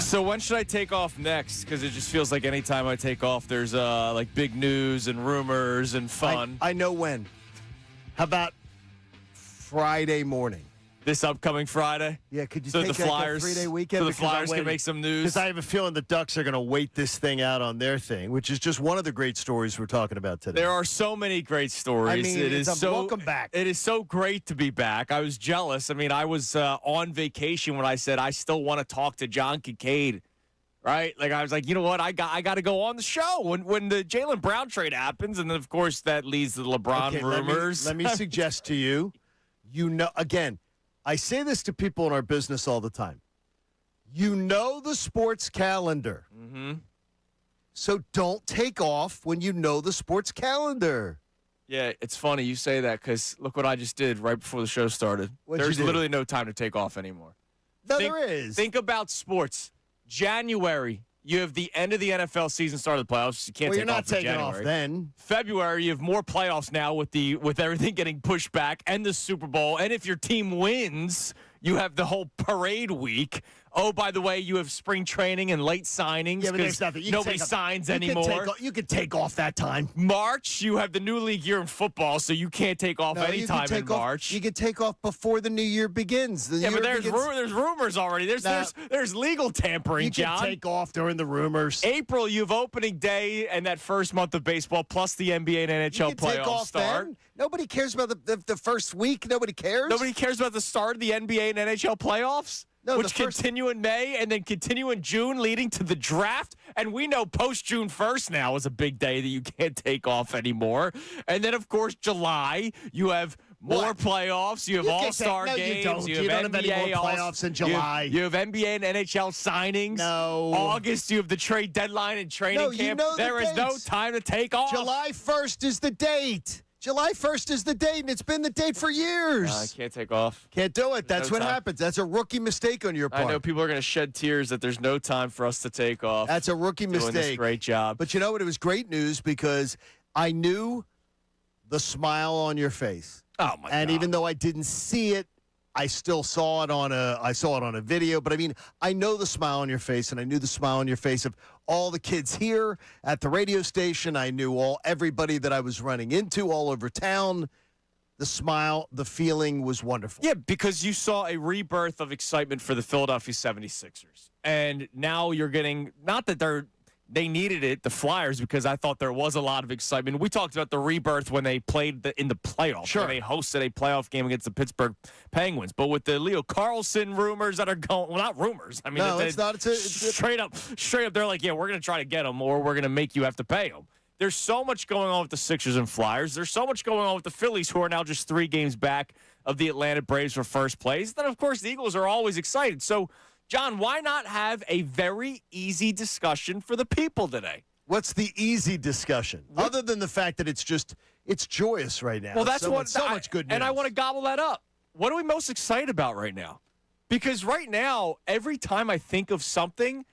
So when should I take off next? Because it just feels like anytime I take off, there's like big news and rumors and fun. I know when. How about Friday morning? This upcoming Friday? Yeah, could you so take the Flyers, a 3-day weekend? So the Flyers can make some news? Because I have a feeling the Ducks are going to wait this thing out on their thing, which is just one of the great stories we're talking about today. There are so many great stories. I mean, welcome back. It is so great to be back. I was jealous. I mean, I was on vacation when I said I still want to talk to John Kincade. Right? Like, I was like, you know what? I got to go on the show when the Jaylen Brown trade happens. And then, of course, that leads to the LeBron rumors. Let me suggest to you, again, I say this to people in our business all the time. You know the sports calendar. Mm-hmm. So don't take off when you know the sports calendar. Yeah, it's funny you say that because look what I just did right before the show started. There's literally no time to take off anymore. No, there is. Think about sports. January, you have the end of the NFL season, start of the playoffs. You can't take off in January. You're not taking off then. February, you have more playoffs now with everything getting pushed back and the Super Bowl. And if your team wins, you have the whole parade week. Oh, by the way, you have spring training and late signings because nobody signs anymore. You can take off that time. March, you have the new league year in football, so you can't take off any time in March. You can take off before the new year begins. But there's rumors already. There's legal tampering, John. You can take off during the rumors. April, you have opening day and that first month of baseball, plus the NBA and NHL playoffs start. Then. Nobody cares about the first week. Nobody cares. Nobody cares about the start of the NBA and NHL playoffs? No, which continue in May and then continue in June, leading to the draft. And we know post-June 1st now is a big day that you can't take off anymore. And then, of course, July, you have more playoffs. You have all-star games. You don't have any more playoffs in July. You have NBA and NHL signings. No. August, you have the trade deadline and training camp. There is no time to take off. July 1st is the date. July 1st is the date, and it's been the date for years. I can't take off. Can't do it. That's what happens. That's a rookie mistake on your part. I know people are going to shed tears that there's no time for us to take off. That's a rookie mistake. Doing this great job. But you know what? It was great news because I knew the smile on your face. Oh, my God. And even though I didn't see it, I still saw it on a video. But I mean, I know the smile on your face, and I knew the smile on your face of all the kids here at the radio station. I knew everybody that I was running into all over town. The smile, the feeling was wonderful. Yeah, because you saw a rebirth of excitement for the Philadelphia 76ers. And now you're getting, not that they needed it, the Flyers, because I thought there was a lot of excitement. We talked about the rebirth when they played in the playoffs. Sure. When they hosted a playoff game against the Pittsburgh Penguins. But with the Leo Carlson rumors that are going, well, not rumors. I mean, no, it's not. It's straight up, they're like, yeah, we're going to try to get him, or we're going to make you have to pay him. There's so much going on with the Sixers and Flyers. There's so much going on with the Phillies, who are now just 3 games back of the Atlanta Braves for first place. Then, of course, the Eagles are always excited. So, John, why not have a very easy discussion for the people today? What's the easy discussion? Other than the fact that it's joyous right now. Well, that's so much good news. And I want to gobble that up. What are we most excited about right now? Because right now, every time I think of something,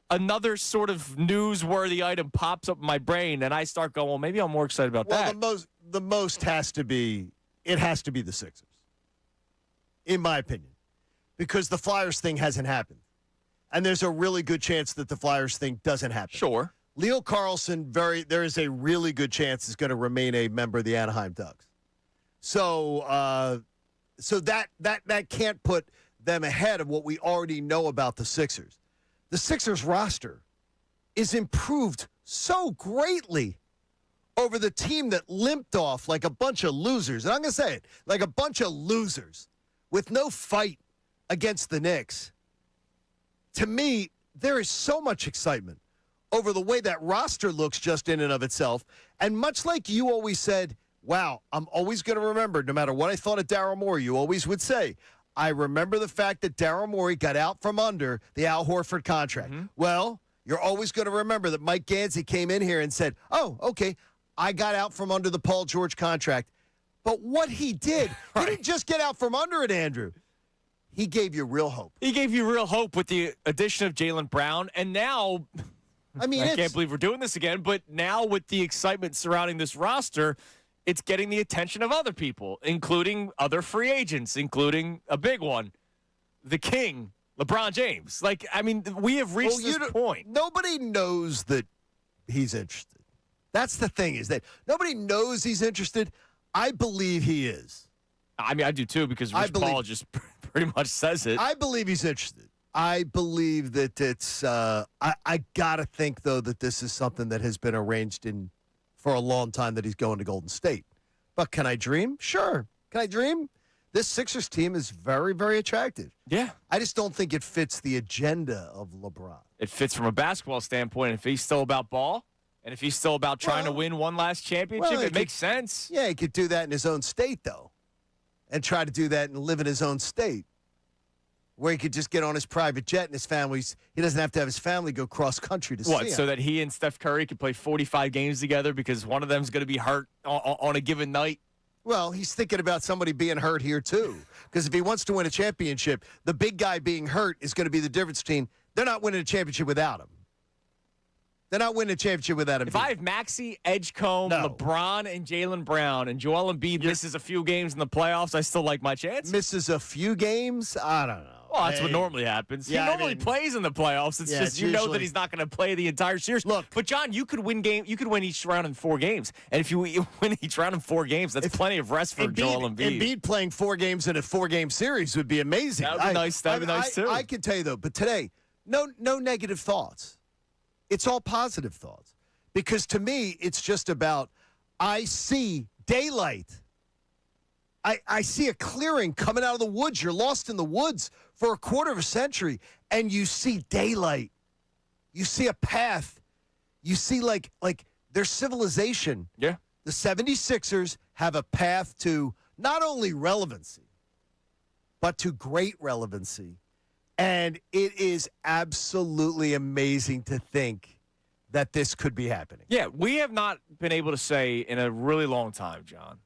another sort of newsworthy item pops up in my brain, and I start going, well, maybe I'm more excited about that. Well, the most has to be the Sixers, in my opinion. Because the Flyers thing hasn't happened. And there's a really good chance that the Flyers thing doesn't happen. Sure. Leo Carlson, there is a really good chance is going to remain a member of the Anaheim Ducks. So that can't put them ahead of what we already know about the Sixers. The Sixers roster is improved so greatly over the team that limped off like a bunch of losers. And I'm going to say it, like a bunch of losers with no fight against the Knicks. To me, there is so much excitement over the way that roster looks just in and of itself. And much like you always said, wow, I'm always going to remember, no matter what I thought of Daryl Morey, you always would say, I remember the fact that Daryl Morey got out from under the Al Horford contract. Mm-hmm. Well, you're always going to remember that Mike Gansey came in here and said, oh, okay, I got out from under the Paul George contract. But what he did, he didn't just get out from under it, Andrew. He gave you real hope. He gave you real hope with the addition of Jaylen Brown. And now, I can't believe we're doing this again, but now with the excitement surrounding this roster, it's getting the attention of other people, including other free agents, including a big one, the King, LeBron James. Like, I mean, we have reached this point. Nobody knows that he's interested. That's the thing, is that nobody knows he's interested. I believe he is. I mean, I do too, because Rich Paul just pretty much says it. I believe he's interested. I believe that it's I got to think, though, that this is something that has been arranged for a long time, that he's going to Golden State. But can I dream? Sure. Can I dream? This Sixers team is very, very attractive. Yeah. I just don't think it fits the agenda of LeBron. It fits from a basketball standpoint. If he's still about ball, and if he's still about trying to win one last championship, it makes sense. Yeah, he could do that in his own state, though, and try to do that and live in his own state, where he could just get on his private jet and his family's. He doesn't have to have his family go cross country to see him. So that he and Steph Curry could play 45 games together because one of them's going to be hurt on a given night? Well, he's thinking about somebody being hurt here, too. Because if he wants to win a championship, the big guy being hurt is going to be the difference between they're not winning a championship without him. They're not winning a championship without him. If I have Maxey, Edgecombe, LeBron, and Jaylen Brown, and Joel Embiid misses a few games in the playoffs, I still like my chance. Misses a few games? I don't know. Well, that's what normally happens. Yeah, he normally plays in the playoffs. It's just you know that he's not going to play the entire series. Look, but John, you could win each round in 4 games, and if you win each round in 4 games, that's plenty of rest for Joel Embiid. Embiid playing 4 games in a 4-game series would be amazing. That would be nice. That would be nice too. I can tell you though, but today, no negative thoughts. It's all positive thoughts, because to me, it's just about I see daylight. I see a clearing coming out of the woods. You're lost in the woods for a quarter of a century, and you see daylight. You see a path. You see, like their civilization. Yeah. The 76ers have a path to not only relevancy, but to great relevancy. And it is absolutely amazing to think that this could be happening. Yeah, we have not been able to say in a really long time, John,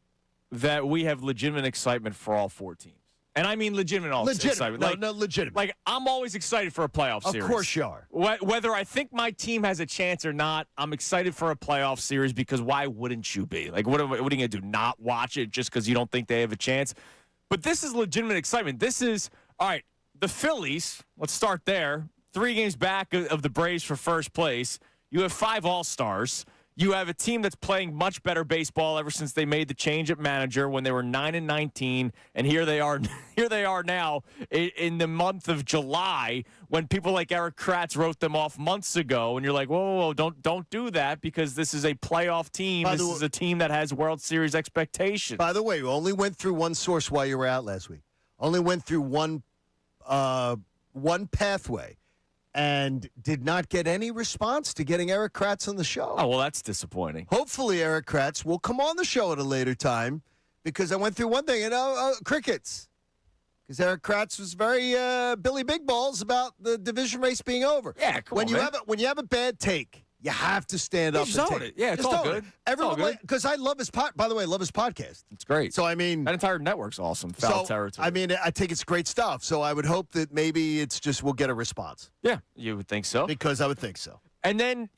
that we have legitimate excitement for all 4 teams. And I mean legitimate excitement. No, legitimate. Like, I'm always excited for a playoff series. Of course you are. Whether I think my team has a chance or not, I'm excited for a playoff series, because why wouldn't you be? Like, what are you going to do, not watch it just because you don't think they have a chance? But this is legitimate excitement. This is, all right, the Phillies, let's start there, 3 games back of the Braves for first place. You have 5 All-Stars. You have a team that's playing much better baseball ever since they made the change at manager when they were 9-19, and here they are. Here they are now in the month of July, when people like Eric Kratz wrote them off months ago, and you're like, whoa, don't do that, because this is a playoff team. This is a team that has World Series expectations. By the way, we only went through one source while you were out last week. Only went through one pathway. And did not get any response to getting Eric Kratz on the show. Oh, well, that's disappointing. Hopefully, Eric Kratz will come on the show at a later time, because I went through one thing, crickets. Because Eric Kratz was very Billy Big Balls about the division race being over. Yeah, come on, man. When you have a bad take, you have to stand up and take it. Yeah, it's all good. Everyone, because I love his by the way, I love his podcast. It's great. So I mean, that entire network's awesome. Foul territory. I mean, I think it's great stuff. So I would hope that maybe it's just we'll get a response. Yeah, you would think so. Because I would think so. And then,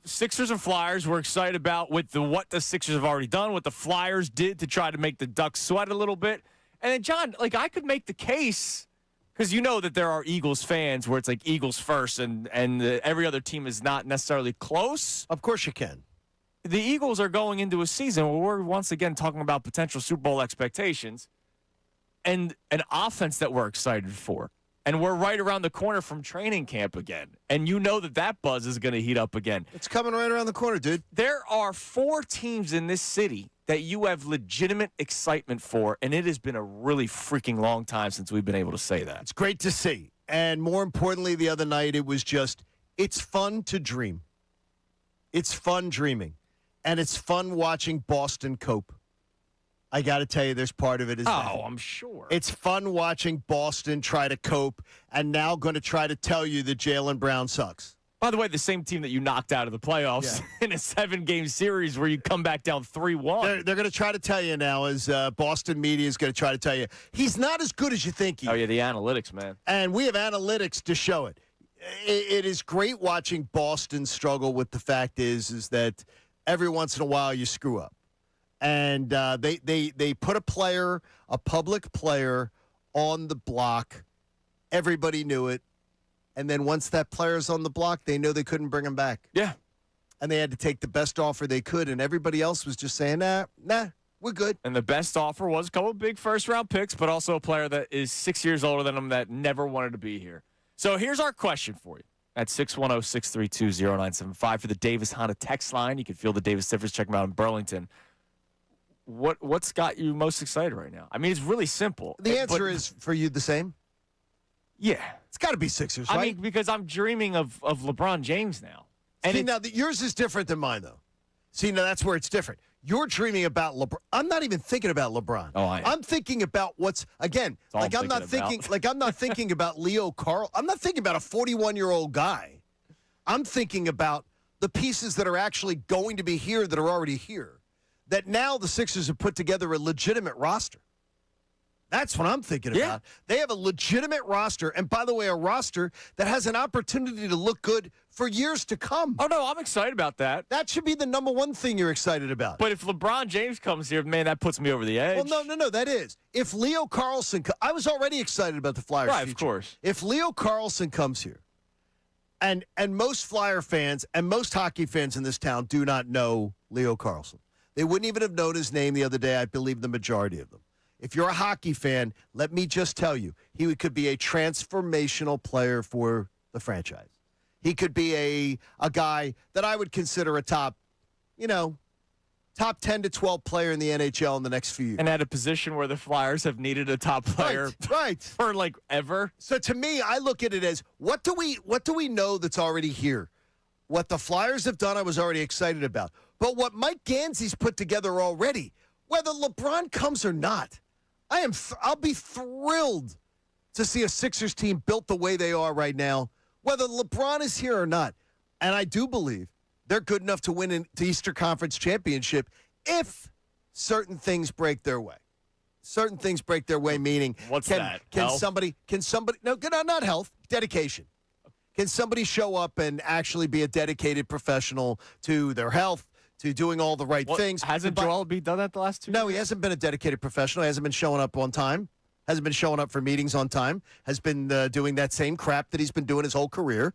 Sixers and Flyers, we're excited about what the Sixers have already done, what the Flyers did to try to make the Ducks sweat a little bit. And then, John, I could make the case, because you know that there are Eagles fans where it's like Eagles first and every other team is not necessarily close. Of course you can. The Eagles are going into a season where we're once again talking about potential Super Bowl expectations and an offense that we're excited for. And we're right around the corner from training camp again. And you know that buzz is going to heat up again. It's coming right around the corner, dude. There are 4 teams in this city that you have legitimate excitement for, and it has been a really freaking long time since we've been able to say that. It's great to see. And more importantly, the other night, it was just, it's fun to dream. It's fun dreaming. And it's fun watching Boston cope. I got to tell you, there's part of it is that. I'm sure. It's fun watching Boston try to cope, and now going to try to tell you that Jaylen Brown sucks. By the way, the same team that you knocked out of the playoffs in a 7-game series where you come back down 3-1. They're going to try to tell you now, as Boston media is going to try to tell you, he's not as good as you think he is. Oh, yeah, the analytics, man. And we have analytics to show it. It is great watching Boston struggle with the fact is that every once in a while you screw up. And they put a public player, on the block, Everybody knew it. And then once that player's on the block, they know they couldn't bring him back. Yeah. And they had to take the best offer they could, and everybody else was just saying, nah, we're good. And the best offer was a couple of big first-round picks, but also a player that is 6 years older than him that never wanted to be here. So here's our question for you. At 610-632-0975 for the Davis Honda text line. You can feel the Davis difference. Check them out in Burlington. What's got you most excited right now? I mean, it's really simple. The answer is for you the same? Yeah. It's got to be Sixers, right? I mean, because I'm dreaming of LeBron James now. And See, now, yours is different than mine, though. See, now that's where it's different. You're dreaming about LeBron. I'm not even thinking about LeBron. Oh, I am. I'm thinking about what's, again, like I'm not thinking about Leo Carl. I'm not thinking about a 41-year-old guy. I'm thinking about the pieces that are actually going to be here that are already here. That now the Sixers have put together a legitimate roster. That's what I'm thinking about. They have a legitimate roster, and by the way, a roster that has an opportunity to look good for years to come. Oh, no, I'm excited about that. That should be the number one thing you're excited about. But if LeBron James comes here, man, that puts me over the edge. Well, no, that is. If Leo Carlson, I was already excited about the Flyers' Right, future. of course. If Leo Carlson comes here, and most Flyer fans and most hockey fans in this town do not know Leo Carlson. They wouldn't even have known his name the other day, I believe the majority of them. If you're a hockey fan, let me just tell you, he could be a transformational player for the franchise. He could be a guy that I would consider a top 10 to 12 player in the NHL in the next few years. And at a position where the Flyers have needed a top player right. for like ever. So to me, I look at it as what do we know that's already here? What the Flyers have done, I was already excited about. But what Mike Gansey's put together already, whether LeBron comes or not, I'll be thrilled to see a Sixers team built the way they are right now, whether LeBron is here or not. And I do believe they're good enough to win an Eastern Conference championship if certain things break their way. Certain things break their way, meaning can somebody not health, dedication. Can somebody show up and actually be a dedicated professional to their health, to doing all the right things? Hasn't Joel Embiid done that the last 2 years? No, he hasn't been a dedicated professional. He hasn't been showing up on time. Hasn't been showing up for meetings on time. Has been doing that same crap that he's been doing his whole career.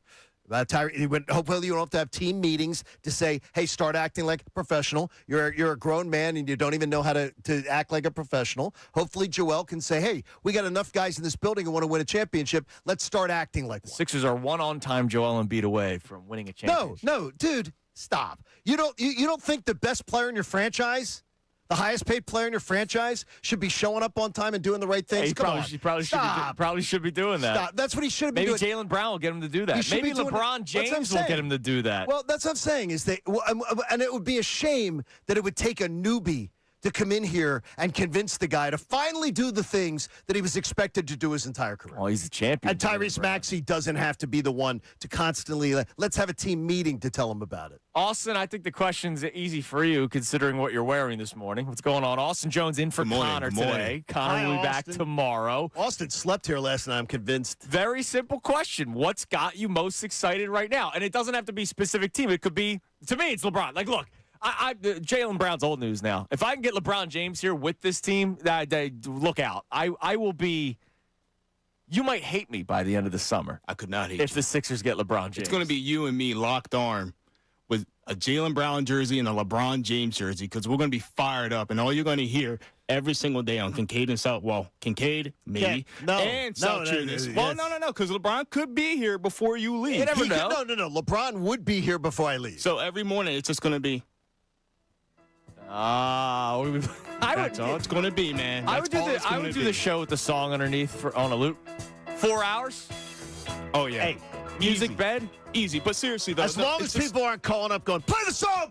Hopefully you don't have to have team meetings to say, hey, start acting like a professional. You're a grown man and you don't even know how to act like a professional. Hopefully Joel can say, hey, we got enough guys in this building who want to win a championship. Let's start acting like one. Sixers are one on-time Joel Embiid away from winning a championship. No, dude, stop. You don't think the best player in your franchise, the highest paid player in your franchise, should be showing up on time and doing the right things? He probably should be doing that. Stop. That's what he should have been doing. Maybe Jaylen Brown will get him to do that. Maybe LeBron James will get him to do that. Well, that's what I'm saying. And it would be a shame that it would take a newbie to come in here and convince the guy to finally do the things that he was expected to do his entire career. Well, he's a champion. And Tyrese Maxey doesn't have to be the one to constantly, let's have a team meeting to tell him about it. Austin, I think the question's easy for you considering what you're wearing this morning. What's going on? Austin Jones in for Connor today. Connor will be back tomorrow. Austin slept here last night, I'm convinced. Very simple question. What's got you most excited right now? And it doesn't have to be a specific team. It could be, to me, it's LeBron. Like, look. Jaylen Brown's old news now. If I can get LeBron James here with this team, look out. I will be. You might hate me by the end of the summer. I could not hate if the Sixers get LeBron James. It's going to be you and me locked arm with a Jaylen Brown jersey and a LeBron James jersey because we're going to be fired up, and all you're going to hear every single day on Kincade and Kincade, maybe, and Salciunas. Well, no, because LeBron could be here before you leave. You never know. No. LeBron would be here before I leave. So every morning it's just going to be. That's all it's going to be, man. I would do the show with the song underneath on a loop. 4 hours. Oh yeah. Hey, music bed. Easy, but seriously though, as long as people aren't calling up going, play the song.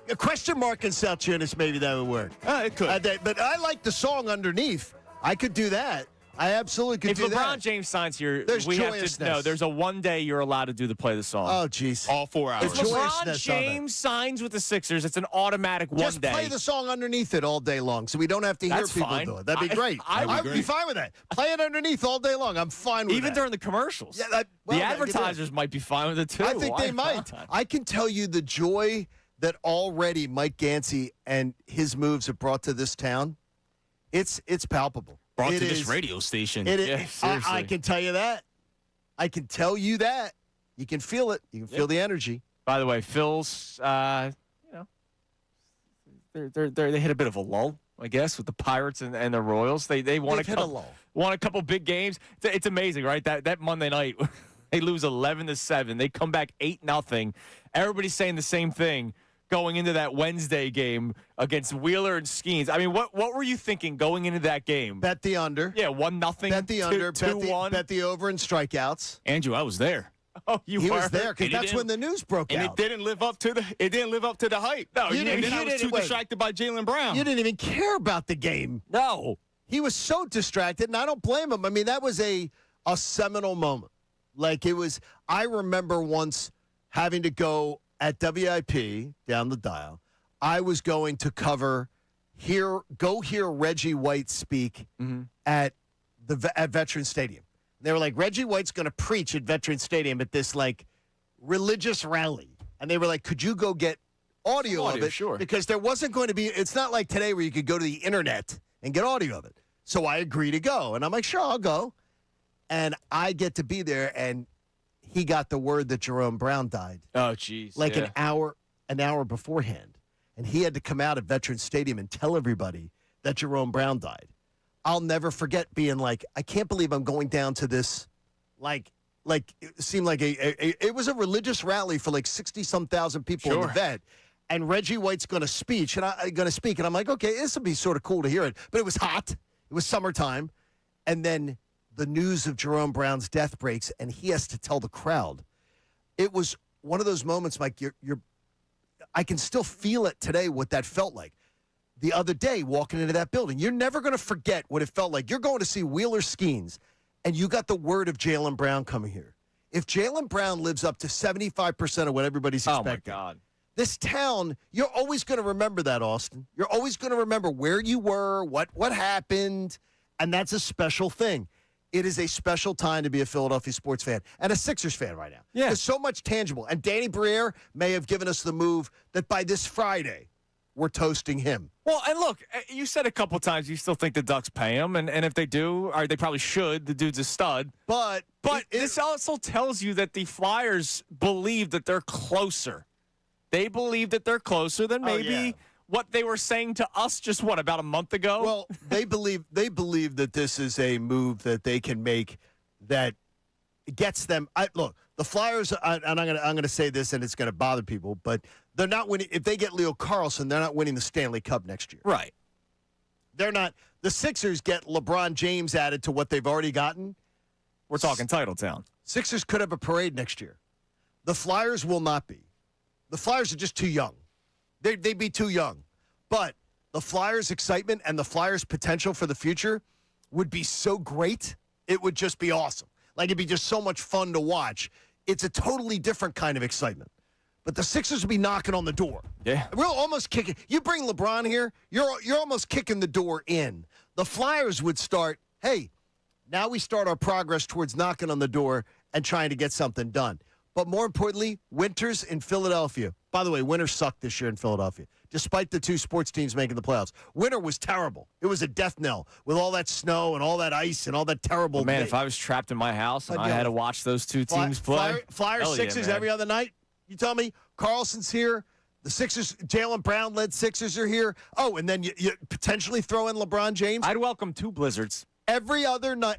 A question mark in Salciunas, maybe that would work. It could. But I like the song underneath. I could do that. I absolutely could do that. If LeBron James signs here, there's there's a one day you're allowed to do the play the song. Oh, jeez. All 4 hours. If LeBron James signs with the Sixers, it's an automatic one Just day. play the song underneath it all day long so we don't have to hear people do it. That'd be great. I would be fine with that. Play it underneath all day long. I'm fine with Even that. during the commercials. Yeah, the advertisers might be fine with it, too. I think they might. I can tell you the joy that already Mike Gansey and his moves have brought to this town. It's palpable. brought to this radio station. Yeah, I can tell you that. I can tell you that. You can feel it. You can feel the energy. By the way, Phil's, they hit a bit of a lull, I guess, with the Pirates and the Royals. They won a couple big games. It's amazing, right? That Monday night, they lose 11-7. They come back 8-0. Everybody's saying the same thing going into that Wednesday game against Wheeler and Skeens. I mean, what were you thinking going into that game? Bet the under. Yeah, 1-0. Bet the under. 2-1. Bet the over in strikeouts. Andrew, I was there. Oh, He was there because that's when the news broke and out. it didn't live up to the hype. No, and then I was too distracted by Jaylen Brown. You didn't even care about the game. No. He was so distracted, and I don't blame him. I mean, that was a seminal moment. Like, it was, I remember once having to go at WIP down the dial. I was going to hear Reggie White speak at Veterans Stadium. They were like, Reggie White's going to preach at Veterans Stadium at this, like, religious rally. And they were like, could you go get audio of it? Sure. Because there wasn't going to be, it's not like today where you could go to the internet and get audio of it. So I agree to go. And I'm like, sure, I'll go. And I get to be there, and he got the word that Jerome Brown died. Oh, jeez. Like an hour beforehand. And he had to come out at Veterans Stadium and tell everybody that Jerome Brown died. I'll never forget being like, I can't believe I'm going down to this, like it seemed like it was a religious rally for like 60-some thousand people in the vet. And Reggie White's going to speak, and I'm like, okay, this would be sort of cool to hear it. But it was hot. It was summertime. And then the news of Jerome Brown's death breaks, and he has to tell the crowd. It was one of those moments, Mike, I can still feel it today, what that felt like. The other day, walking into that building, you're never going to forget what it felt like. You're going to see Wheeler Skeens, and you got the word of Jaylen Brown coming here. If Jaylen Brown lives up to 75% of what everybody's expecting, oh my God, this town, you're always going to remember that, Austin. You're always going to remember where you were, what happened, and that's a special thing. It is a special time to be a Philadelphia sports fan and a Sixers fan right now. Yeah. There's so much tangible. And Danny Briere may have given us the move that by this Friday, we're toasting him. Well, and look, you said a couple times you still think the Ducks pay him, and if they do, or they probably should. The dude's a stud. But this also tells you that the Flyers believe that they're closer. They believe that they're closer than maybe what they were saying to us just, about a month ago? Well, they believe that this is a move that they can make that gets them. Look, the Flyers, and I'm gonna say this, and it's gonna bother people, but they're not winning. If they get Leo Carlson, they're not winning the Stanley Cup next year. Right. They're not. The Sixers get LeBron James added to what they've already gotten. We're talking title town. Sixers could have a parade next year. The Flyers will not be. The Flyers are just too young. They'd be too young. But the Flyers' excitement and the Flyers' potential for the future would be so great. It would just be awesome. Like, it'd be just so much fun to watch. It's a totally different kind of excitement. But the Sixers would be knocking on the door. Yeah. We're almost kicking. You bring LeBron here, you're almost kicking the door in. The Flyers would start, hey, now we start our progress towards knocking on the door and trying to get something done. But more importantly, winters in Philadelphia. By the way, winter sucked this year in Philadelphia, despite the two sports teams making the playoffs. Winter was terrible. It was a death knell with all that snow and all that ice and all that terrible. Well, man, if I was trapped in my house and I had to watch those two teams play. Flyers, Sixers every other night. You tell me Carlson's here. The Sixers, Jaylen Brown-led Sixers are here. Oh, and then you potentially throw in LeBron James. I'd welcome two blizzards. Every other night.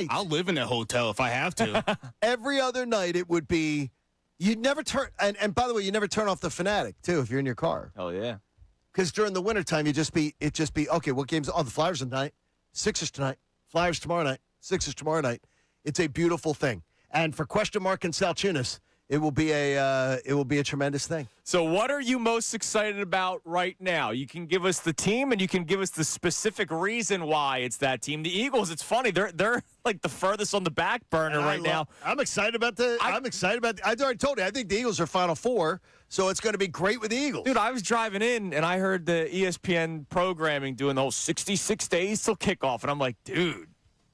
I'll live in a hotel if I have to. Every other night it would be, you'd never turn, and by the way, you never turn off the Fanatic, too, if you're in your car. Oh, yeah. Because during the wintertime, it'd just be, okay, what games? Oh, the Flyers tonight, Sixers tonight, Flyers tomorrow night, Sixers tomorrow night. It's a beautiful thing. And for question mark and Salciunas, it will be a tremendous thing. So what are you most excited about right now? You can give us the team, and you can give us the specific reason why it's that team. The Eagles, it's funny. They're like the furthest on the back burner now. I'm excited about I already told you, I think the Eagles are Final Four, so it's going to be great with the Eagles. Dude, I was driving in, and I heard the ESPN programming doing the whole 66 days till kickoff, and I'm like, dude,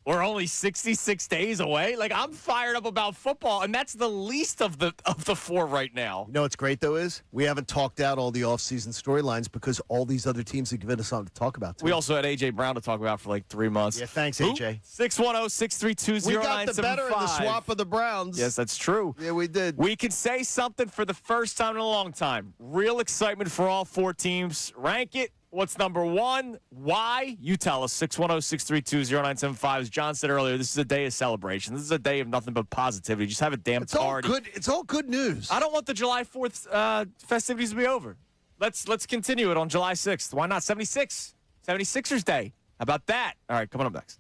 We're only 66 days away. Like, I'm fired up about football, and that's the least of the four right now. You know what's great, though, is we haven't talked out all the offseason storylines because all these other teams have given us something to talk about. Too. We also had A.J. Brown to talk about for like 3 months. Yeah, thanks, A.J. 610-632-0975. We got the better in the swap of the Browns. Yes, that's true. Yeah, we did. We can say something for the first time in a long time. Real excitement for all four teams. Rank it. What's number one? Why? You tell us. 610-632-0975. As John said earlier, this is a day of celebration. This is a day of nothing but positivity. Just have a damn party. It's all good news. I don't want the July 4th festivities to be over. Let's continue it on July 6th. Why not? 76. 76ers Day. How about that? All right, coming up next.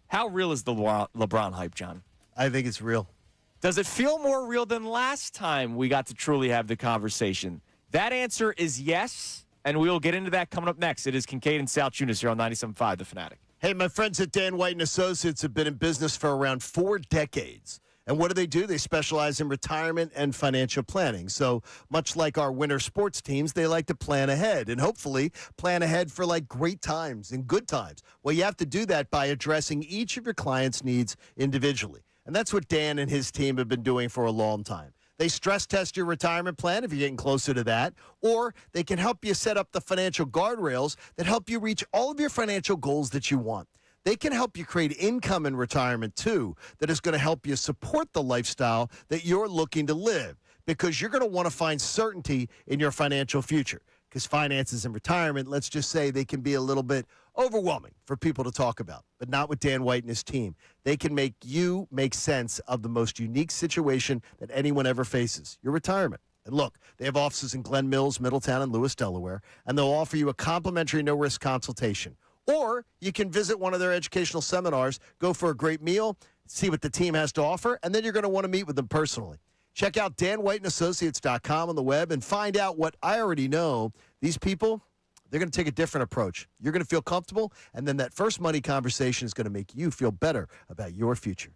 How real is the LeBron hype, John? I think it's real. Does it feel more real than last time we got to truly have the conversation? That answer is yes. And we will get into that coming up next. It is Kincade and Salciunas here on 97.5 The Fanatic. Hey, my friends at Dan White & Associates have been in business for around 4 decades. And what do? They specialize in retirement and financial planning. So much like our winter sports teams, they like to plan ahead and hopefully plan ahead for like great times and good times. Well, you have to do that by addressing each of your clients' needs individually. And that's what Dan and his team have been doing for a long time. They stress test your retirement plan if you're getting closer to that, or they can help you set up the financial guardrails that help you reach all of your financial goals that you want. They can help you create income in retirement, too, that is going to help you support the lifestyle that you're looking to live, because you're going to want to find certainty in your financial future. Because finances in retirement, let's just say they can be a little bit overwhelming for people to talk about, but not with Dan White and his team. They can make you make sense of the most unique situation that anyone ever faces, your retirement. And look, they have offices in Glen Mills, Middletown, and Lewis, Delaware, and they'll offer you a complimentary no-risk consultation. Or you can visit one of their educational seminars, go for a great meal, see what the team has to offer, and then you're going to want to meet with them personally. Check out danwhiteandassociates.com on the web and find out what I already know. These people, they're going to take a different approach. You're going to feel comfortable, and then that first money conversation is going to make you feel better about your future.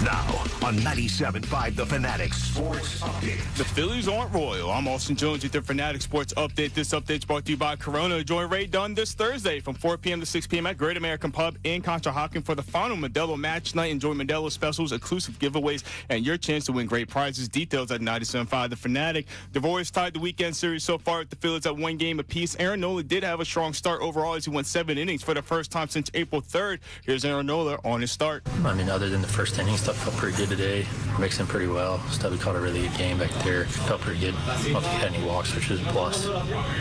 Now on 97.5 The Fanatic Sports Update. The Phillies aren't royal. I'm Austin Jones with the Fanatic Sports Update. This update's brought to you by Corona. Join Ray Dunn this Thursday from 4 p.m. to 6 p.m. at Great American Pub in Conshohocken for the final Modelo match night. Enjoy Modelo specials, exclusive giveaways, and your chance to win great prizes. Details at 97.5 The Fanatic. The Warriors tied the weekend series so far with the Phillies at 1 game apiece. Aaron Nola did have a strong start overall as he went 7 innings for the first time since April 3rd. Here's Aaron Nola on his start. I mean, other than the first inning, stuff felt pretty good today. Mixing pretty well. Stubby caught a really good game back there. Felt pretty good. I don't think he had any walks, which is a plus.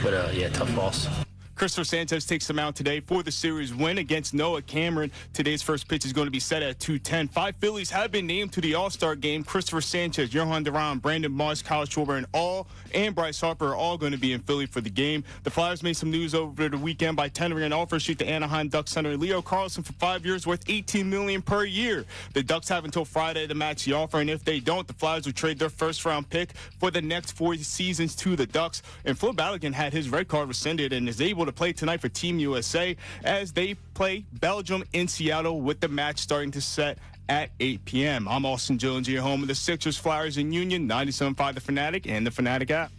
But, yeah, tough loss. Christopher Sanchez takes the mound today for the series win against Noah Cameron. Today's first pitch is going to be set at 2:10. 5 Phillies have been named to the All-Star game. Christopher Sanchez, Johan Duran, Brandon Moss, Kyle Schwarber, and Bryce Harper are all going to be in Philly for the game. The Flyers made some news over the weekend by tendering an offer sheet to Anaheim Ducks center Leo Carlson for 5 years worth $18 million per year. The Ducks have until Friday to match the offer, and if they don't, the Flyers will trade their first-round pick for the next 4 seasons to the Ducks. And Phil Balogun had his red card rescinded and is able to play tonight for Team USA as they play Belgium in Seattle, with the match starting to set at 8 p.m. I'm Austin Jones, your home of the Sixers, Flyers, and Union, 97.5 The Fanatic and the Fanatic app.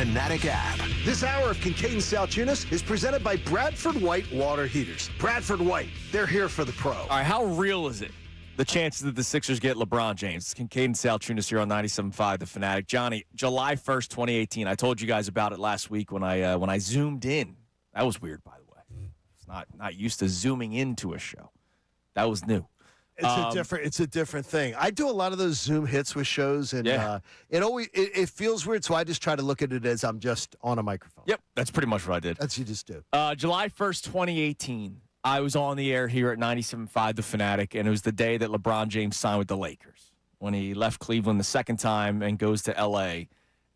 Fanatic app. This hour of Kincade Salciunas is presented by Bradford White Water Heaters. Bradford White, they're here for the pro. All right, how real is it? The chances that the Sixers get LeBron James. Kincade Salciunas here on 97.5 The Fanatic. Johnny, July 1st, 2018. I told you guys about it last week when I zoomed in. That was weird, by the way. It's not used to zooming into a show. That was new. It's a different thing. I do a lot of those Zoom hits with shows, and it feels weird. So I just try to look at it as I'm just on a microphone. Yep, that's pretty much what I did. That's what you just do. July 1st, 2018. I was on the air here at 97.5 The Fanatic, and it was the day that LeBron James signed with the Lakers when he left Cleveland the second time and goes to L.A.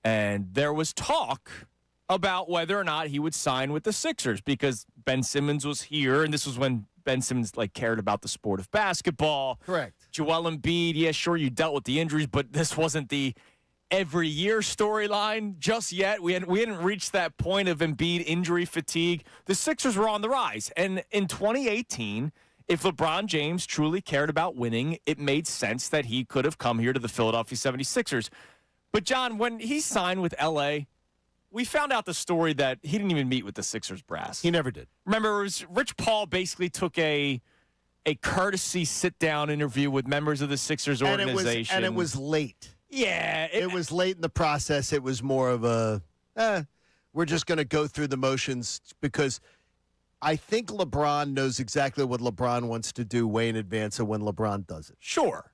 And there was talk about whether or not he would sign with the Sixers because Ben Simmons was here, and this was when Ben Simmons cared about the sport of basketball. Correct. Joel Embiid, yeah, sure, you dealt with the injuries, but this wasn't the every year storyline just yet. We hadn't reached that point of Embiid injury fatigue. The Sixers were on the rise. And in 2018, if LeBron James truly cared about winning, it made sense that he could have come here to the Philadelphia 76ers. But, John, when he signed with L.A., we found out the story that he didn't even meet with the Sixers brass. He never did. Remember, it was Rich Paul basically took a courtesy sit-down interview with members of the Sixers organization. And it was late. Yeah. It was late in the process. It was more of we're just going to go through the motions because I think LeBron knows exactly what LeBron wants to do way in advance of when LeBron does it. Sure.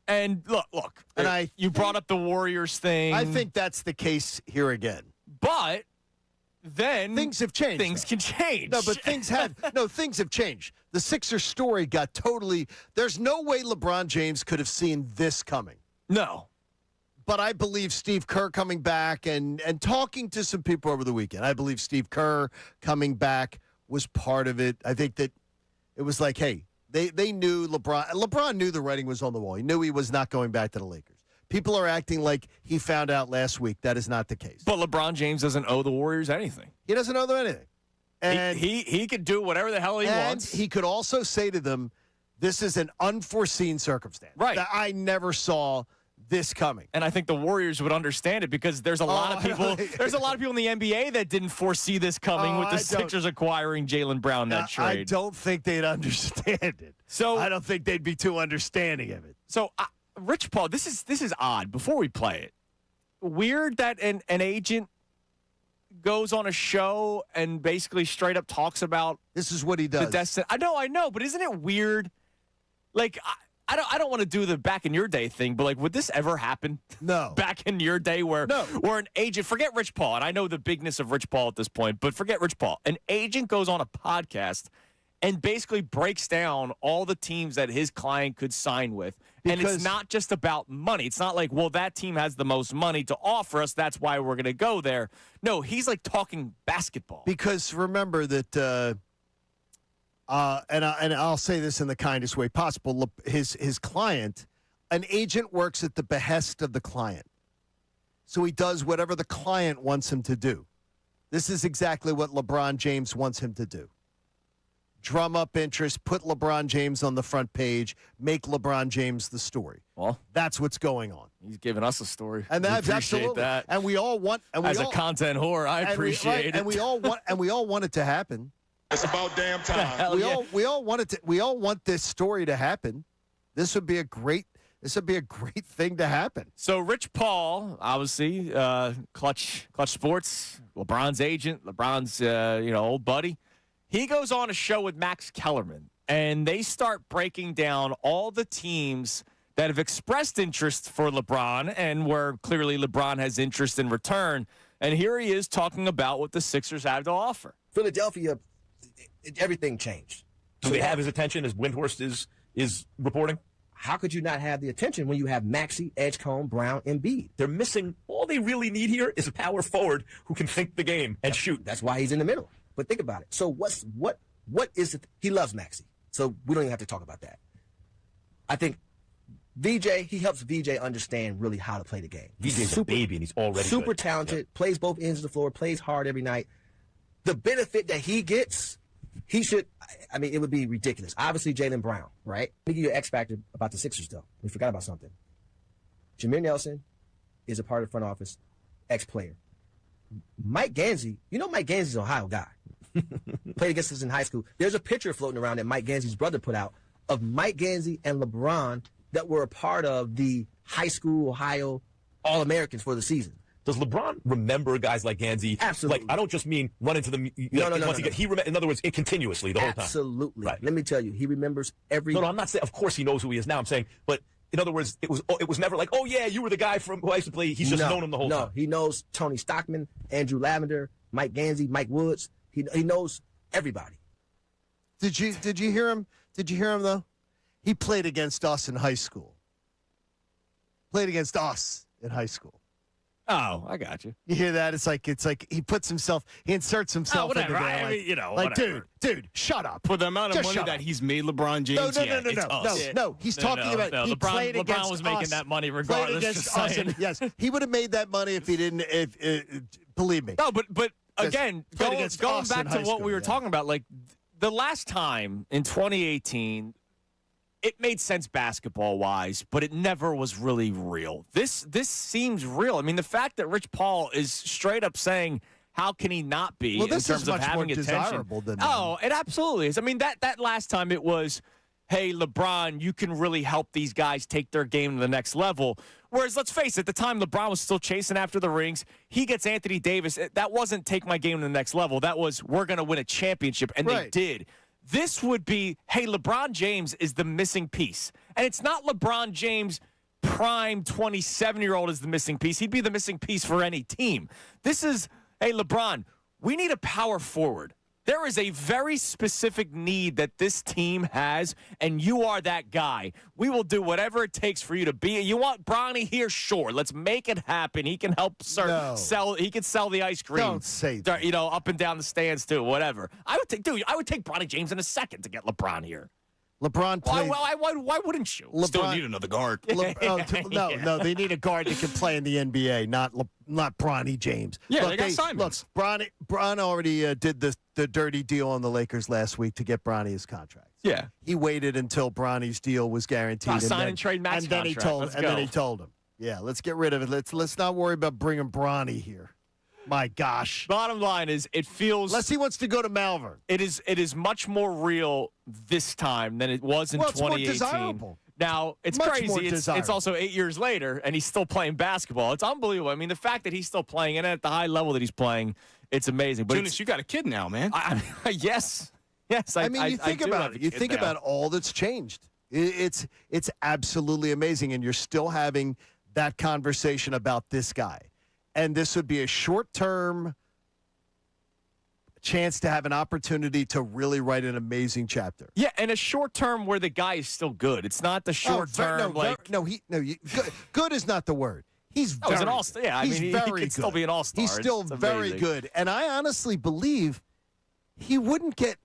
And look. And you brought up the Warriors thing. I think that's the case here again. But then things have changed. Things can change. No, but things have changed. The Sixers story got totally. There's no way LeBron James could have seen this coming. No. But I believe Steve Kerr coming back and talking to some people over the weekend. I believe Steve Kerr coming back was part of it. I think that it was like, hey, they knew LeBron. LeBron knew the writing was on the wall. He knew he was not going back to the Lakers. People are acting like he found out last week. That is not the case. But LeBron James doesn't owe the Warriors anything. He doesn't owe them anything. And he could do whatever the hell he wants. He could also say to them, this is an unforeseen circumstance. Right. That I never saw this coming. And I think the Warriors would understand it because there's a lot of people there's a lot of people in the NBA that didn't foresee this coming with the Sixers acquiring Jaylen Brown that trade. I don't think they'd understand it. So I don't think they'd be too understanding of it. So Rich Paul, this is odd. Before we play it, weird that an agent goes on a show and basically straight up talks about this is what he does. I know, but isn't it weird? I don't want to do the back in your day thing, but would this ever happen? No. Back in your day where an agent, forget Rich Paul, and I know the bigness of Rich Paul at this point, but forget Rich Paul. An agent goes on a podcast and basically breaks down all the teams that his client could sign with. And it's not just about money. It's not like, well, that team has the most money to offer us. That's why we're going to go there. No, he's talking basketball. Because remember that, and I'll say this in the kindest way possible, his client, an agent works at the behest of the client. So he does whatever the client wants him to do. This is exactly what LeBron James wants him to do. Drum up interest, put LeBron James on the front page, make LeBron James the story. Well, that's what's going on. He's giving us a story. And that's absolutely that. And we all want as a content whore, I appreciate it. And we all want it to happen. It's about damn time. We all want this story to happen. This would be a great thing to happen. So Rich Paul, obviously, Clutch Sports, LeBron's agent, LeBron's old buddy. He goes on a show with Max Kellerman, and they start breaking down all the teams that have expressed interest for LeBron and where clearly LeBron has interest in return. And here he is talking about what the Sixers have to offer. Philadelphia, everything changed. Do they have his attention as Windhorst is reporting? How could you not have the attention when you have Maxey, Edgecombe, Brown, and Embiid? They're missing. All they really need here is a power forward who can think the game and shoot. That's why he's in the middle. But think about it. So what is it? He loves Maxey. So we don't even have to talk about that. I think he helps VJ understand really how to play the game. VJ's a baby and he's already super good. Talented, plays both ends of the floor, plays hard every night. The benefit that he gets, it would be ridiculous. Obviously, Jaylen Brown, right? Let me give you an X factor about the Sixers, though. We forgot about something. Jameer Nelson is a part of the front office, ex-player. Mike Gansey, Mike Gansey's an Ohio guy. Played against us in high school. There's a picture floating around that Mike Gansey's brother put out of Mike Gansey and LeBron that were a part of the high school Ohio All-Americans for the season. Does LeBron remember guys like Gansey? Absolutely. Like, I don't just mean run into the No. in other words, continuously the whole time. Absolutely. Right. Let me tell you, he remembers every. No, I'm not saying. Of course, he knows who he is now. I'm saying, but in other words, it was never like, oh yeah, you were the guy from who I used to play. He's just known him the whole time. No, he knows Tony Stockman, Andrew Lavender, Mike Gansey, Mike Woods. He knows everybody. Did you hear him? Did you hear him though? He played against us in high school. Played against us in high school. Oh, I got you. You hear that? It's like he inserts himself into whatever. there. I Like, mean, like whatever. dude, shut up. For the amount of Just money shut that up. he's made LeBron James, No. He's talking about he played LeBron against was us. making that money Played regardless. against just us, saying. and yes, he would have made that money if he didn't. Believe me. No, but again, played going against going us back in to high what school, we were yeah. talking about, like the last time in 2018, it made sense basketball-wise, but it never was really real. This seems real. I mean, the fact that Rich Paul is straight up saying, how can he not be Well, in this terms is of much having more attention? desirable than Oh, it absolutely is. I mean, that last time it was, hey, LeBron, you can really help these guys take their game to the next level. Whereas, let's face it, at the time LeBron was still chasing after the rings. He gets Anthony Davis. That wasn't take my game to the next level. That was, we're going to win a championship, and they did. This would be, hey, LeBron James is the missing piece. And it's not LeBron James prime 27-year-old is the missing piece. He'd be the missing piece for any team. This is, hey, LeBron, we need a power forward. There is a very specific need that this team has, and you are that guy. We will do whatever it takes for you to be. You want Bronny here? Sure. Let's make it happen. He can help sell. He can sell the ice cream. Don't say that. Up and down the stands too. Whatever. I would take Bronny James in a second to get LeBron here. LeBron played. Why wouldn't you? Still need another guard. No, they need a guard that can play in the NBA, not Bronny James. Yeah, Look, they got Simons. Look, Bron already did the dirty deal on the Lakers last week to get Bronny his contract. Yeah. He waited until Bronny's deal was guaranteed. Sign and trade max and then contract. then he told him, yeah, let's get rid of it. Let's not worry about bringing Bronny here. My gosh. Bottom line is, it feels. Unless he wants to go to Malvern. It is much more real this time than it was in Well, it's more 2018. desirable. Now, it's Much crazy. more It's desirable. also 8 years later, and he's still playing basketball. It's unbelievable. I mean, the fact that he's still playing, and at the high level that he's playing, it's amazing. But Jonas, you got a kid now, man. Yes. I mean, you think do about have it. a You kid think now. about all that's changed. It's absolutely amazing, and you're still having that conversation about this guy. And this would be a short-term chance to have an opportunity to really write an amazing chapter. Yeah, and a short term where the guy is still good. It's not the short term Good is not the word. He's he's very an all-star. Yeah, I he's mean, he very could good. still be an all-star. He's still It's very amazing. good. And I honestly believe he wouldn't get,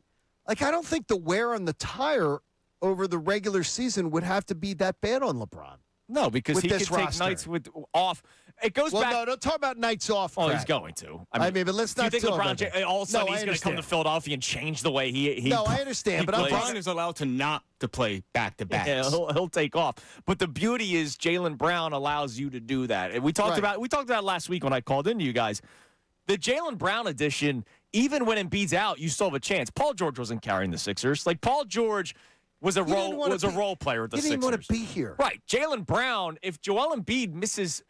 I don't think the wear on the tire over the regular season would have to be that bad on LeBron. No, because With he could this take roster. nights off. It goes back. No, don't talk about nights off. Oh, crap. he's going to. I mean, but let's do you not think talk LeBron about James, that. all of a sudden No, he's I going to come to understand. Philadelphia and change the way he No, I understand, but I'm plays? LeBron is allowed to not to play back-to-backs. Yeah, he'll take off. But the beauty is Jaylen Brown allows you to do that. And we talked about it last week when I called into you guys. The Jaylen Brown edition, even when Embiid's out, you still have a chance. Paul George wasn't carrying the Sixers. Like, Paul George was a role player at the Sixers. He didn't want to be here. Right. Jaylen Brown, if Joel Embiid misses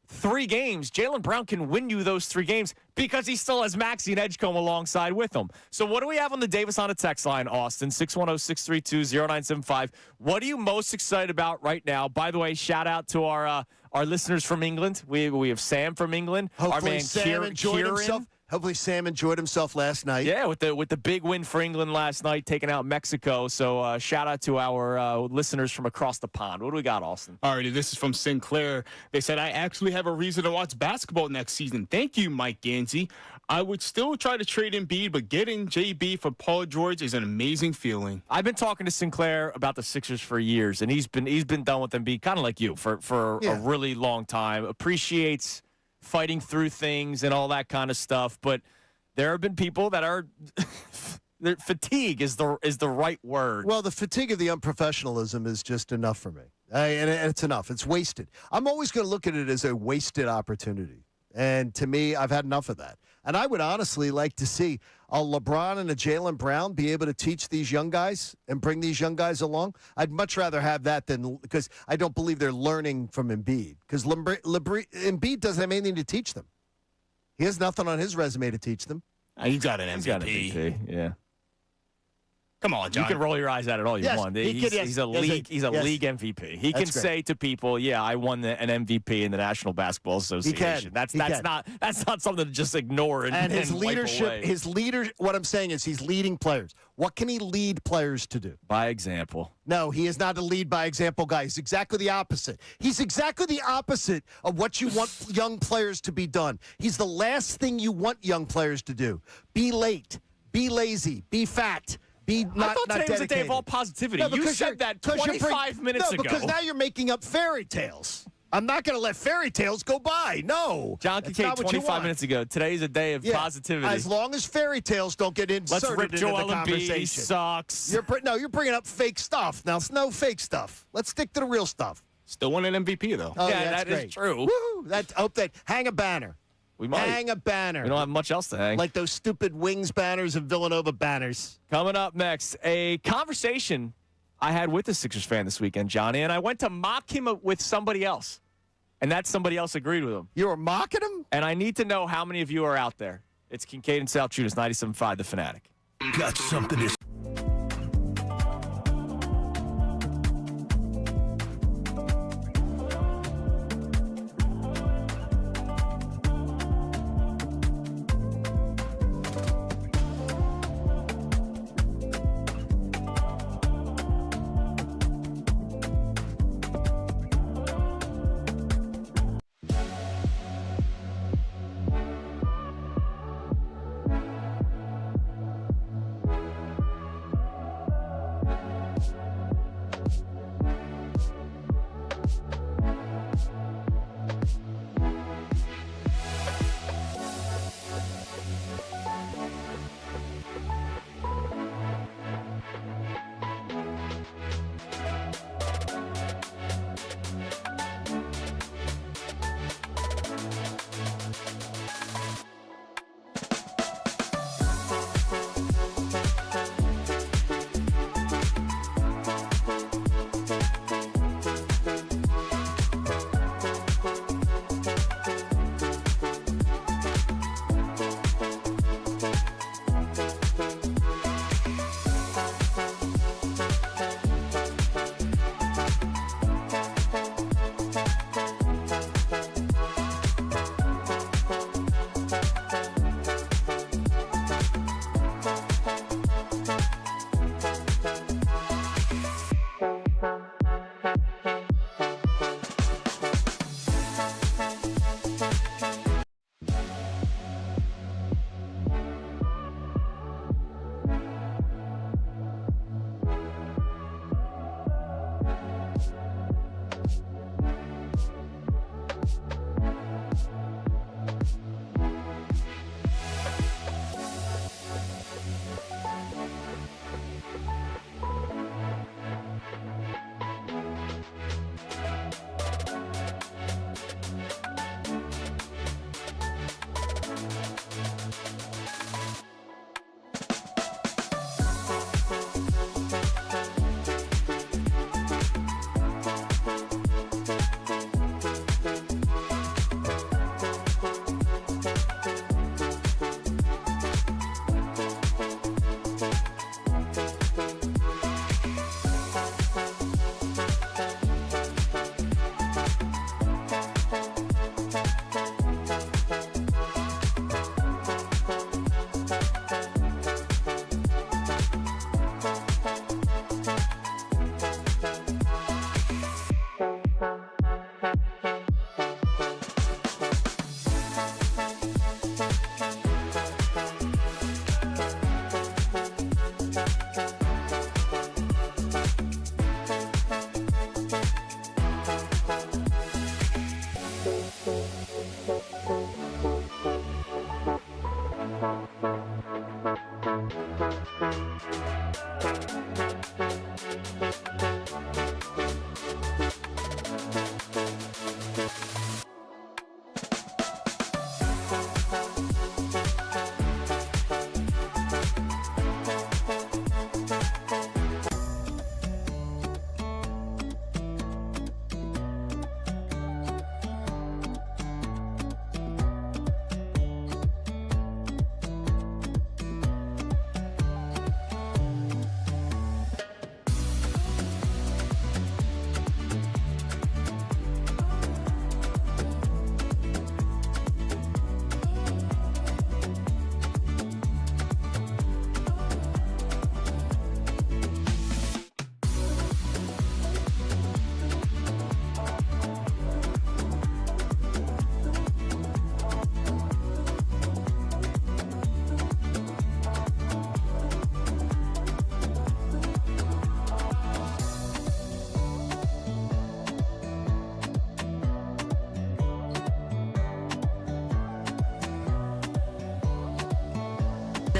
3 games, Jaylen Brown can win you those 3 games because he still has Maxey and Edgecombe alongside with him. So what do we have on the Davis on a text line, Austin? 610-632-0975. What are you most excited about right now? By the way, shout out to our listeners from England. We have Sam from England. Hopefully our man Sam enjoyed Kieran. himself. Hopefully Sam enjoyed himself last night. Yeah, with the big win for England last night, taking out Mexico. So shout out to our listeners from across the pond. What do we got, Austin? Alrighty, this is from Sinclair. They said, I actually have a reason to watch basketball next season. Thank you, Mike Gansey. I would still try to trade Embiid, but getting JB for Paul George is an amazing feeling. I've been talking to Sinclair about the Sixers for years, and he's been done with Embiid, kind of like you, for a really long time. Appreciates fighting through things and all that kind of stuff, but there have been people that are fatigue is the right word. Well, the fatigue of the unprofessionalism is just enough for me, and it's enough. It's wasted. I'm always going to look at it as a wasted opportunity. And to me, I've had enough of that. And I would honestly like to see a LeBron and a Jaylen Brown be able to teach these young guys and bring these young guys along. I'd much rather have that than because I don't believe they're learning from Embiid. Because Embiid doesn't have anything to teach them. He has nothing on his resume to teach them. He's got an MVP. He's got an MVP, yeah. Come on, John. You can roll your eyes at it all you want. He's a league MVP. He can say to people, "Yeah, I won an MVP in the National Basketball Association." That's not something to just ignore and his and leadership. What I'm saying is he's leading players. What can he lead players to do? By example. No, he is not a lead by example guy. He's exactly the opposite. He's exactly the opposite of what you want young players to be done. He's the last thing you want young players to do. Be late. Be lazy. Be fat. I thought today was a day of all positivity. You said that 25 minutes ago. No, because now you're making up fairy tales. I'm not going to let fairy tales go by. No. John Kincade, 25 minutes ago. Today's a day of positivity. As long as fairy tales don't get inserted Let's rip into Joel the conversation. Embiid sucks. You're bringing up fake stuff. Now, it's no fake stuff. Let's stick to the real stuff. Still won an MVP, though. Oh, yeah, that's that is true. Woo! Hang a banner. We might. Hang a banner. We don't have much else to hang. Like those stupid Wings banners and Villanova banners. Coming up next, a conversation I had with a Sixers fan this weekend, Johnny, and I went to mock him with somebody else. And that somebody else agreed with him. You were mocking him? And I need to know how many of you are out there. It's Kincade and Salciunas, 97.5 The Fanatic. Got something to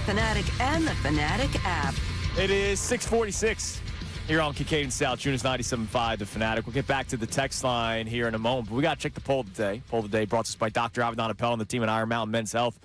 Fanatic and the Fanatic app. It is 6:46 here on Kincade Salciunas 97.5 The Fanatic. We'll get back to the text line here in a moment, but we got to check the poll today. Poll of the day brought to us by Dr. Avedon Appel and the team at Iron Mountain Men's Health.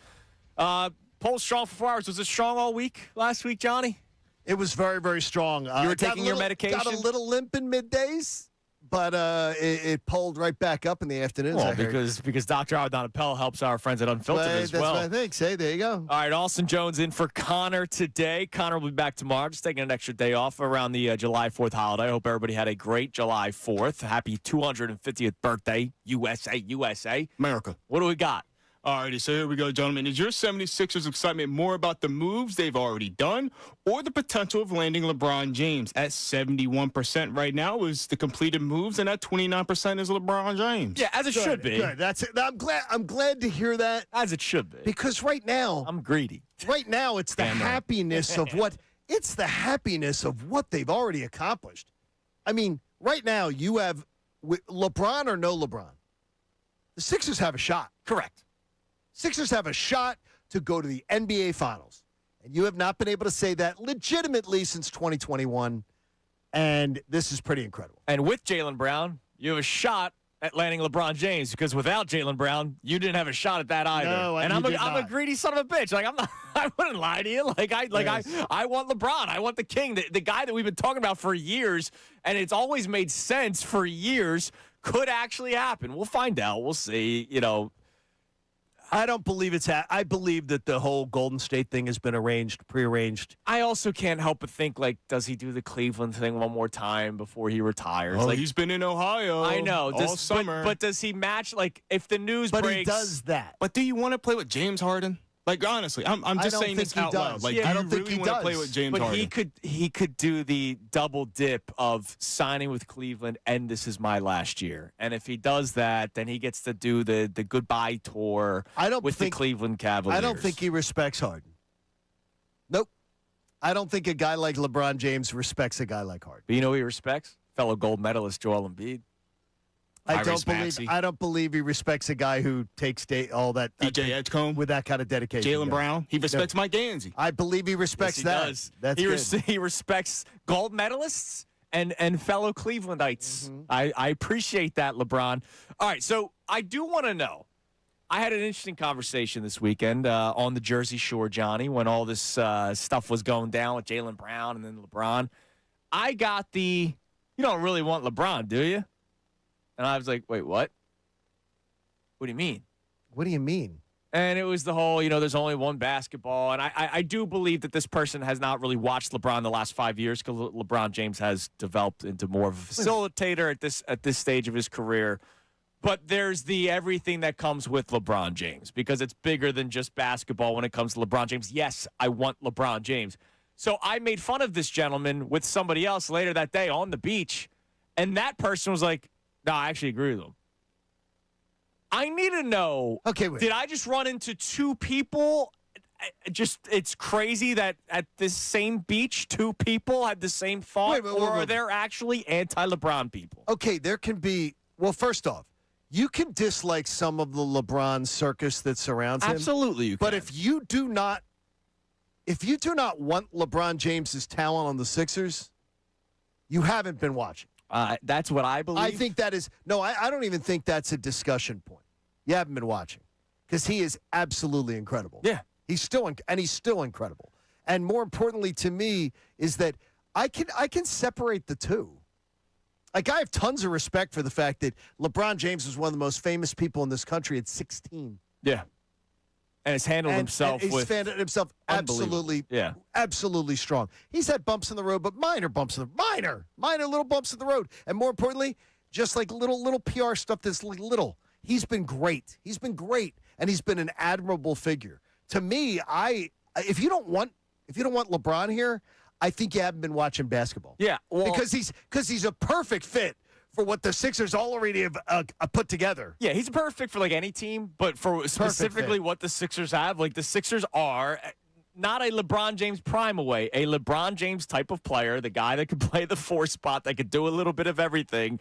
Poll strong for 4 hours. Was it strong all week last week, Johnny? It was very, very strong. You were taking your medication? Got a little limp in middays, but it pulled right back up in the afternoons. Well, because Dr. Avedon Appel helps our friends at Unfiltered as well. That's what I think. Say, there you go. All right, Austin Jones in for Connor today. Connor will be back tomorrow, just taking an extra day off around the July 4th holiday. I hope everybody had a great July 4th. Happy 250th birthday, USA. America. What do we got? Alrighty, so here we go, gentlemen. Is your 76ers excitement more about the moves they've already done or the potential of landing LeBron James? At 71% right now is the completed moves, and at 29% is LeBron James. Yeah, as it should be. Good. That's it. I'm glad to hear that. As it should be. Because right now, I'm greedy. Right now, it's the happiness of what they've already accomplished. I mean, right now you have LeBron or no LeBron. The Sixers have a shot. Correct. Sixers have a shot to go to the NBA Finals. And you have not been able to say that legitimately since 2021. And this is pretty incredible. And with Jaylen Brown, you have a shot at landing LeBron James, because without Jaylen Brown, you didn't have a shot at that either. No, and I'm a greedy son of a bitch. Like, I wouldn't lie to you. I want LeBron. I want the king, the guy that we've been talking about for years, and it's always made sense for years, could actually happen. We'll find out. We'll see, I don't believe I believe that the whole Golden State thing has been prearranged. I also can't help but think, does he do the Cleveland thing one more time before he retires? Oh, he's been in Ohio. I know. all summer. But does he match, if the news breaks? But he does that. But do you want to play with James Harden? Honestly, I'm just saying this out loud. I don't think he want to play with James Harden? But he could do the double dip of signing with Cleveland and this is my last year. And if he does that, then he gets to do the goodbye tour with the Cleveland Cavaliers. I don't think he respects Harden. Nope. I don't think a guy like LeBron James respects a guy like Harden. But you know who he respects? Fellow gold medalist Joel Embiid. I don't believe he respects a guy who takes all that DJ Edgecombe with that kind of dedication. Jaylen Brown. He respects Mike Gansey. I believe he respects yes, he that. Does. He respects gold medalists and fellow Clevelandites. Mm-hmm. I appreciate that, LeBron. All right, so I do want to know. I had an interesting conversation this weekend on the Jersey Shore, Johnny, when all this stuff was going down with Jaylen Brown and then LeBron. I got you don't really want LeBron, do you? And I was like, wait, what? What do you mean? What do you mean? And it was the whole, there's only one basketball. And I do believe that this person has not really watched LeBron the last 5 years, because LeBron James has developed into more of a facilitator at this stage of his career. But there's the everything that comes with LeBron James, because it's bigger than just basketball when it comes to LeBron James. Yes, I want LeBron James. So I made fun of this gentleman with somebody else later that day on the beach. And that person was like, no, I actually agree with him. I need to know, did I just run into two people? It's crazy that at this same beach, two people had the same thought, or are there actually anti-LeBron people? Okay, there can be, well, first off, you can dislike some of the LeBron circus that surrounds him. Absolutely, you can. But if you do not want LeBron James's talent on the Sixers, you haven't been watching. That's what I believe. I think that is I don't even think that's a discussion point. You haven't been watching, because he is absolutely incredible. Yeah, he's still incredible. And more importantly to me is that I can separate the two. I have tons of respect for the fact that LeBron James was one of the most famous people in this country at 16. Yeah. And has handled himself absolutely, absolutely strong. He's had bumps in the road, but minor little bumps in the road. And more importantly, just like little PR stuff that's little. He's been great. And he's been an admirable figure. To me, if you don't want LeBron here, I think you haven't been watching basketball. Yeah, well, because he's a perfect fit for what the Sixers already have put together. Yeah, he's perfect for any team, but for specifically what the Sixers have, the Sixers are not a LeBron James prime away, a LeBron James type of player, the guy that could play the 4 spot, that could do a little bit of everything.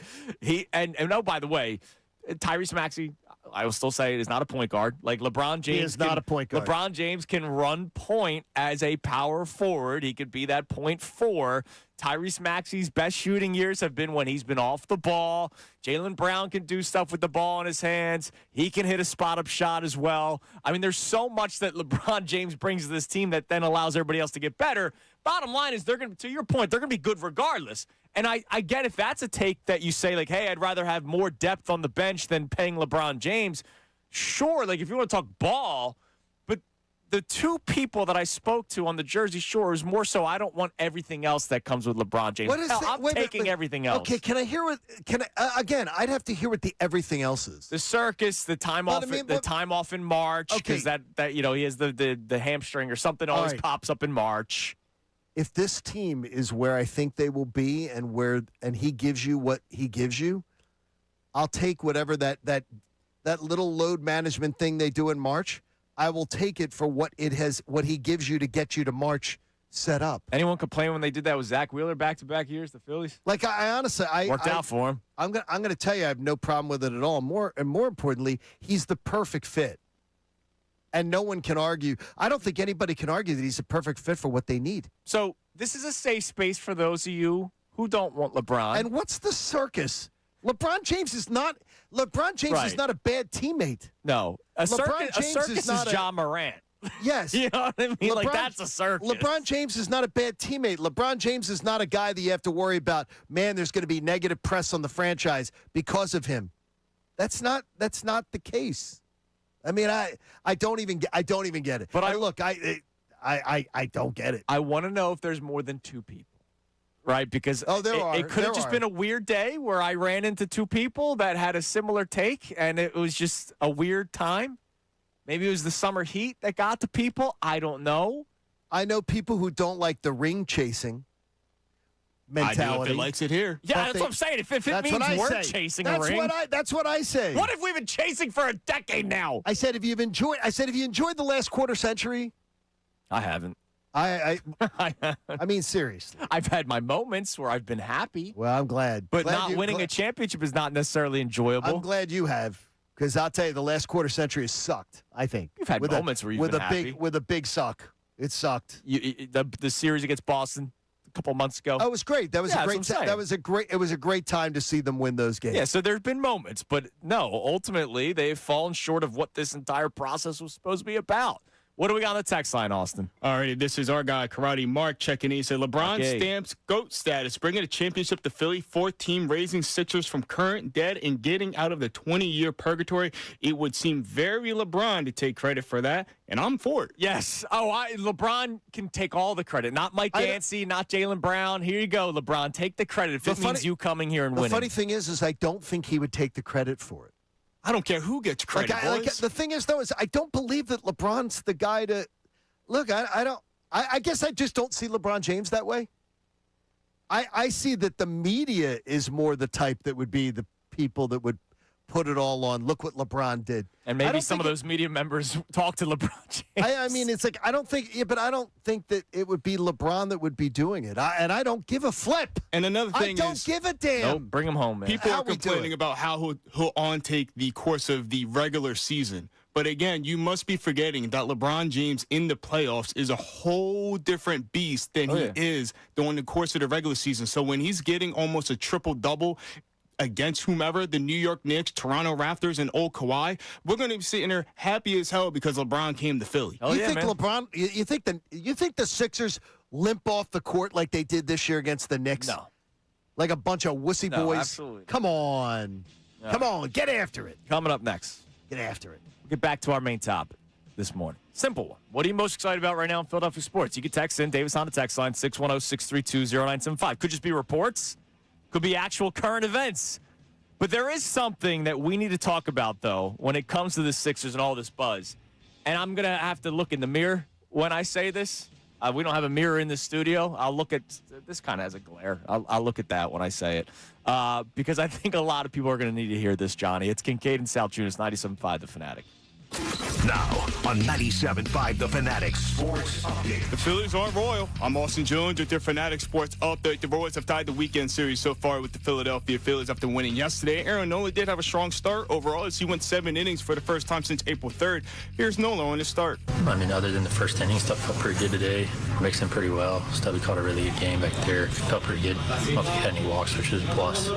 And oh, by the way, Tyrese Maxey, I will still say, is not a point guard. Like LeBron James, He is not a point guard. LeBron James can run point as a power forward. He could be that point four. Tyrese Maxey's best shooting years have been when he's been off the ball. Jaylen Brown can do stuff with the ball in his hands. He can hit a spot-up shot as well. I mean, there's so much that LeBron James brings to this team that then allows everybody else to get better. Bottom line is, they're going to your point, they're going to be good regardless. And I get if that's a take that you say, like, hey, I'd rather have more depth on the bench than paying LeBron James. Sure, like, if you want to talk ball, but the two people that I spoke to on the Jersey Shore is more so I don't want everything else that comes with LeBron James. What is Hell, that? I'm taking everything else. Okay, can I hear what? Again? I'd have to hear what the everything else is. The circus, the time off, time off in March, because that he has the hamstring or something always pops up in March. If this team is where I think they will be, and he gives you what he gives you, I'll take whatever that little load management thing they do in March. I will take it for what he gives you to get you to March set up. Anyone complain when they did that with Zach Wheeler back-to-back years, the Phillies? Like I honestly, worked out for him. I'm gonna tell you, I have no problem with it at all. More importantly, he's the perfect fit, and no one can argue. I don't think anybody can argue that he's a perfect fit for what they need. So this is a safe space for those of you who don't want LeBron. And what's the circus? LeBron James is not a bad teammate. No. A LeBron circus James is John Morant. Yes. You know what I mean? Like, that's a circus. LeBron James is not a bad teammate. LeBron James is not a guy that you have to worry about, man, there's going to be negative press on the franchise because of him. That's not the case. I mean, I don't even get it. But I don't get it. I want to know if there's more than two people. Right, because it could have just been a weird day where I ran into two people that had a similar take, and it was just a weird time. Maybe it was the summer heat that got to people. I don't know. I know people who don't like the ring chasing mentality. I do if it likes it here. Yeah, that's what I'm saying. If it means we're chasing a ring. That's what I say. What if we've been chasing for a decade now? I said, if you enjoyed the last quarter century. I haven't. I mean, seriously. I've had my moments where I've been happy. Well, I'm glad. But not winning a championship is not necessarily enjoyable. I'm glad you have, because I'll tell you, the last quarter century has sucked, I think. You've had moments where you've been happy. With a big suck. It sucked. The series against Boston a couple months ago. Oh, it was great. That was it was a great time to see them win those games. Yeah, so there's been moments, but no, ultimately they've fallen short of what this entire process was supposed to be about. What do we got on the text line, Austin? All right, this is our guy, Karate Mark, checking in. He said, LeBron stamps GOAT status, bringing a championship to Philly, fourth team, raising Sixers from current dead and getting out of the 20-year purgatory. It would seem very LeBron to take credit for that, and I'm for it. Yes. LeBron can take all the credit. Not Mike Dancy, not Jaylen Brown. Here you go, LeBron. Take the credit if it means you coming here and winning. The funny thing is I don't think he would take the credit for it. I don't care who gets credit. The thing is, though, I don't believe that LeBron's the guy to look. I guess I just don't see LeBron James that way. I see that the media is more the type that would be the people that would put it all on. Look what LeBron did. And maybe some of those media members talk to LeBron James. I mean, it's like, I don't think that it would be LeBron that would be doing it. And I don't give a flip. And another thing is, I don't give a damn. Nope, bring him home, man. People are complaining about how he'll on-take the course of the regular season. But again, you must be forgetting that LeBron James in the playoffs is a whole different beast than he is during the course of the regular season. So when he's getting almost a triple-double against whomever, the New York Knicks, Toronto Raptors, and old Kawhi, we're going to be sitting there happy as hell because LeBron came to Philly. You think the Sixers limp off the court like they did this year against the Knicks? No. Like a bunch of wussy boys? Absolutely. Come on. No. Come on. Get after it. Coming up next. Get after it. We'll get back to our main topic this morning. Simple one. What are you most excited about right now in Philadelphia sports? You can text in. Davis on the text line, 610-632-0975. Could just be reports. Could be actual current events. But there is something that we need to talk about, though, when it comes to the Sixers and all this buzz. And I'm going to have to look in the mirror when I say this. We don't have a mirror in the studio. I'll look at – this kind of has a glare. I'll look at that when I say it. Because I think a lot of people are going to need to hear this, Johnny. It's Kincade and Salciunas, 97.5 The Fanatic. Now on 97.5 The Fanatic Sports Update. The Phillies aren't royal. I'm Austin Jones with your Fanatic Sports Update. The Royals have tied the weekend series so far with the Philadelphia Phillies after winning yesterday. Aaron Nola did have a strong start overall as he went 7 innings for the first time since April 3rd. Here's Nola on his start. I mean, other than the first inning, stuff felt pretty good today. Mixing pretty well. Stubby caught a really good game back there. Felt pretty good. I don't think he had any walks, which is a plus.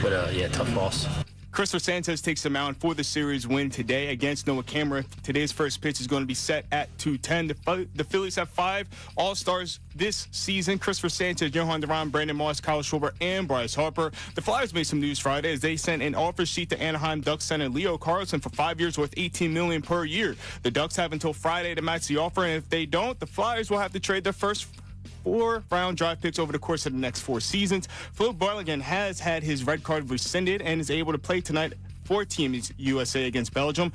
But, yeah, tough loss. Christopher Sanchez takes the mound for the series win today against Noah Camara. Today's first pitch is going to be set at 2:10. The Phillies have 5 All-Stars this season. Christopher Sanchez, Johan Duran, Brandon Moss, Kyle Schwarber, and Bryce Harper. The Flyers made some news Friday as they sent an offer sheet to Anaheim Ducks center Leo Carlson for 5 years worth $18 million per year. The Ducks have until Friday to match the offer, and if they don't, the Flyers will have to trade their first 4-round draft picks over the course of the next 4 seasons. Phil Barligan has had his red card rescinded and is able to play tonight for Team USA against Belgium.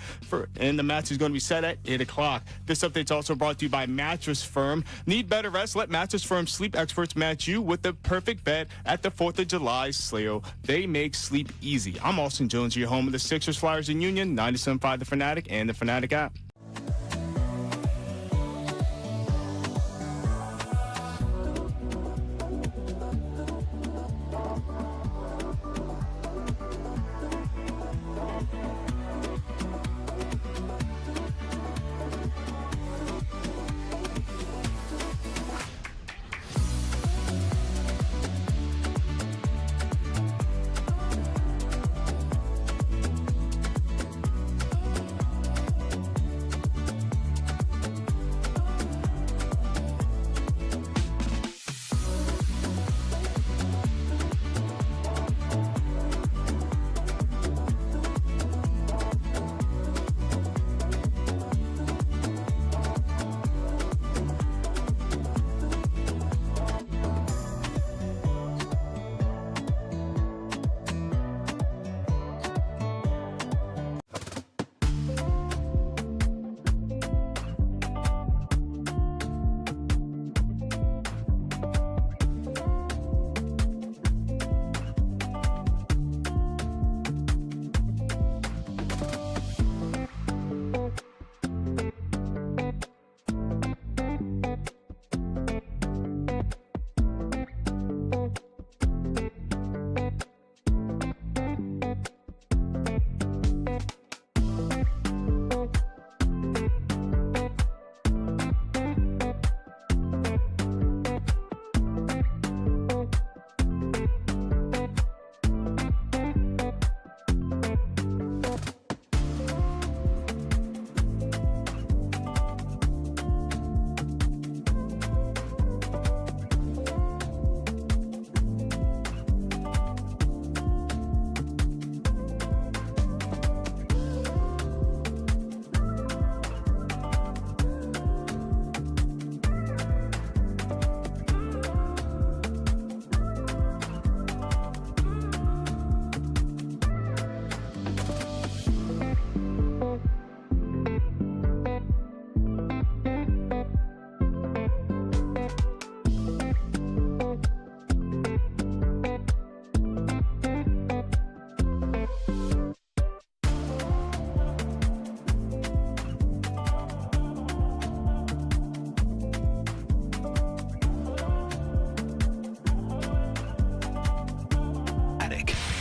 And the match is going to be set at 8 o'clock. This update is also brought to you by Mattress Firm. Need better rest? Let Mattress Firm sleep experts match you with the perfect bed at the 4th of July sale. They make sleep easy. I'm Austin Jones, your home of the Sixers, Flyers, and Union, 97.5 The Fanatic and the Fanatic app.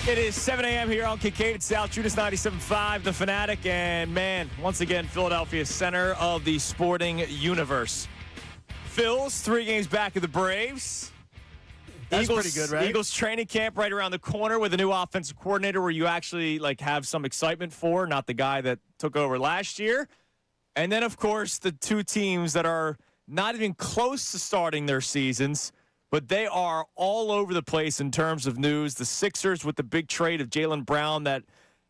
It is 7 a.m. here on Kincade Salciunas 97.5, The Fanatic. And, man, once again, Philadelphia, center of the sporting universe. Phils, 3 games back of the Braves. That's pretty good, right? Eagles training camp right around the corner with a new offensive coordinator where you actually, have some excitement for, not the guy that took over last year. And then, of course, the 2 teams that are not even close to starting their seasons, but they are all over the place in terms of news. The Sixers with the big trade of Jaylen Brown that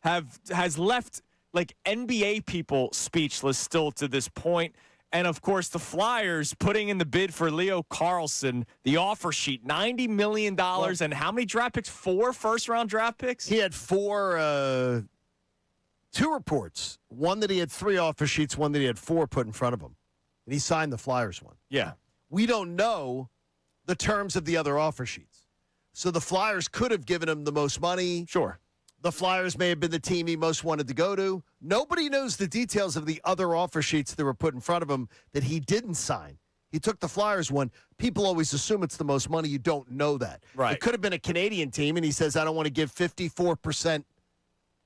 has left NBA people speechless still to this point. And, of course, the Flyers putting in the bid for Leo Carlson, the offer sheet, $90 million. Well, and how many draft picks? 4 first-round draft picks? He had 4, 2 reports. One that he had 3 offer sheets, one that he had 4 put in front of him. And he signed the Flyers one. Yeah. We don't know the terms of the other offer sheets. So the Flyers could have given him the most money. Sure. The Flyers may have been the team he most wanted to go to. Nobody knows the details of the other offer sheets that were put in front of him that he didn't sign. He took the Flyers one. People always assume it's the most money. You don't know that. Right. It could have been a Canadian team, and he says, I don't want to give 54%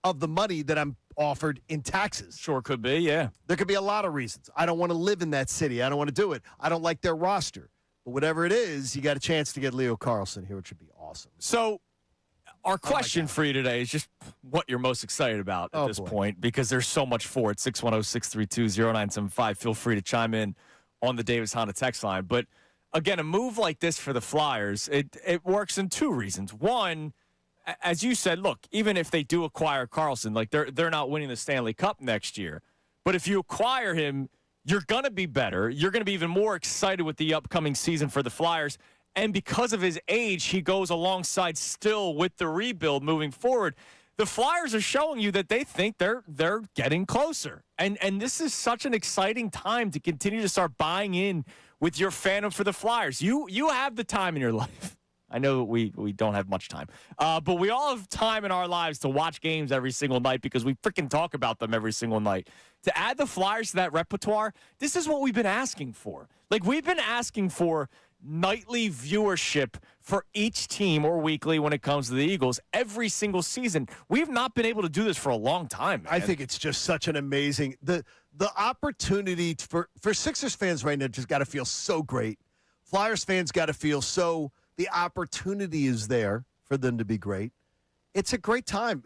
of the money that I'm offered in taxes. Sure could be, yeah. There could be a lot of reasons. I don't want to live in that city. I don't want to do it. I don't like their roster. But whatever it is, you got a chance to get Leo Carlsson here, which would be awesome. So our question for you today is just what you're most excited about at this point, because there's so much for it. 610-632-0975. Feel free to chime in on the Davis Honda text line. But, again, a move like this for the Flyers, it works in two reasons. One, as you said, look, even if they do acquire Carlson, like they're not winning the Stanley Cup next year. But if you acquire him, you're going to be better. You're going to be even more excited with the upcoming season for the Flyers. And because of his age, he goes alongside still with the rebuild moving forward. The Flyers are showing you that they think they're getting closer. And this is such an exciting time to continue to start buying in with your fandom for the Flyers. You have the time in your life. I know we don't have much time, but we all have time in our lives to watch games every single night because we freaking talk about them every single night. To add the Flyers to that repertoire, this is what we've been asking for. Like, we've been asking for nightly viewership for each team or weekly when it comes to the Eagles every single season. We've not been able to do this for a long time, man. I think it's just such an amazing the opportunity for Sixers fans right now just got to feel so great. Flyers fans got to feel so the opportunity is there for them to be great. It's a great time.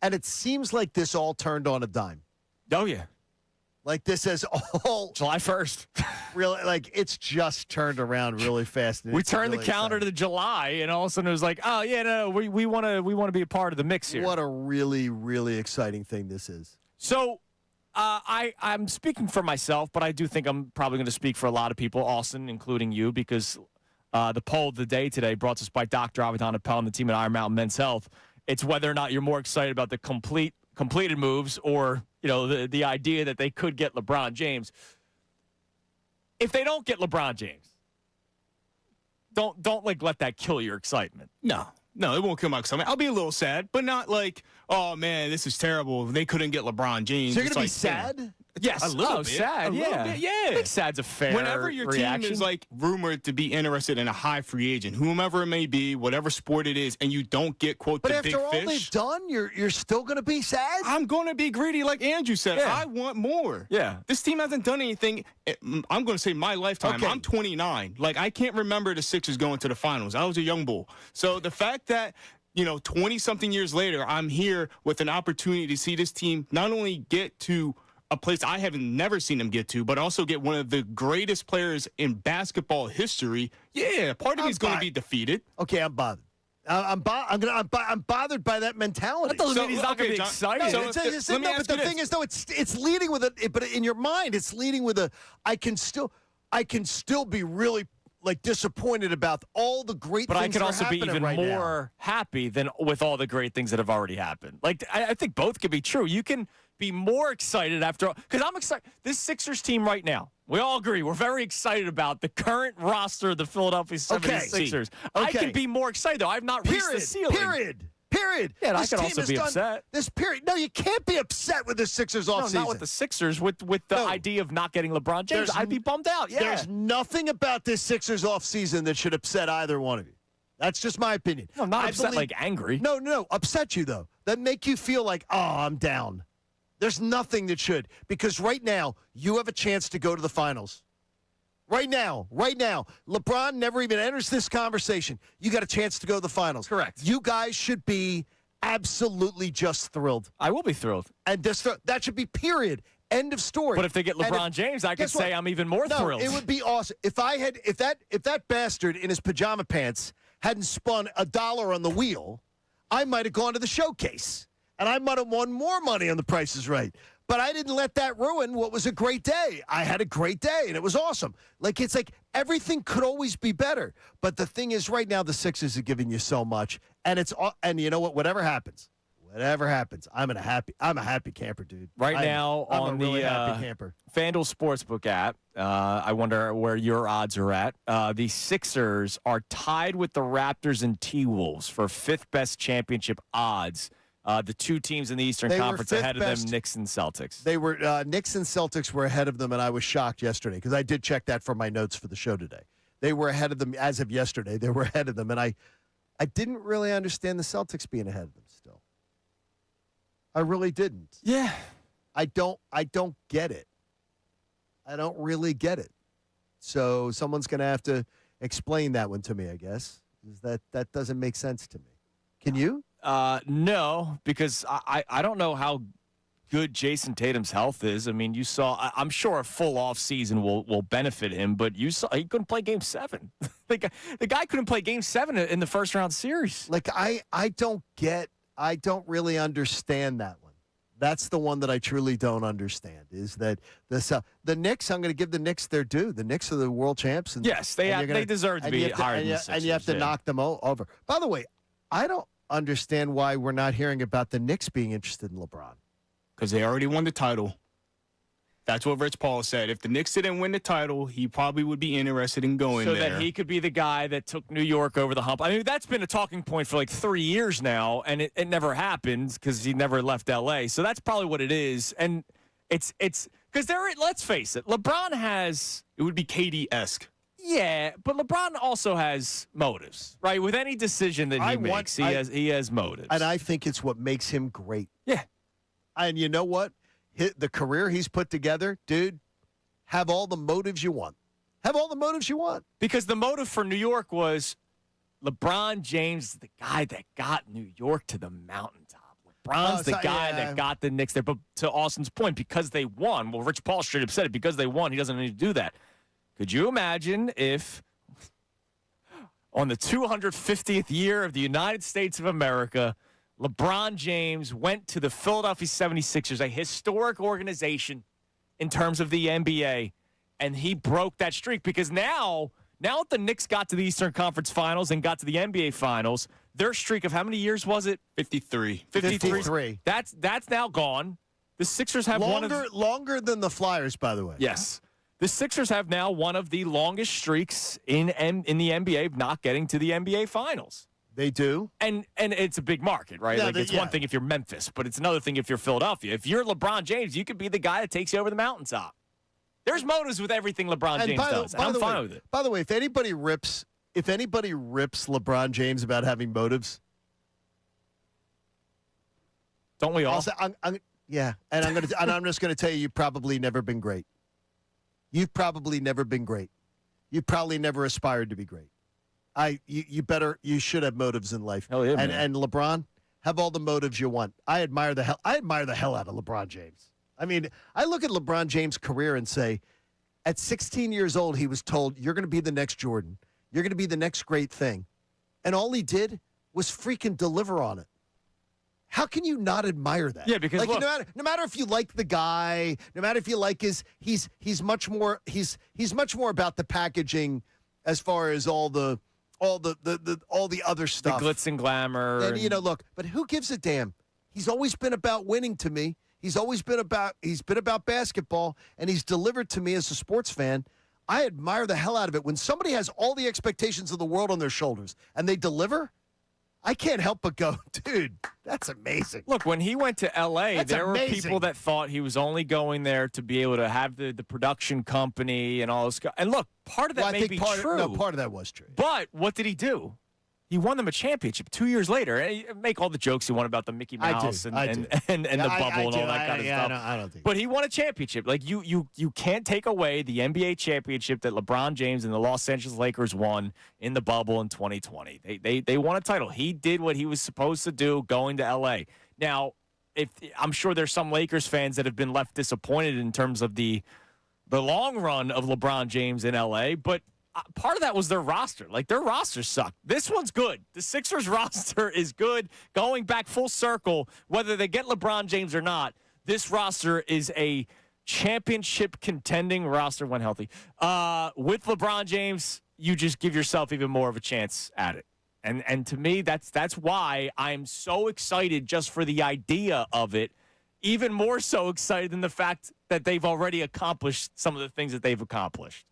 And it seems like this all turned on a dime. Oh yeah. Like this has all July 1st. Really, like it's just turned around really fast. We turned really the calendar to July, and all of a sudden it was like, oh yeah, no, we want to be a part of the mix here. What a really, really exciting thing this is. So, I'm speaking for myself, but I do think I'm probably going to speak for a lot of people, Austin, including you, because the poll of the day today brought to us by Dr. Avedon Appel and the team at Iron Mountain Men's Health. It's whether or not you're more excited about the completed moves or the idea that they could get LeBron James. If they don't get LeBron James, don't let that kill your excitement. No, it won't kill my excitement. I'll be a little sad, but not like, oh man, this is terrible. They couldn't get LeBron James. So you're gonna be sad? Yes, a little bit. Sad, yeah. I think sad's a fair Whenever your reaction. team is like rumored to be interested in a high free agent, whomever it may be, whatever sport it is, and you don't get, quote, but the big fish. But after all they've done, you're still going to be sad? I'm going to be greedy like Andrew said. Yeah. I want more. Yeah. This team hasn't done anything, I'm going to say my lifetime. Okay. I'm 29. Like, I can't remember the Sixers going to the finals. I was a young bull. So the fact that 20-something years later, I'm here with an opportunity to see this team not only get to a place I haven't never seen them get to, but also get one of the greatest players in basketball history. Yeah, part of me is going to be defeated. Okay, I'm bothered. I'm bothered by that mentality. That doesn't mean he's not going to be excited. But the thing is, though, it's leading with it. But in your mind, it's leading with I can still be really disappointed about all the great but things I can also be even right more happy than with all the great things that have already happened. Like, I think both can be true. You can be more excited after, because I'm excited. This Sixers team right now, we all agree, we're very excited about the current roster of the Philadelphia 76ers. I can be more excited, though. I've not reached the ceiling. Period. Yeah, and I can also be upset. This period. No, you can't be upset with the Sixers offseason. No, not with the Sixers. With the idea of not getting LeBron James, I'd be bummed out. Yeah. There's nothing about this Sixers offseason that should upset either one of you. That's just my opinion. No, not upset, like angry. No. Upset you, though. That make you feel like, oh, I'm down. There's nothing that should. Because right now, you have a chance to go to the finals. Right now, LeBron never even enters this conversation. You got a chance to go to the finals. Correct. You guys should be absolutely just thrilled. I will be thrilled. And that should be period. End of story. But if they get LeBron James, I could say I'm even more thrilled. It would be awesome. If that bastard in his pajama pants hadn't spun $1 on the wheel, I might have gone to the showcase. And I might have won more money on The Price is Right. But I didn't let that ruin what was a great day. I had a great day, and it was awesome. It's like everything could always be better. But the thing is, right now, the Sixers are giving you so much. And you know what? Whatever happens, I'm a happy camper, dude. Right now, I'm on a really the happy camper. FanDuel Sportsbook app, I wonder where your odds are at. The Sixers are tied with the Raptors and T-Wolves for fifth best championship odds. The two teams in the Eastern They were Conference fifth ahead of best. them, Knicks and Celtics. They were Knicks and Celtics were ahead of them, and I was shocked yesterday because I did check that for my notes for the show today. They were ahead of them as of yesterday. They were ahead of them, and I didn't really understand the Celtics being ahead of them still. I really didn't. Yeah. I don't get it. I don't really get it. So someone's going to have to explain that one to me, I guess. That doesn't make sense to me. Can you? No, because I don't know how good Jason Tatum's health is. I mean, you saw. I'm sure a full off season will benefit him, but you saw he couldn't play Game 7. the guy couldn't play Game 7 in the first round series. Like I don't really understand that one. That's the one that I truly don't understand. Is that the Knicks? I'm going to give the Knicks their due. The Knicks are the world champs. Yes, they deserve to be higher than the Sixers. And you have to knock them over. By the way, I don't understand why we're not hearing about the Knicks being interested in LeBron. Because they already won the title. That's what Rich Paul said. If the Knicks didn't win the title, he probably would be interested in going there. So that he could be the guy that took New York over the hump. I mean, that's been a talking point for like 3 years now, and it never happened because he never left L.A. So that's probably what it is. And it's because let's face it, LeBron has... It would be KD-esque. Yeah, but LeBron also has motives, right? With any decision that he makes, he has motives. And I think it's what makes him great. Yeah. And you know what? The career he's put together, dude, have all the motives you want. Have all the motives you want. Because the motive for New York was LeBron James, the guy that got New York to the mountaintop. LeBron's the guy that got the Knicks there. But to Austin's point, because they won, well, Rich Paul straight up said it, because they won, he doesn't need to do that. Could you imagine if on the 250th year of the United States of America, LeBron James went to the Philadelphia 76ers, a historic organization in terms of the NBA, and he broke that streak? Because now that the Knicks got to the Eastern Conference Finals and got to the NBA Finals, their streak of how many years was it? 53. 53. That's now gone. The Sixers have longer than the Flyers, by the way. Yes. The Sixers have now one of the longest streaks in the NBA of not getting to the NBA Finals. They do. And it's a big market, right? Yeah, it's one thing if you're Memphis, but it's another thing if you're Philadelphia. If you're LeBron James, you could be the guy that takes you over the mountaintop. There's motives with everything LeBron James does, and I'm fine with it. By the way, if anybody rips LeBron James about having motives, don't we all? Yeah, and I'm just going to tell you, you've probably never been great. You've probably never been great. You've probably never aspired to be great. You should have motives in life. Hell yeah, man. And LeBron, have all the motives you want. I admire the hell out of LeBron James. I mean, I look at LeBron James' career and say, at 16 years old, he was told, you're going to be the next Jordan. You're going to be the next great thing. And all he did was freaking deliver on it. How can you not admire that? Yeah, because look, no matter if you like the guy, no matter if you like he's much more about the packaging as far as all the other stuff, the glitz and glamour. And look, but who gives a damn? He's always been about winning to me. He's been about basketball, and he's delivered to me as a sports fan. I admire the hell out of it when somebody has all the expectations of the world on their shoulders and they deliver. I can't help but go, dude, that's amazing. Look, when he went to L.A., That's there amazing. were people that thought he was only going there to be able to have the production company and all this. And look, part of that may be true. Part of that was true. But what did he do? He won them a championship 2 years later. And make all the jokes he won about the Mickey Mouse and the bubble and all that kind of stuff. I don't think. But he won a championship. Like you can't take away the NBA championship that LeBron James and the Los Angeles Lakers won in the bubble in 2020. They won a title. He did what he was supposed to do going to LA. Now, I'm sure there's some Lakers fans that have been left disappointed in terms of the long run of LeBron James in LA, but part of that was their roster. Like, their roster sucked. This one's good. The Sixers roster is good. Going back full circle, whether they get LeBron James or not, this roster is a championship contending roster when healthy. With LeBron James, you just give yourself even more of a chance at it. And to me, that's why I'm so excited just for the idea of it, even more so excited than the fact that they've already accomplished some of the things that they've accomplished.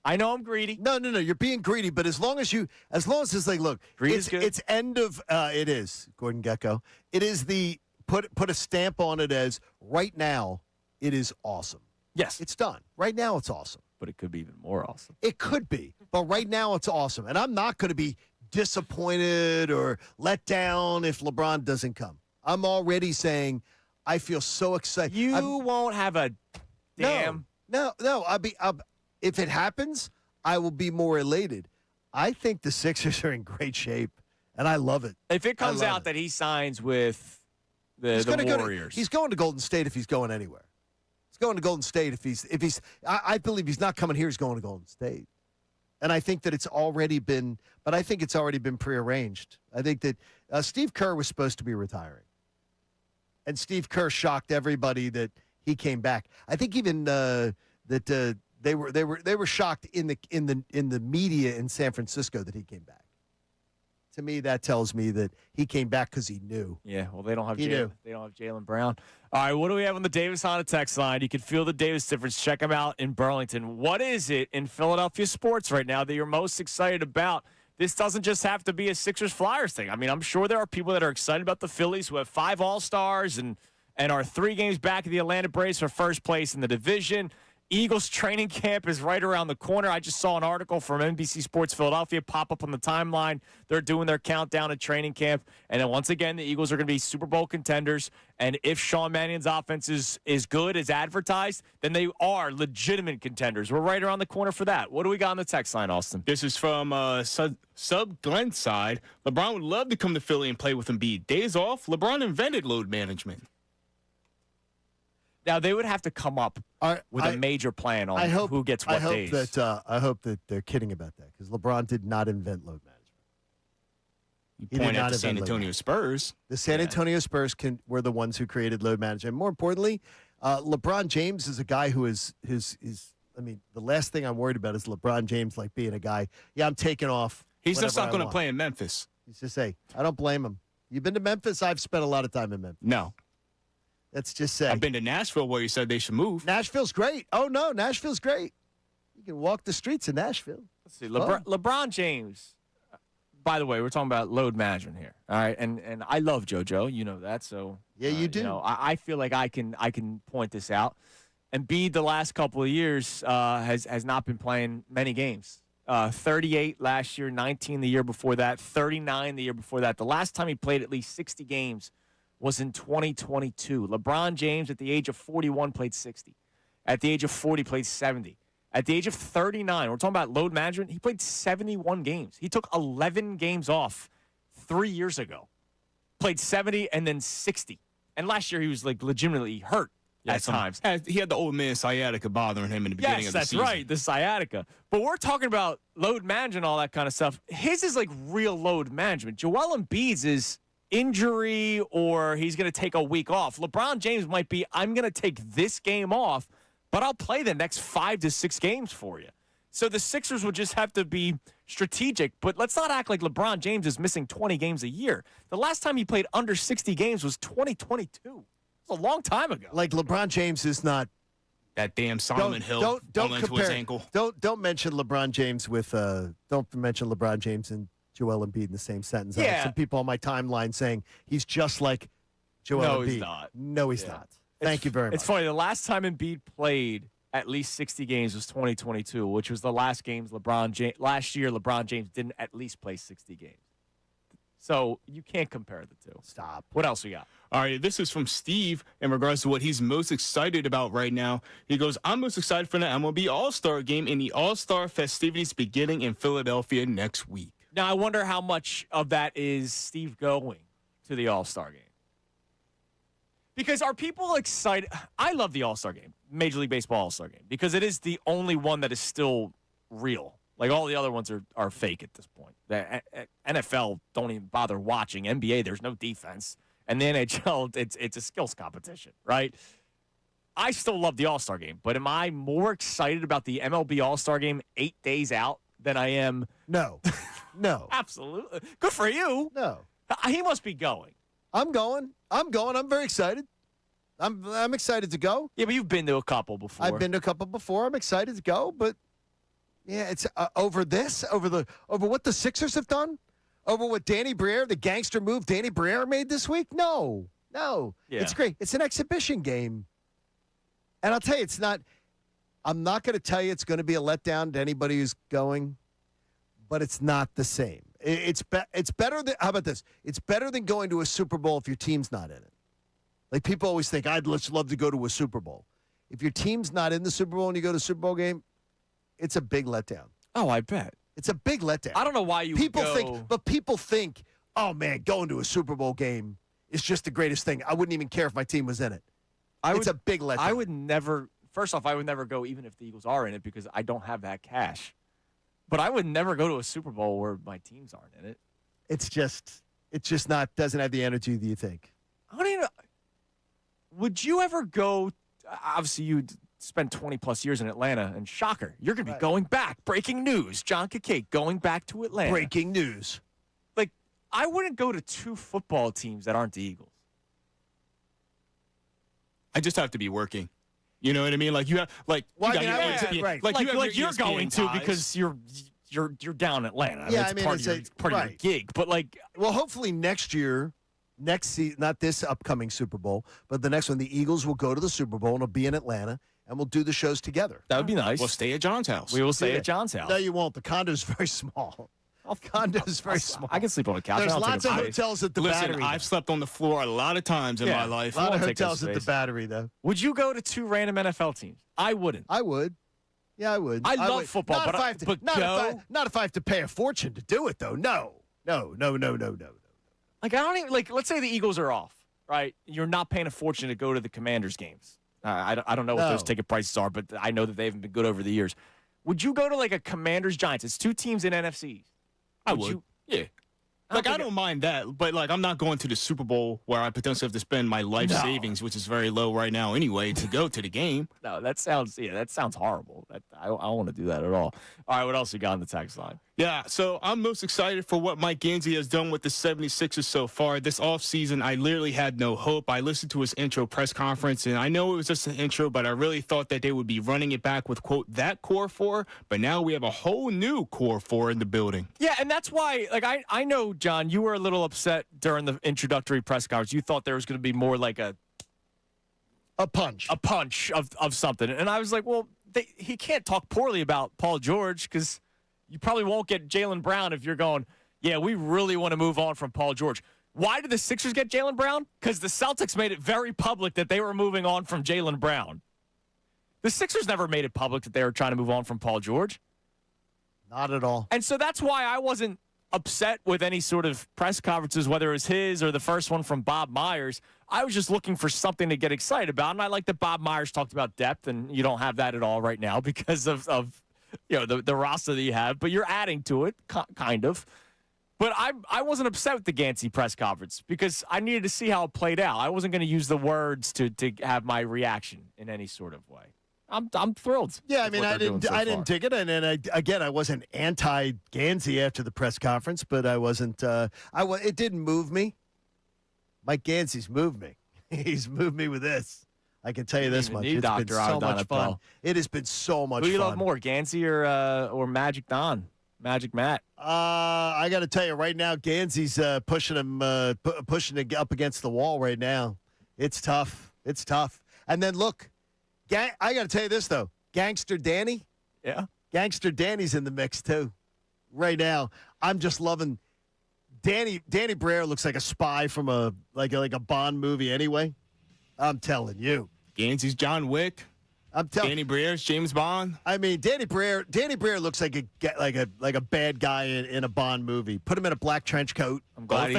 I know I'm greedy. No, you're being greedy. But as long as it's like, look, Greed is good. it's end of. It is Gordon Gekko. It is the put a stamp on it as right now. It is awesome. Yes. It's done. Right now, it's awesome. But it could be even more awesome. It could be, but right now it's awesome. And I'm not going to be disappointed or let down if LeBron doesn't come. I'm already saying I feel so excited. You won't have a damn. No. If it happens, I will be more elated. I think the Sixers are in great shape, and I love it. If it comes out that he signs with the Warriors. He's going to Golden State if he's going anywhere. He's going to Golden State if he's. I believe he's not coming here. He's going to Golden State, and I think that it's already been. But I think it's already been prearranged. I think that Steve Kerr was supposed to be retiring, and Steve Kerr shocked everybody that he came back. I think even that they were shocked in the media in San Francisco that he came back. To me, that tells me that he came back because he knew. Yeah, well, they don't have Jaylen Brown. All right, what do we have on the Davis Honda text line? You can feel the Davis difference. Check them out in Burlington. What is it in Philadelphia sports right now that you're most excited about? This doesn't just have to be a Sixers-Flyers thing. I mean, I'm sure there are people that are excited about the Phillies who have 5 All-Stars and are 3 games back of the Atlanta Braves for first place in the division. Eagles training camp is right around the corner. I just saw an article from NBC Sports Philadelphia pop up on the timeline. They're doing their countdown at training camp. And then once again, the Eagles are going to be Super Bowl contenders. And if Sean Mannion's offense is good as advertised, then they are legitimate contenders. We're right around the corner for that. What do we got on the text line, Austin? This is from Sub Glenside. LeBron would love to come to Philly and play with Embiid. Days off, LeBron invented load management. Now, they would have to come up with a major plan on who gets what days. I hope that they're kidding about that because LeBron did not invent load management. You point out the San Antonio Spurs. The San Antonio Spurs were the ones who created load management. More importantly, LeBron James is a guy who is I mean, the last thing I'm worried about is LeBron James like being a guy, I'm taking off. He's just not going to play in Memphis. He's just I don't blame him. You've been to Memphis? I've spent a lot of time in Memphis. No. Let's just say. I've been to Nashville where you said they should move. Nashville's great. Oh, no, Nashville's great. You can walk the streets in Nashville. Let's see. LeBron James, by the way, we're talking about load management here. All right. And I love JoJo. You know that. So yeah, you do. I feel like I can point this out. Embiid the last couple of years has not been playing many games. 38 last year, 19 the year before that, 39 the year before that. The last time he played at least 60 games was in 2022. LeBron James at the age of 41 played 60. At the age of 40 played 70. At the age of 39, we're talking about load management, he played 71 games. He took 11 games off 3 years ago. Played 70 and then 60. And last year he was like legitimately hurt at times. He had the old man sciatica bothering him in the beginning of the season. Yes, that's right, the sciatica. But we're talking about load management, all that kind of stuff. His is like real load management. Joel Embiid's is injury or he's going to take a week off. LeBron James might be, I'm going to take this game off, but I'll play the next 5 to 6 games for you. So the Sixers would just have to be strategic, but let's not act like LeBron James is missing 20 games a year. The last time he played under 60 games was 2022. It's a long time ago. Like LeBron James is not that damn Solomon Hill don't into his ankle. Don't mention LeBron James with don't mention LeBron James and Joel Embiid in the same sentence. I have some people on my timeline saying he's just like Joel Embiid. No, he's not. No, he's not. Thank you very much. It's funny. The last time Embiid played at least 60 games was 2022, which was the last games last year LeBron James didn't at least play 60 games. So you can't compare the two. Stop. What else we got? All right, this is from Steve in regards to what he's most excited about right now. He goes, I'm most excited for the MLB All-Star Game and the All-Star festivities beginning in Philadelphia next week. Now, I wonder how much of that is Steve going to the All-Star Game. Because are people excited? I love the All-Star Game, Major League Baseball All-Star Game, because it is the only one that is still real. Like all the other ones are fake at this point. The NFL don't even bother watching. NBA, there's no defense. And the NHL, it's a skills competition, right? I still love the All-Star Game, but am I more excited about the MLB All-Star Game 8 days out than I am? No. No. Absolutely. Good for you. No. He must be going. I'm going. I'm very excited. I'm excited to go. Yeah, but you've been to a couple before. I've been to a couple before. I'm excited to go, but Yeah, it's over what the Sixers have done, over what Danny Briere, the gangster move Danny Briere made this week. No, yeah. It's great. It's an exhibition game, and I'll tell you, it's not. I'm not going to tell you it's going to be a letdown to anybody who's going, but it's not the same. It's better than. How about this? It's better than going to a Super Bowl if your team's not in it. Like people always think, I'd love to go to a Super Bowl. If your team's not in the Super Bowl and you go to a Super Bowl game, it's a big letdown. Oh, I bet. It's a big letdown. I don't know why people think, oh man, going to a Super Bowl game is just the greatest thing. I wouldn't even care if my team was in it. It's a big letdown. I would never. First off, I would never go even if the Eagles are in it because I don't have that cash. But I would never go to a Super Bowl where my teams aren't in it. It's just not doesn't have the energy that you think. I don't even. Would you ever go? Obviously, you spent 20-plus years in Atlanta, and shocker, you're going to be going back. Breaking news, John Kincade going back to Atlanta. Breaking news. Like, I wouldn't go to two football teams that aren't the Eagles. I just have to be working. You know what I mean? Like you have, like, well, you right. Like you're ESPN going to ties. because you're down in Atlanta. Yeah, it's part of your gig. But like, well, hopefully next season, not this upcoming Super Bowl, but the next one, the Eagles will go to the Super Bowl and it'll be in Atlanta, and we'll do the shows together. That would be nice. We'll stay at John's house. We will stay at John's house. No, you won't. The condo's very small. Condo's very small. I can sleep on the couch. There's lots of hotels at the Battery. Listen, I've slept on the floor a lot of times in my life. A lot of hotels at the Battery, though. Would you go to two random NFL teams? I wouldn't. I would. Yeah, I would. I love football, not if I have to pay a fortune to do it, though. No. Like, I don't even, like, let's say the Eagles are off, right? You're not paying a fortune to go to the Commanders games. I don't know what those ticket prices are, but I know that they haven't been good over the years. Would you go to, like, a Commanders-Giants? It's two teams in NFCs. I would. Yeah. Like, I don't mind that, but, like, I'm not going to the Super Bowl where I potentially have to spend my life savings, which is very low right now anyway, to go to the game. No, that sounds horrible. I don't want to do that at all. All right, what else you got on the text line? Yeah, so I'm most excited for what Mike Gansey has done with the 76ers so far. This offseason, I literally had no hope. I listened to his intro press conference, and I know it was just an intro, but I really thought that they would be running it back with, quote, that core four, but now we have a whole new core four in the building. Yeah, and that's why, like, I know, John, you were a little upset during the introductory press conference. You thought there was going to be more like a punch of something. And I was like, well, he can't talk poorly about Paul George because you probably won't get Jaylen Brown if you're going, yeah, we really want to move on from Paul George. Why did the Sixers get Jaylen Brown? Because the Celtics made it very public that they were moving on from Jaylen Brown. The Sixers never made it public that they were trying to move on from Paul George. Not at all. And so that's why I wasn't upset with any sort of press conferences, whether it was his or the first one from Bob Myers. I was just looking for something to get excited about. And I like that Bob Myers talked about depth, and you don't have that at all right now because of the roster that you have, but you're adding to it, kind of. But I wasn't upset with the Gansey press conference because I needed to see how it played out. I wasn't going to use the words to have my reaction in any sort of way. I'm thrilled. Yeah, I mean, I didn't dig it, and I wasn't anti-Gansey after the press conference, but I wasn't. It didn't move me. Mike Gansey's moved me. He's moved me with this. I can tell you this much. It's been so much fun. It has been so much fun. Who do you love more, Gansey or Magic Don? Magic Matt? I got to tell you right now, Gansey's pushing him up against the wall right now. It's tough. And then look, I got to tell you this though, Gangster Danny. Yeah. Gangster Danny's in the mix too. Right now, I'm just loving. Danny Briere looks like a spy from a Bond movie anyway. I'm telling you. Gansey's John Wick. Danny Briere's James Bond. I mean, Danny Briere looks like a bad guy in a Bond movie. Put him in a black trench coat. I'm glad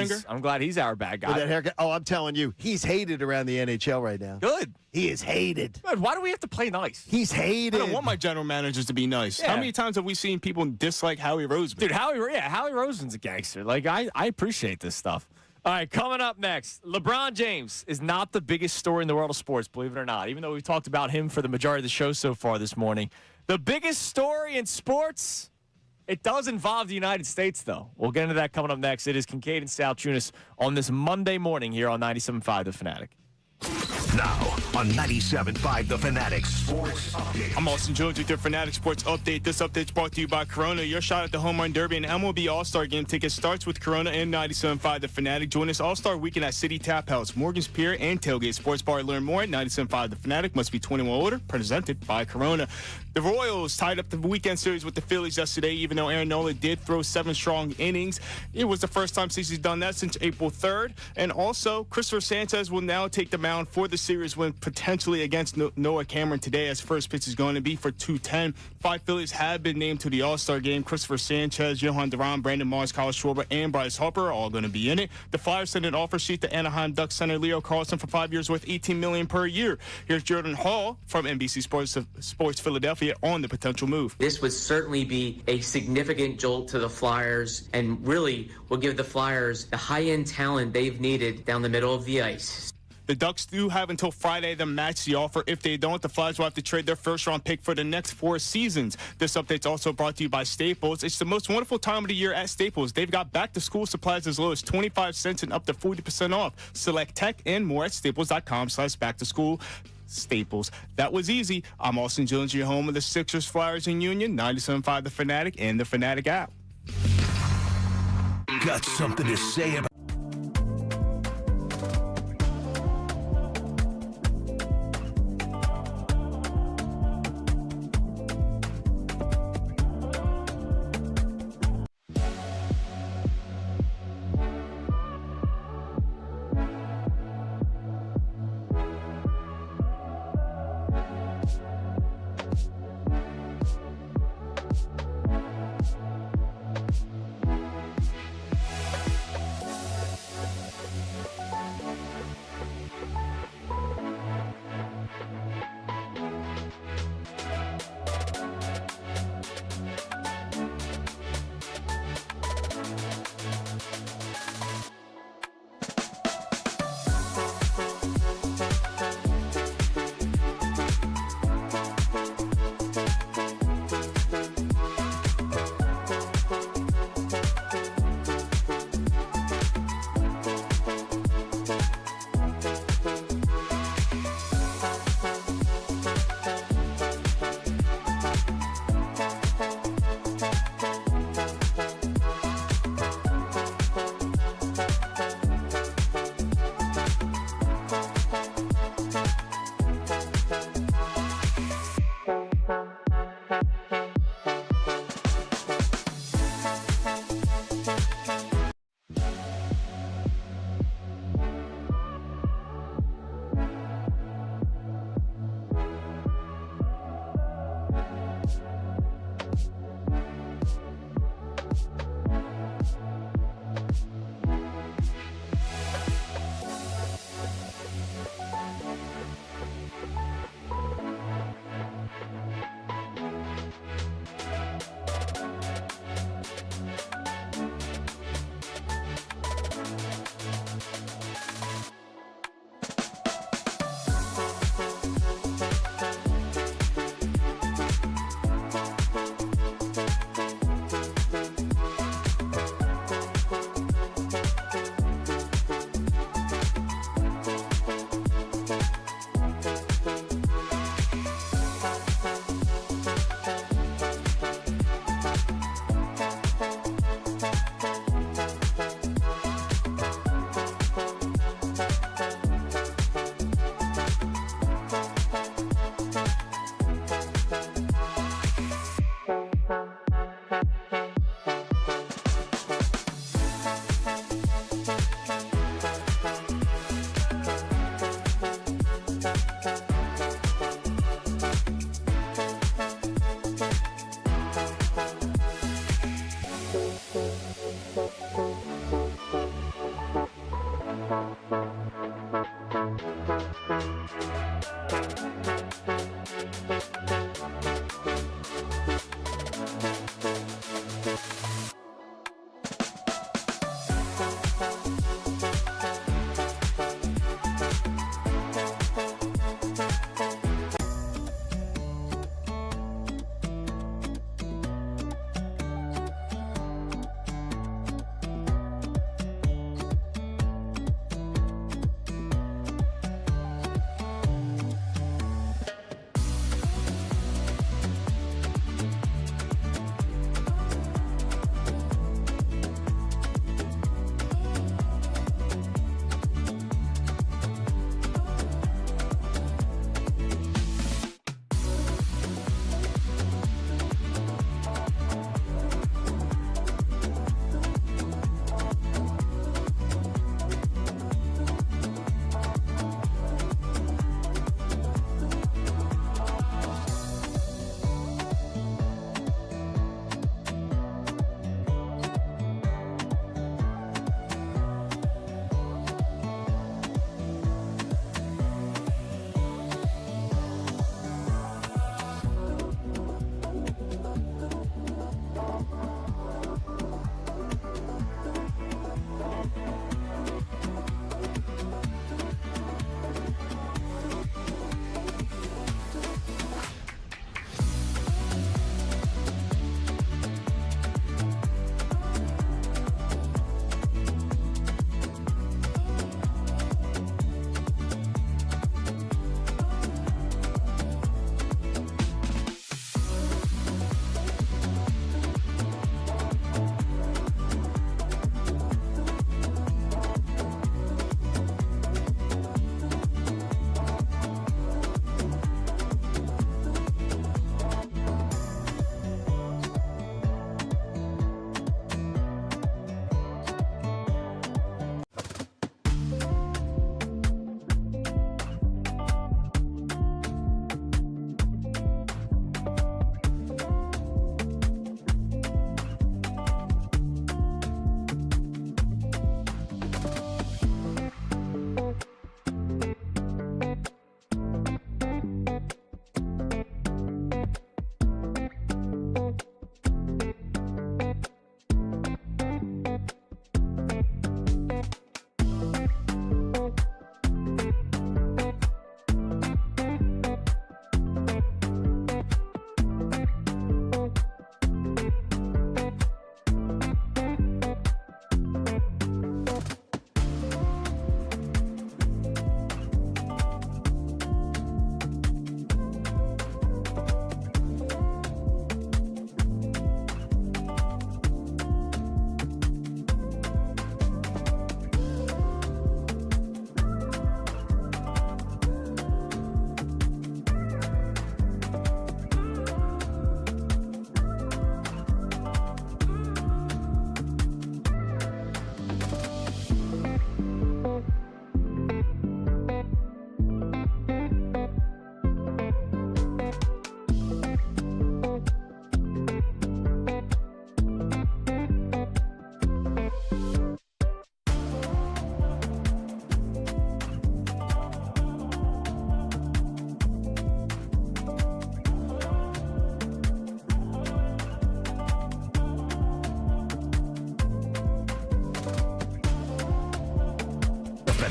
he's our bad guy. With that haircut. Oh, I'm telling you, he's hated around the NHL right now. Good. He is hated. Good. Why do we have to play nice? He's hated. I don't want my general managers to be nice. Yeah. How many times have we seen people dislike Howie Roseman? Dude, Howie Roseman's a gangster. Like, I appreciate this stuff. All right, coming up next, LeBron James is not the biggest story in the world of sports, believe it or not, even though we've talked about him for the majority of the show so far this morning. The biggest story in sports, it does involve the United States, though. We'll get into that coming up next. It is Kincade and Salciunas on this Monday morning here on 97.5 The Fanatic. Now on 97.5 The Fanatic Sports Update. I'm Austin Jones with your Fanatic Sports Update. This update is brought to you by Corona. Your shot at the Home Run Derby and MLB All-Star Game tickets starts with Corona and 97.5 The Fanatic. Join us All-Star Weekend at City Tap House, Morgan's Pier, and Tailgate Sports Bar. Learn more at 97.5 The Fanatic. Must be 21 or older. Presented by Corona. The Royals tied up the weekend series with the Phillies yesterday, even though Aaron Nola did throw 7 strong innings. It was the first time since he's done that since April 3rd. And also, Christopher Sanchez will now take the mound for the series win potentially against Noah Cameron today, as first pitch is going to be for 2:10. 5 Phillies have been named to the All-Star game. Christopher Sanchez, Johan Duran, Brandon Mars, Kyle Schwarber, and Bryce Harper are all going to be in it. The Flyers sent an offer sheet to Anaheim Ducks center Leo Carlson for 5 years worth $18 million per year. Here's Jordan Hall from NBC Sports Philadelphia on the potential move. This would certainly be a significant jolt to the Flyers and really will give the Flyers the high-end talent they've needed down the middle of the ice. The Ducks do have until Friday to match the offer. If they don't, the Flyers will have to trade their first-round pick for the next 4 seasons. This update's also brought to you by Staples. It's the most wonderful time of the year at Staples. They've got back-to-school supplies as low as 25 cents and up to 40% off. Select tech and more at staples.com/back-to-school. Staples. That was easy. I'm Austin Jones, your home of the Sixers, Flyers, and Union. 97.5 The Fanatic and the Fanatic app. Got something to say about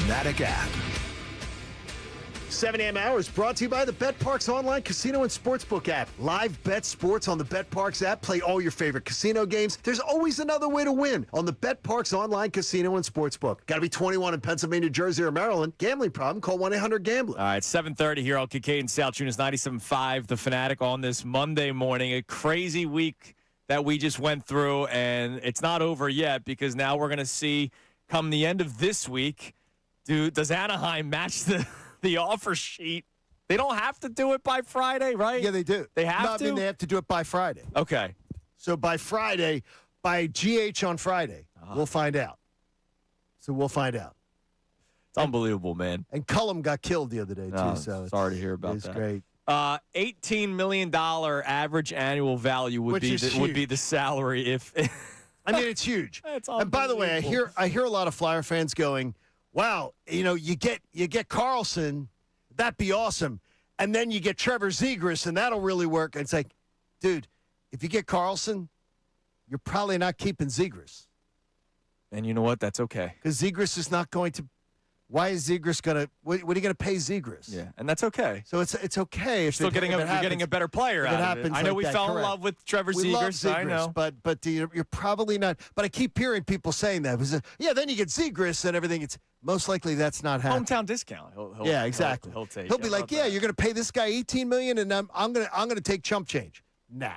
Fanatic app. 7 a.m. hours brought to you by the BetParks online casino and sportsbook app. Live bet sports on the BetParks app. Play all your favorite casino games. There's always another way to win on the BetParks online casino and sportsbook. Got to be 21 in Pennsylvania, Jersey, or Maryland. Gambling problem? Call 1-800-GAMBLER. All right, 7:30 here on Kincade Salciunas 97.5, The Fanatic on this Monday morning. A crazy week that we just went through, and it's not over yet because now we're going to see come the end of this week, does Anaheim match the offer sheet? They don't have to do it by Friday, right? Yeah, they do. They have to? I mean, they have to do it by Friday. Okay. So by Friday, by GH on Friday, we'll find out. So we'll find out. It's unbelievable, man. And Cullum got killed the other day, too. So sorry to hear about it's that. Great. $18 million average annual value would be the salary if. I mean, it's huge. And by the way, I hear a lot of Flyer fans going, "Wow, you get Carlson, that'd be awesome, and then you get Trevor Zegras, and that'll really work." And it's like, dude, if you get Carlson, you're probably not keeping Zegras. And you know what? That's okay. Because Zegras is not going to. Why is Zegras going to? What are you going to pay Zegras? Yeah, and that's okay. So it's okay. You're still getting a better player out of it. I know we fell in love with Trevor Zegras. I know, but you're probably not. But I keep hearing people saying that. Then you get Zegras and everything. It's most likely that's not happening. Hometown discount. Yeah, exactly. He'll take. He'll be like, yeah, you're going to pay this guy $18 million, and I'm gonna take chump change. Nah,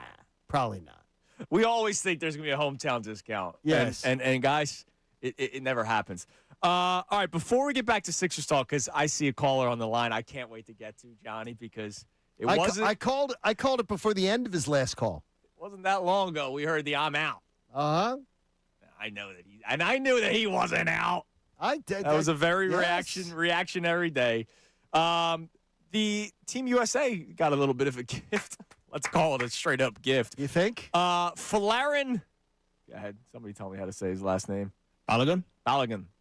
probably not. We always think there's going to be a hometown discount. Yes, and guys, it never happens. All right, before we get back to Sixers talk, because I see a caller on the line I can't wait to get to, Johnny, because I called it before the end of his last call. It wasn't that long ago. We heard the I'm out. Uh-huh. I knew that he wasn't out. That was a very reactionary day. The Team USA got a little bit of a gift. Let's call it a straight up gift. You think? Falarin. Go ahead. Somebody tell me how to say his last name. Balogun.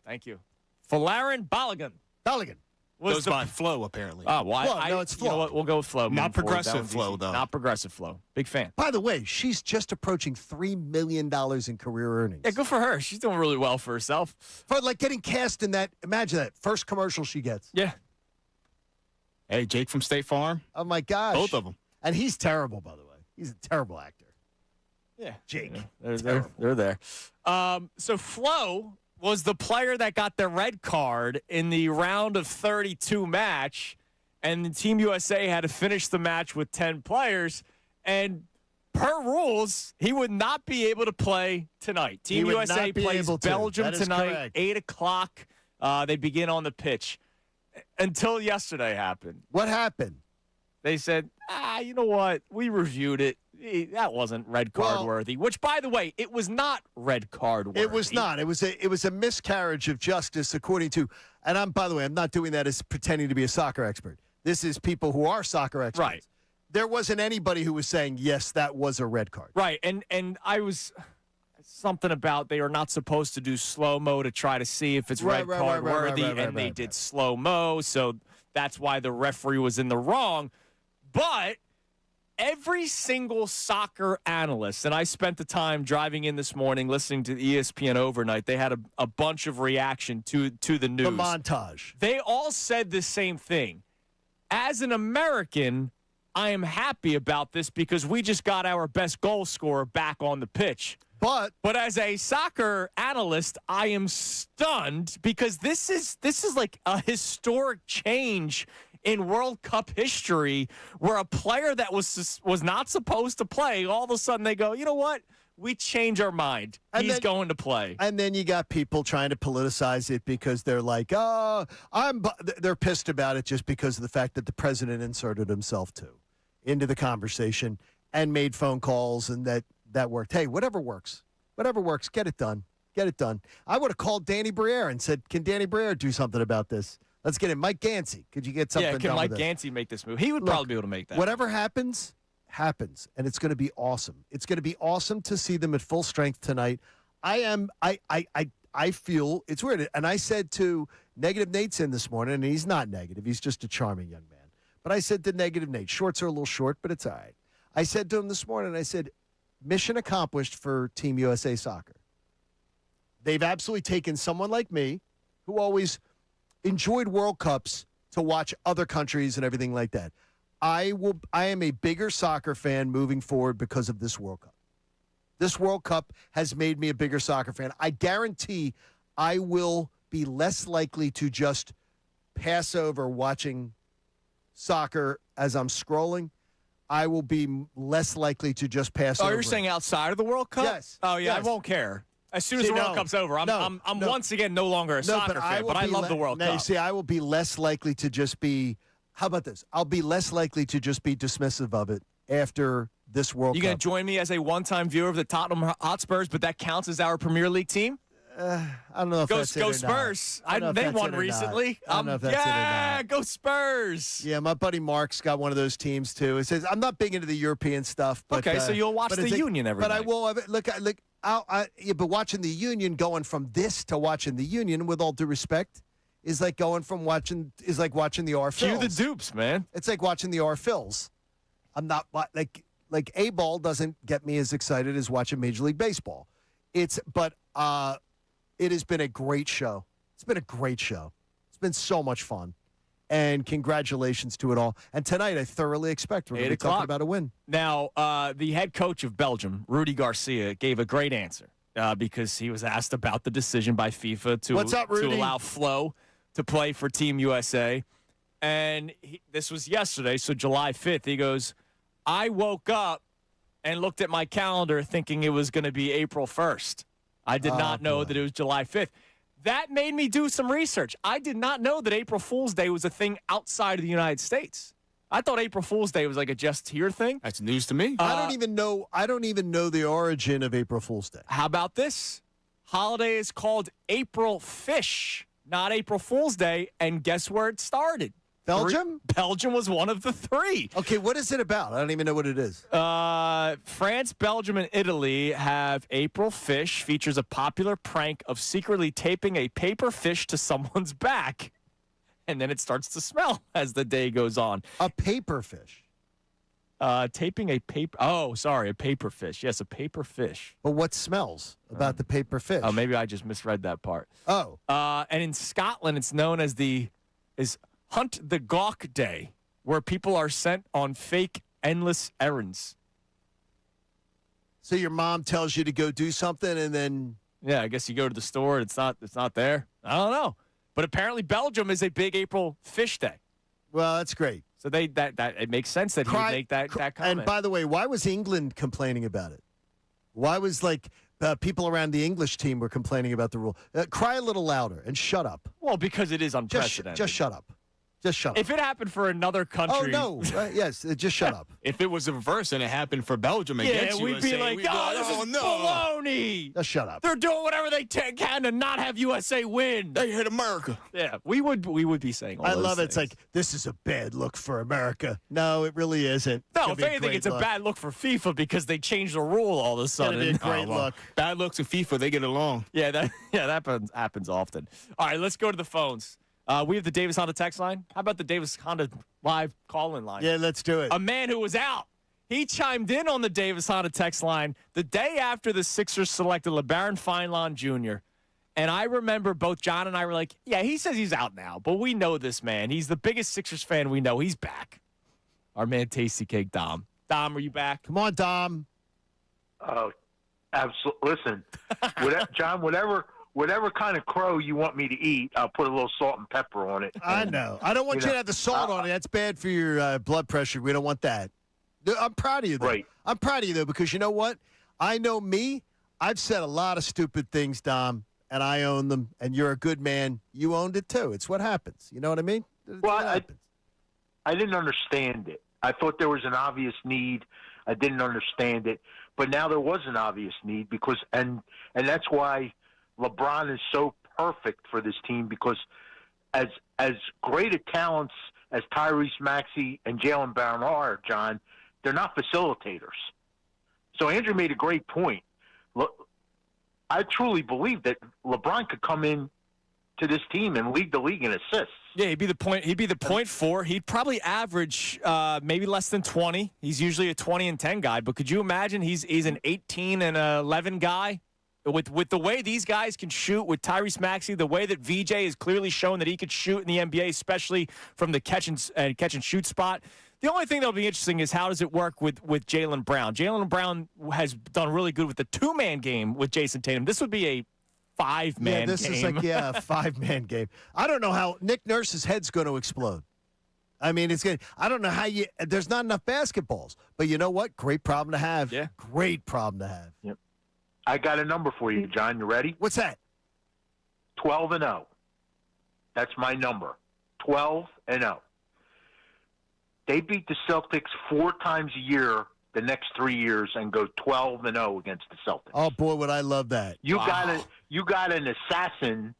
Thank you. Falarin Balogun. Goes by Flo, apparently. Oh, why? Flo. No, it's Flo. You know what? We'll go with Flo. Not progressive Flo, though. Not progressive Flo. Big fan. By the way, she's just approaching $3 million in career earnings. Yeah, good for her. She's doing really well for herself. For getting cast in that, imagine that, first commercial she gets. Yeah. Hey, Jake from State Farm. Oh, my gosh. Both of them. And he's terrible, by the way. He's a terrible actor. Yeah. Jake. Yeah, they're there. So Flo was the player that got the red card in the round of 32 match, and the Team USA had to finish the match with 10 players, and per rules, he would not be able to play tonight. Team USA plays Belgium tonight, correct. 8 o'clock. They begin on the pitch. Until yesterday happened. What happened? They said, you know what? We reviewed it. That wasn't red card worthy, which, by the way, it was not red card worthy. It was not. It was a miscarriage of justice, according to. And by the way, I'm not doing that as pretending to be a soccer expert. This is people who are soccer experts. Right. There wasn't anybody who was saying yes, that was a red card. Right. And I was something about they are not supposed to do slow-mo to try to see if it's red card worthy, and they did slow-mo, so that's why the referee was in the wrong. But every single soccer analyst, and I spent the time driving in this morning listening to ESPN overnight, they had a bunch of reaction to the news. The montage. They all said the same thing. As an American, I am happy about this because we just got our best goal scorer back on the pitch. But as a soccer analyst, I am stunned because this is like a historic change in World Cup history where a player that was not supposed to play, all of a sudden they go, you know what? We change our mind. He's going to play. And then you got people trying to politicize it because they're like, they're pissed about it just because of the fact that the president inserted himself into the conversation and made phone calls and that worked. Hey, whatever works, get it done. I would have called Danny Briere and said, can Danny Briere do something about this? Let's get him. Mike Gansey, could you get something done? Yeah, can Mike Gansey make this move? He would probably be able to make that. Whatever happens, and it's going to be awesome. It's going to be awesome to see them at full strength tonight. I feel it's weird. And I said to Negative Nate's in this morning, and he's not negative. He's just a charming young man. But I said to Negative Nate, shorts are a little short, but it's all right. I said to him this morning, I said, mission accomplished for Team USA Soccer. They've absolutely taken someone like me, who always enjoyed World Cups to watch other countries and everything like that. I am a bigger soccer fan moving forward because of this World Cup. This World Cup has made me a bigger soccer fan. I guarantee I will be less likely to just pass over watching soccer as I'm scrolling. I will be less likely to just pass over. Oh, you're saying outside of the World Cup? Yes. Oh, yeah, Yes. I won't care. As soon as the World Cup's over, I'm once again no longer a soccer fan, but I love the World Cup. You see, I will be less likely to just be, how about this? I'll be less likely to just be dismissive of it after this World Cup. You going to join me as a one-time viewer of the Tottenham Hotspurs, but that counts as our Premier League team? I don't know if that's it or not. Go Spurs. I don't know if They that's won it or recently. not. I don't know if that's it or not. Go Spurs. Yeah, my buddy Mark's got one of those teams too. It says I'm not big into the European stuff, but Okay, so you'll watch the Union every But night. I will. But watching the Union, going from this to watching the Union, with all due respect, is like going from watching the R. Cue Phils. the dupes, man. It's like watching the R. Phils. I'm not like A-ball doesn't get me as excited as watching Major League Baseball. It has been a great show. It's been a great show. It's been so much fun. And congratulations to it all. And tonight, I thoroughly expect we're going to be talking about a win. Now, the head coach of Belgium, Rudy Garcia, gave a great answer because he was asked about the decision by FIFA to allow Flo to play for Team USA. And this was yesterday, so July 5th. He goes, I woke up and looked at my calendar thinking it was going to be April 1st. I did not know that it was July 5th. That made me do some research. I did not know that April Fool's Day was a thing outside of the United States. I thought April Fool's Day was like a just here thing. That's news to me. I don't even know the origin of April Fool's Day. How about this? Holiday is called April Fish, not April Fool's Day. And guess where it started? Belgium? Belgium was one of the three. Okay, what is it about? I don't even know what it is. France, Belgium, and Italy have April Fish, features a popular prank of secretly taping a paper fish to someone's back. And then it starts to smell as the day goes on. A paper fish? Taping a paper. Oh, sorry, a paper fish. Yes, a paper fish. But what smells about the paper fish? Oh, maybe I just misread that part. Oh. And in Scotland, it's known as Hunt the Gawk Day, where people are sent on fake, endless errands. So your mom tells you to go do something, and then I guess you go to the store and it's not there. I don't know, but apparently Belgium is a big April Fish Day. Well, that's great. So it makes sense that he would make that comment. And by the way, why was England complaining about it? Why was people around the English team were complaining about the rule? Cry a little louder and shut up. Well, because it is unprecedented. Just shut up. Just shut up. If it happened for another country. Oh, no. Yes, just shut up. If it was the reverse and it happened for Belgium against we'd USA, be like, this is baloney. Just shut up. They're doing whatever they can to not have USA win. They hit America. Yeah, we would be saying all I those love it. things. It's like, this is a bad look for America. No, it really isn't. No, if anything, it's a bad look for FIFA because they changed the rule all of a sudden. It's going to be a great look. Bad looks in FIFA, they get along. Yeah, that happens often. All right, let's go to the phones. We have the Davis Honda text line. How about the Davis Honda live call-in line? Yeah, let's do it. A man who was out. He chimed in on the Davis Honda text line the day after the Sixers selected LeBaron Feinlon Jr. And I remember both John and I were like, yeah, he says he's out now, but we know this man. He's the biggest Sixers fan we know. He's back. Our man Tasty Cake Dom. Dom, are you back? Come on, Dom. Oh, absolutely. Listen, John, whatever kind of crow you want me to eat, I'll put a little salt and pepper on it. I know. I don't want you to have the salt on it. That's bad for your blood pressure. We don't want that. I'm proud of you, though. Right. I'm proud of you, though, because you know what? I know me. I've said a lot of stupid things, Dom, and I own them, and you're a good man. You owned it, too. It's what happens. You know what I mean? Well, I didn't understand it. I thought there was an obvious need. I didn't understand it. But now there was an obvious need because and that's why LeBron is so perfect for this team because as great a talents as Tyrese Maxey and Jaylen Brown are, John, they're not facilitators. So Andrew made a great point. Look, I truly believe that LeBron could come in to this team and lead the league in assists. Yeah, he'd be the point four. He'd probably average maybe less than 20. He's usually a 20 and 10 guy, but could you imagine he's an 18 and 11 guy With the way these guys can shoot, with Tyrese Maxey, the way that VJ has clearly shown that he could shoot in the NBA, especially from the catch and shoot spot. The only thing that'll be interesting is how does it work with Jaylen Brown? Jaylen Brown has done really good with the 2-man game with Jason Tatum. This would be a 5-man game. This is like, a 5-man game. I don't know how Nick Nurse's head's going to explode. I mean, I don't know how there's not enough basketballs. But you know what? Great problem to have. Yeah. Great problem to have. Yep. I got a number for you, John. You ready? What's that? 12-0. That's my number. 12-0. They beat the Celtics 4 times a year the next 3 years and go 12-0 against the Celtics. Oh boy, would I love that! You got an assassin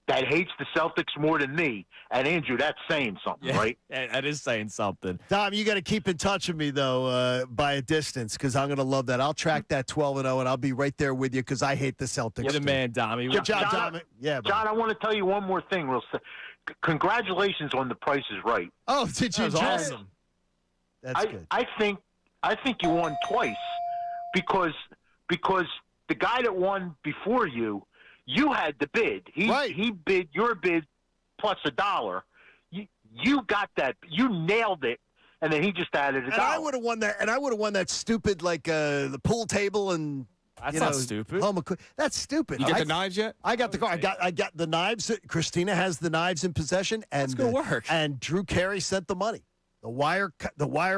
that hates the Celtics more than me, and Andrew, that's saying something, right? Yeah, that is saying something. Dom, you got to keep in touch with me though by a distance because I'm going to love that. I'll track that 12-0 and I'll be right there with you because I hate the Celtics. You're the man, Dom. Good job, Dom. Yeah, John, I want to tell you one more thing. Congratulations on The Price is Right. Oh, did you? That was awesome. That's good. I think you won twice because the guy that won before you had the bid. He bid your bid plus $1. You got that. You nailed it, and then he just added $1. And I would have won that. And I would have won that stupid the pool table and. That's not stupid. That's stupid. You get the knives yet? I got the car. I got the knives. Christina has the knives in possession, and that's gonna work. And Drew Carey sent the money. The wire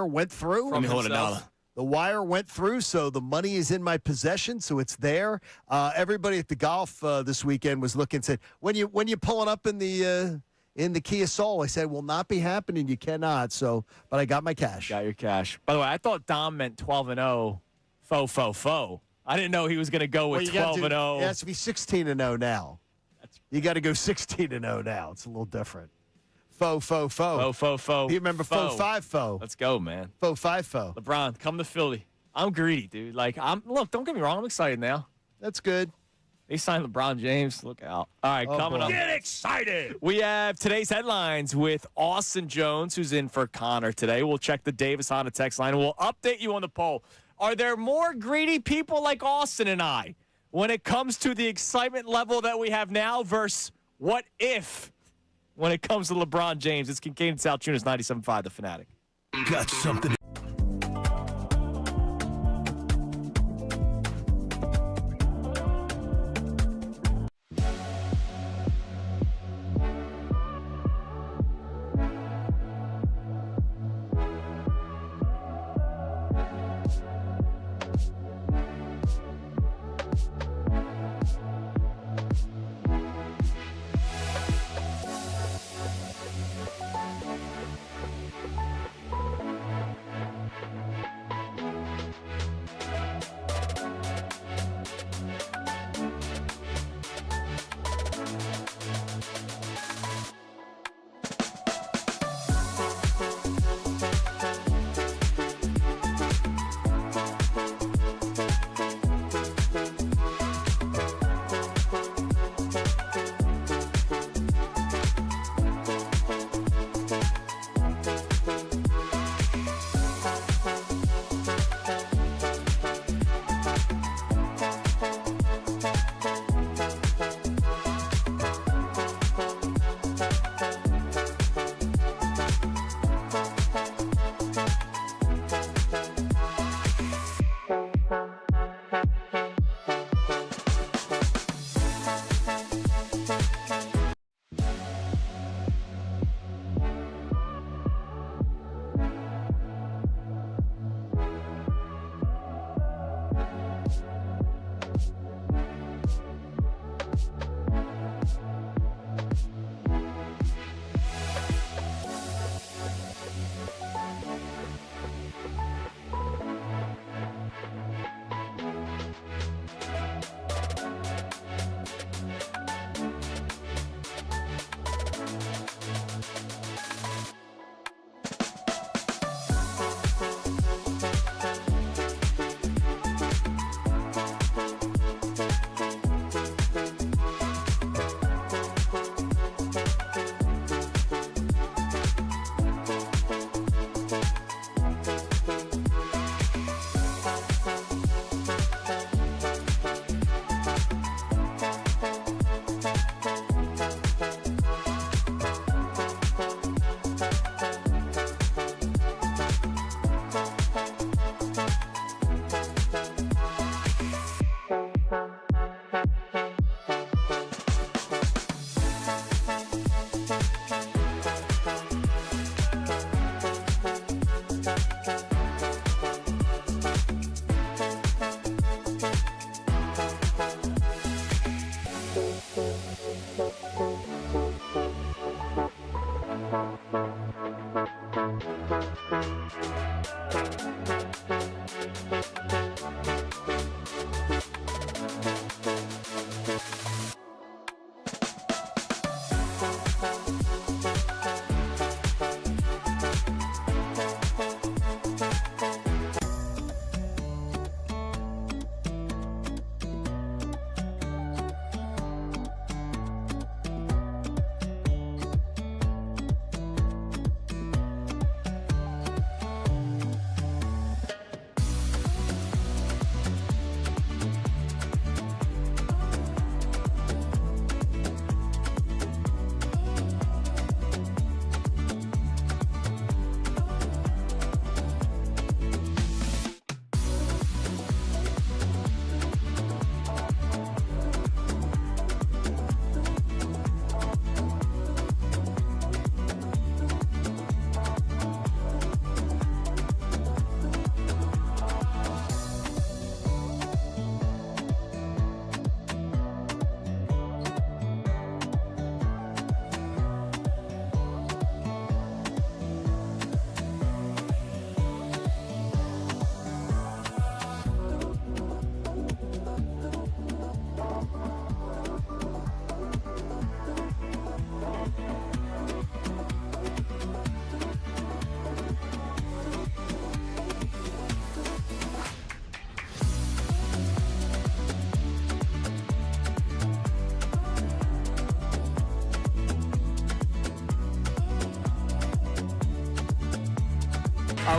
went through. Let me hold $1. The wire went through, so the money is in my possession, so it's there. Everybody at the golf this weekend was looking. Said when you pulling up in the Kia Soul, I said will not be happening. You cannot. So, but I got my cash. Got your cash. By the way, I thought Dom meant 12-0. Faux. I didn't know he was going to go with 12-0. It has to be 16-0 now. You got to go 16-0 now. It's a little different. Faux. Faux. You remember faux 5-0? Let's go, man. Faux 5-0. LeBron, come to Philly. I'm greedy, dude. Look, don't get me wrong. I'm excited now. That's good. They signed LeBron James. Look out. All right, coming up. Get excited. We have today's headlines with Austin Jones, who's in for Connor today. We'll check the Davis Honda text line, and we'll update you on the poll. Are there more greedy people like Austin and I when it comes to the excitement level that we have now versus what if when it comes to LeBron James? It's Kincade Salciunas, 97.5 The Fanatic. Got something.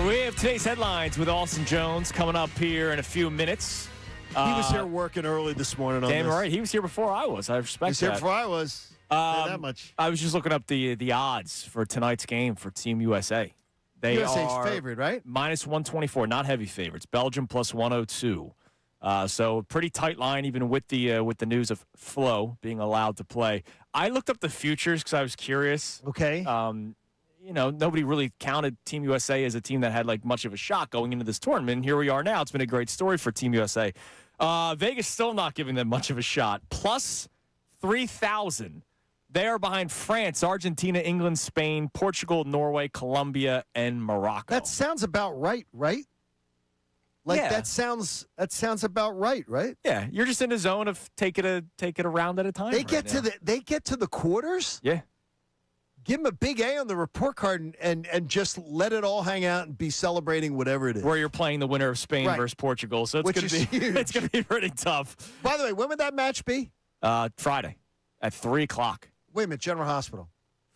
We have today's headlines with Austin Jones coming up here in a few minutes. He was here working early this morning on Damn this. right. He was here before I was. I respect He was here that. before I was. Say that much. I was just looking up the odds for tonight's game for Team USA. They USA's are favorite, right? minus 124, not heavy favorites. Belgium plus 102. So pretty tight line, even with the news of Flo being allowed to play. I looked up the futures because I was curious. Okay. Nobody really counted Team USA as a team that had like much of a shot going into this tournament. And here we are now. It's been a great story for Team USA. Vegas still not giving them much of a shot. Plus 3,000. They are behind France, Argentina, England, Spain, Portugal, Norway, Colombia, and Morocco. That sounds about right? Like Yeah. that sounds about right? Yeah, you're just in the zone of take it a round at a time. They get to the quarters. Yeah. Give them a big A on the report card and just let it all hang out and be celebrating whatever it is. Where you're playing the winner of Spain Right. versus Portugal, so it's Which going is to be huge. it's going to be pretty tough. By the way, when would that match be? Friday at 3:00. Wait a minute, General Hospital.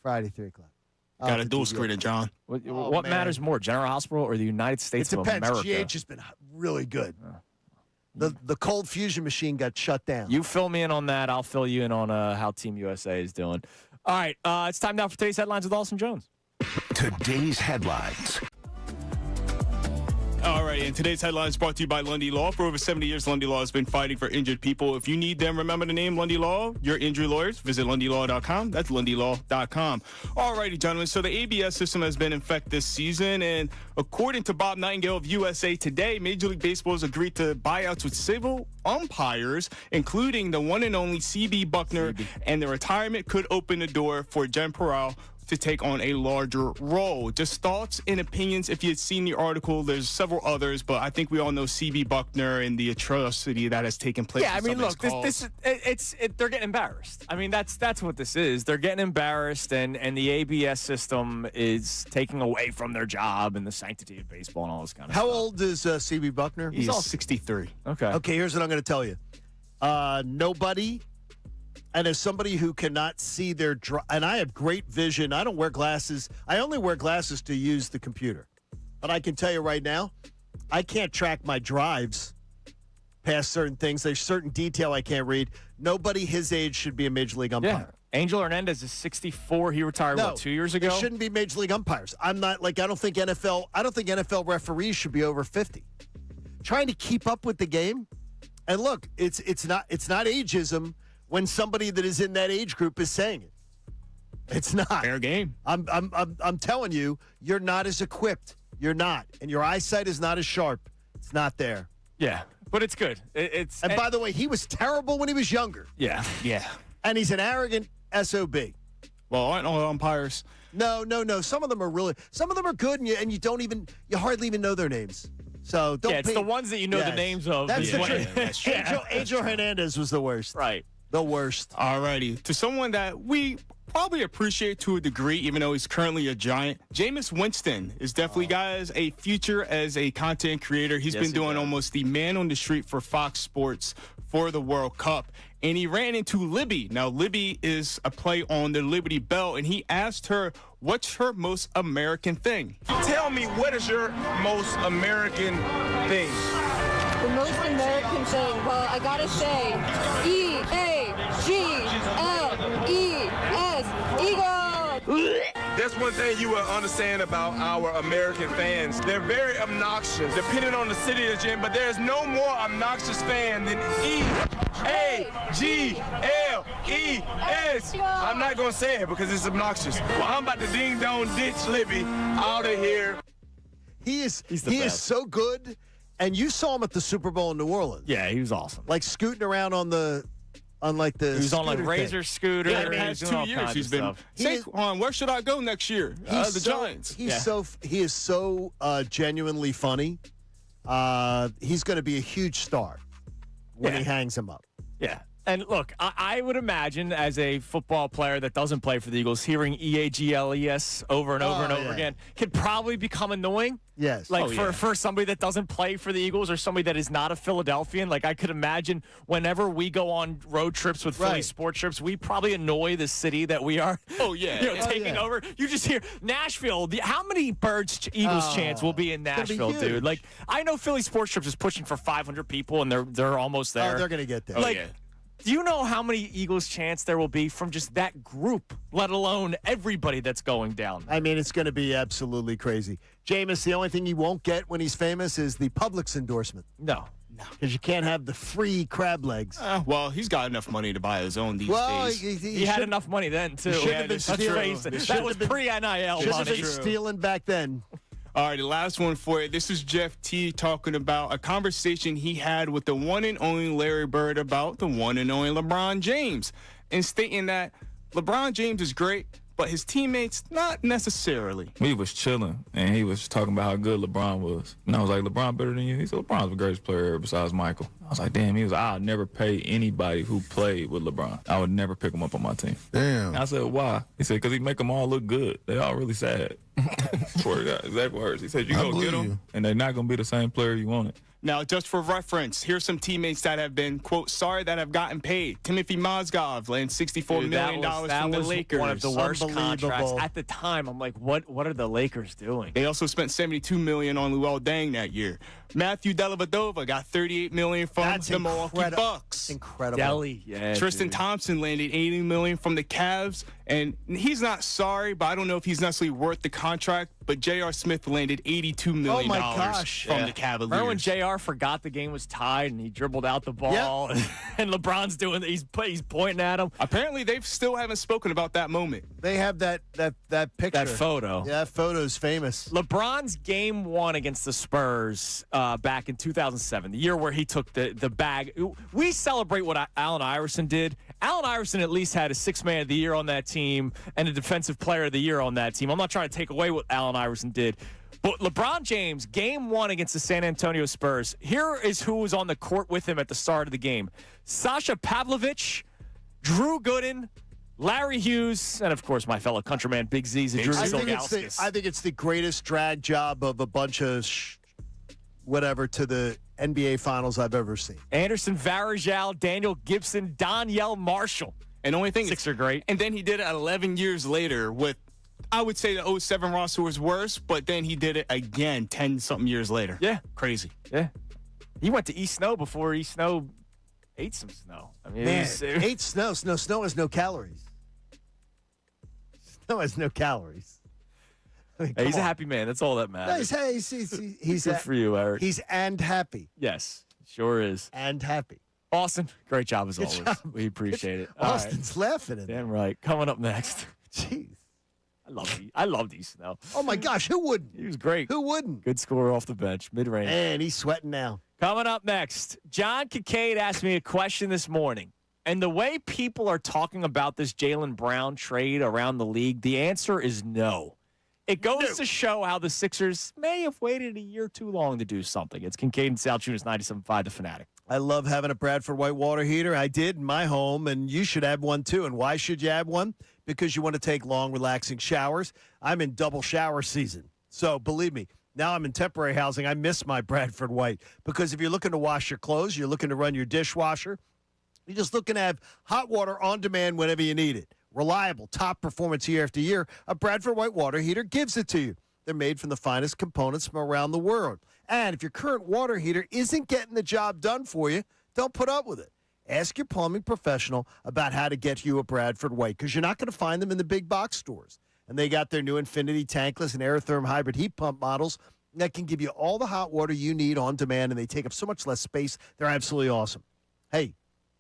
Friday, 3:00. Got a dual screen, John. What man. matters more, General Hospital or the United It States of depends. America? GH has been really good. The cold fusion machine got shut down. You fill me in on that. I'll fill you in on how Team USA is doing. All right, it's time now for today's headlines with Austin Jones. Today's headlines. All right, and today's headline is brought to you by Lundy Law. For over 70 years, Lundy Law has been fighting for injured people. If you need them, remember the name Lundy Law, your injury lawyers. Visit LundyLaw.com. That's LundyLaw.com. All righty, gentlemen. So the ABS system has been in effect this season, and according to Bob Nightingale of USA Today, Major League Baseball has agreed to buyouts with civil umpires, including the one and only C.B. Buckner, and the retirement could open the door for Jen Peral to take on a larger role. Just thoughts and opinions. If you had seen the article, there's several others, but I think we all know C.B. Buckner and the atrocity that has taken place. Yeah, I mean, look, this is they're getting embarrassed. I mean, that's what this is. They're getting embarrassed, and the ABS system is taking away from their job and the sanctity of baseball and all this kind of How stuff. old is C.B. Buckner? He's all 63. Okay. Okay, here's what I'm going to tell you. Nobody, and as somebody who cannot see their and I have great vision. I don't wear glasses. I only wear glasses to use the computer. But I can tell you right now, I can't track my drives past certain things. There's certain detail I can't read. Nobody his age should be a major league umpire. Yeah. Angel Hernandez is 64. He retired, No, 2 years ago? They shouldn't be major league umpires. I don't think NFL referees should be over 50. Trying to keep up with the game. And look, it's not ageism when somebody that is in that age group is saying it. It's not. Fair game. I'm telling you, you're not as equipped. You're not. And your eyesight is not as sharp. It's not there. Yeah, but it's good. And by the way, he was terrible when he was younger. Yeah. Yeah. And he's an arrogant SOB. Well, aren't all umpires? No. Some of them are good, and you hardly even know their names. So don't. Yeah, it's the ones that you know the names of. That's the Yeah. truth. Angel Hernandez was the worst. Right. The worst. All righty. To someone that we probably appreciate to a degree, even though he's currently a Giant, Jameis Winston is definitely, guys, a future as a content creator. He's been doing almost the man on the street for Fox Sports for the World Cup. And he ran into Libby. Now, Libby is a play on the Liberty Bell, and he asked her, what's her most American thing? Tell me, what is your most American thing? The most American thing, well, I gotta say, E-A-G-L-E-S, Eagle! That's one thing you will understand about our American fans. They're very obnoxious, depending on the city that you're in, but there's no more obnoxious fan than E-A-G-L-E-S. I'm not gonna say it because it's obnoxious. Well, I'm about to ding-dong ditch Libby out of here. He is best. so good. And you saw him at the Super Bowl in New Orleans. Yeah, he was awesome. Like scooting around on the He was on like scooter Razor thing. scooter. Yeah, the He past was doing 2 all years kinds he's of been. stuff. Saquon, where should I go next year? The Giants. He is so genuinely funny. He's going to be a huge star when he hangs him up. Yeah. And look, I would imagine as a football player that doesn't play for the Eagles, hearing EAGLES over and over and over again could probably become annoying. Yes. Like for somebody that doesn't play for the Eagles or somebody that is not a Philadelphian, like I could imagine whenever we go on road trips with Philly sports trips, we probably annoy the city that we are taking over. You just hear Nashville. How many Birds Eagles chants will be in Nashville, dude? Like I know Philly sports trips is pushing for 500 people and they're almost there. Oh, they're going to get there. Do you know how many Eagles chants there will be from just that group, let alone everybody that's going down? I mean, it's going to be absolutely crazy. Jameis, the only thing he won't get when he's famous is the Publix endorsement. No. Because you can't have the free crab legs. Well, he's got enough money to buy his own these days. He had enough money then, too. That was pre-NIL should money. have been stealing back then. All right, the last one for you. This is Jeff T. talking about a conversation he had with the one and only Larry Bird about the one and only LeBron James, and stating that LeBron James is great, but his teammates, not necessarily. We was chilling, and he was talking about how good LeBron was. And I was like, LeBron better than you? He said, LeBron's the greatest player ever besides Michael. I was like, damn. He was, I'll never pay anybody who played with LeBron. I would never pick him up on my team. Damn. And I said, why? He said, because he make them all look good. They all really sad. Swear to God, exact words. He said, you go get them, and they're not going to be the same player you wanted. Now, just for reference, here's some teammates that have been, quote, sorry that have gotten paid. Timothy Mozgov landed $64 million from the Lakers. One of the worst contracts. At the time, I'm like, what are the Lakers doing? They also spent $72 million on Luol Deng that year. Matthew Dellavedova got $38 million from the Milwaukee Bucks. Incredible. Delly, yeah. Tristan Thompson landed $80 million from the Cavs, and he's not sorry, but I don't know if he's necessarily worth the contract. But J.R. Smith landed $82 million from the Cavaliers. Remember when J.R. forgot the game was tied and he dribbled out the ball, and LeBron's doing he's pointing at him. Apparently, they still haven't spoken about that moment. They have that picture, that photo. Yeah, that photo's famous. LeBron's game one against the Spurs back in 2007, the year where he took the bag. We celebrate what Allen Iverson did. Allen Iverson at least had a Sixth Man of the Year on that team and a Defensive Player of the Year on that team. I'm not trying to take away what Allen Iverson did. But LeBron James, game one against the San Antonio Spurs, here is who was on the court with him at the start of the game. Sasha Pavlovich, Drew Gooden, Larry Hughes, and, of course, my fellow countryman, Big Z's and Drew Zilgauskas. I think it's the greatest drag job of a bunch of to the NBA Finals I've ever seen. Anderson Varejao, Daniel Gibson, Donyell Marshall. And the only thing Six are great. And then he did it 11 years later with, I would say the 07 roster was worse, but then he did it again 10-something years later. Yeah. Crazy. Yeah. He went to East Snow before East Snow ate some snow. I mean, ate snow. Snow has no calories. Snow has no calories. I mean, he's a happy man. That's all that matters. He's good for you, Eric. He's happy. Yes, sure is. And happy. Austin, great job as always. Job. We appreciate it. Austin's laughing at Damn right. Coming up next. Jeez. I love these snow. Oh, my gosh. Who wouldn't? He was great. Who wouldn't? Good scorer off the bench, mid-range. And he's sweating now. Coming up next, John Kincade asked me a question this morning. And the way people are talking about this Jaylen Brown trade around the league, the answer is no. It goes to show how the Sixers may have waited a year too long to do something. It's Kincade Salciunas, 97.5 The Fanatic. I love having a Bradford White water heater. I did in my home, and you should have one too. And why should you have one? Because you want to take long, relaxing showers. I'm in double shower season. So believe me, now I'm in temporary housing. I miss my Bradford White because if you're looking to wash your clothes, you're looking to run your dishwasher, you're just looking to have hot water on demand whenever you need it. Reliable, top performance year after year, a Bradford White water heater gives it to you. They're made from the finest components from around the world. And if your current water heater isn't getting the job done for you, don't put up with it. Ask your plumbing professional about how to get you a Bradford White because you're not going to find them in the big box stores. And they got their new Infinity tankless and Aerotherm hybrid heat pump models that can give you all the hot water you need on demand, and they take up so much less space. They're absolutely awesome. Hey,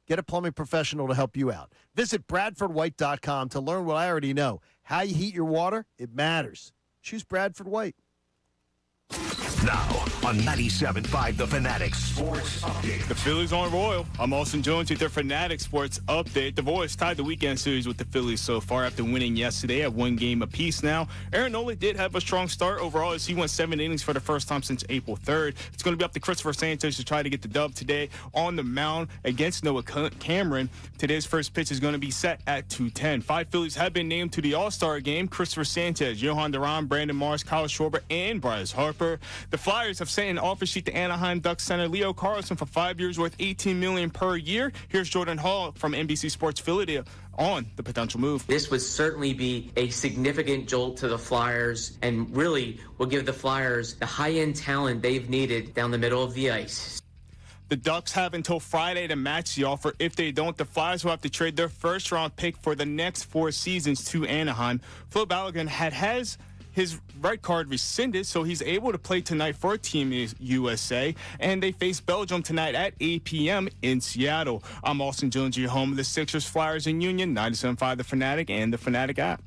get a plumbing professional to help you out. Visit BradfordWhite.com to learn what I already know. How you heat your water, it matters. Choose Bradford White. Now on 97.5 The Fanatic Sports Update. The Phillies on Royal. I'm Austin Jones with their Fanatic Sports Update. The boys tied the weekend series with the Phillies so far after winning yesterday at 1 game apiece now. Aaron Nola did have a strong start overall as he went 7 innings for the first time since April 3rd. It's going to be up to Christopher Sanchez to try to get the dub today on the mound against Noah Cameron. Today's first pitch is going to be set at 2:10. 5 Phillies have been named to the All-Star game. Christopher Sanchez, Johan Duran, Brandon Morris, Kyle Schwarber, and Bryce Harper. The Flyers have sent an offer sheet to Anaheim Ducks center Leo Carlson for 5 years worth $18 million per year. Here's Jordan Hall from NBC Sports Philadelphia on the potential move. This would certainly be a significant jolt to the Flyers and really will give the Flyers the high-end talent they've needed down the middle of the ice. The Ducks have until Friday to match the offer. If they don't, the Flyers will have to trade their first-round pick for the next 4 seasons to Anaheim. Phil Balogun has his red card rescinded, so he's able to play tonight for Team USA, and they face Belgium tonight at 8 p.m. in Seattle. I'm Austin Jones, your home of the Sixers, Flyers, and Union, 97.5 The Fanatic and the Fanatic app.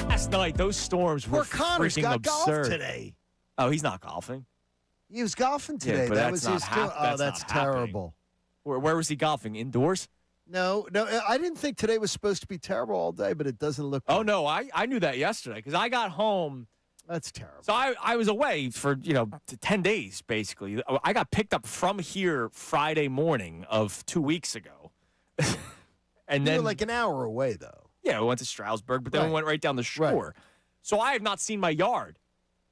Last night, those storms were Connor's freaking got absurd. golf today. Oh, he's not golfing. He was golfing today. but that that's was not his that's not happening. terrible. Where was he golfing? Indoors? No, I didn't think today was supposed to be terrible all day, but it doesn't look. Oh, no, I knew that yesterday because I got home. That's terrible. So I was away for, 10 days, basically. I got picked up from here Friday morning of 2 weeks ago. And You then were like an hour away, though. Yeah, we went to Stroudsburg, but then we Right. went right down the shore. Right. So I have not seen my yard.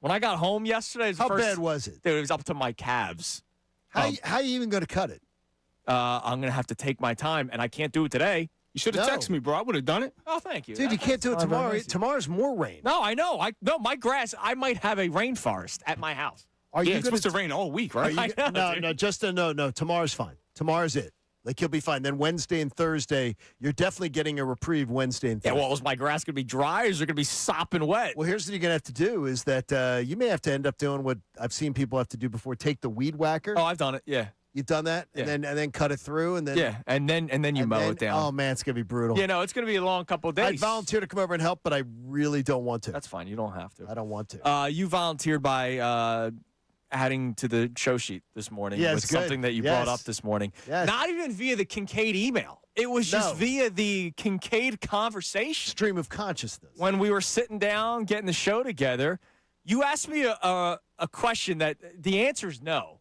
When I got home yesterday, How bad was it? Dude, it was up to my calves. How are you even going to cut it? I'm going to have to take my time, and I can't do it today. You should have texted me, bro. I would have done it. Oh, thank you. Dude, you can't do it That's not very tomorrow. nice of you. Tomorrow's more rain. No, I know. My grass, I might have a rainforest at my house. Are Yeah, you it's gonna supposed to rain all week, right? I know, dude. No. Tomorrow's fine. Tomorrow's it. Like, you'll be fine. Then Wednesday and Thursday, you're definitely getting a reprieve Wednesday and Yeah, Thursday. well, is my grass going to be dry or is it going to be sopping wet? Well, here's what you're going to have to do is that you may have to end up doing what I've seen people have to do before. Take the weed whacker. Oh, I've done it. Yeah. You've done that? Yeah. And then cut it through and then Yeah, and then you mow it down. Oh, man, it's going to be brutal. Yeah, no, it's going to be a long couple of days. I'd volunteer to come over and help, but I really don't want to. That's fine. You don't have to. I don't want to. You volunteered by adding to the show sheet this morning Yeah, with it's good. something that you Yes. brought up this morning. Yes. Not even via the Kincade email. It was just No. via the Kincade conversation. Stream of consciousness. When we were sitting down, getting the show together, you asked me a question that the answer is no.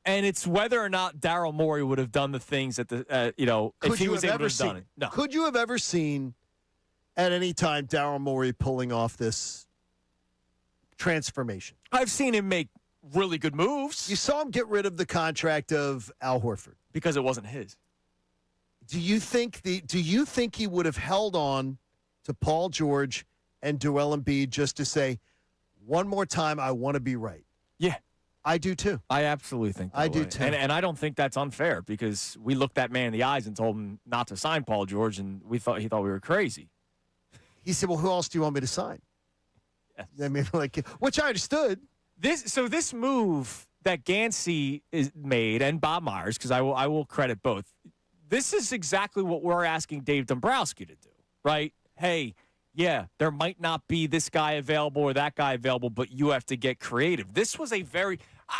And it's whether or not Daryl Morey would have done the things that if he was able to have done it. No. Could you have ever seen at any time Daryl Morey pulling off this transformation. I've seen him make really good moves. You saw him get rid of the contract of Al Horford because it wasn't his. Do you think he would have held on to Paul George and Joel Embiid just to say, one more time, I want to be right? Yeah. I do too. I absolutely think that I do way. too. And I don't think that's unfair because we looked that man in the eyes and told him not to sign Paul George, and he thought we were crazy. He said, well, who else do you want me to sign? Yes. I mean, which I understood. This move that Gansey made, and Bob Myers, because I will credit both, this is exactly what we're asking Dave Dombrowski to do, right? Hey, yeah, there might not be this guy available or that guy available, but you have to get creative. This was a very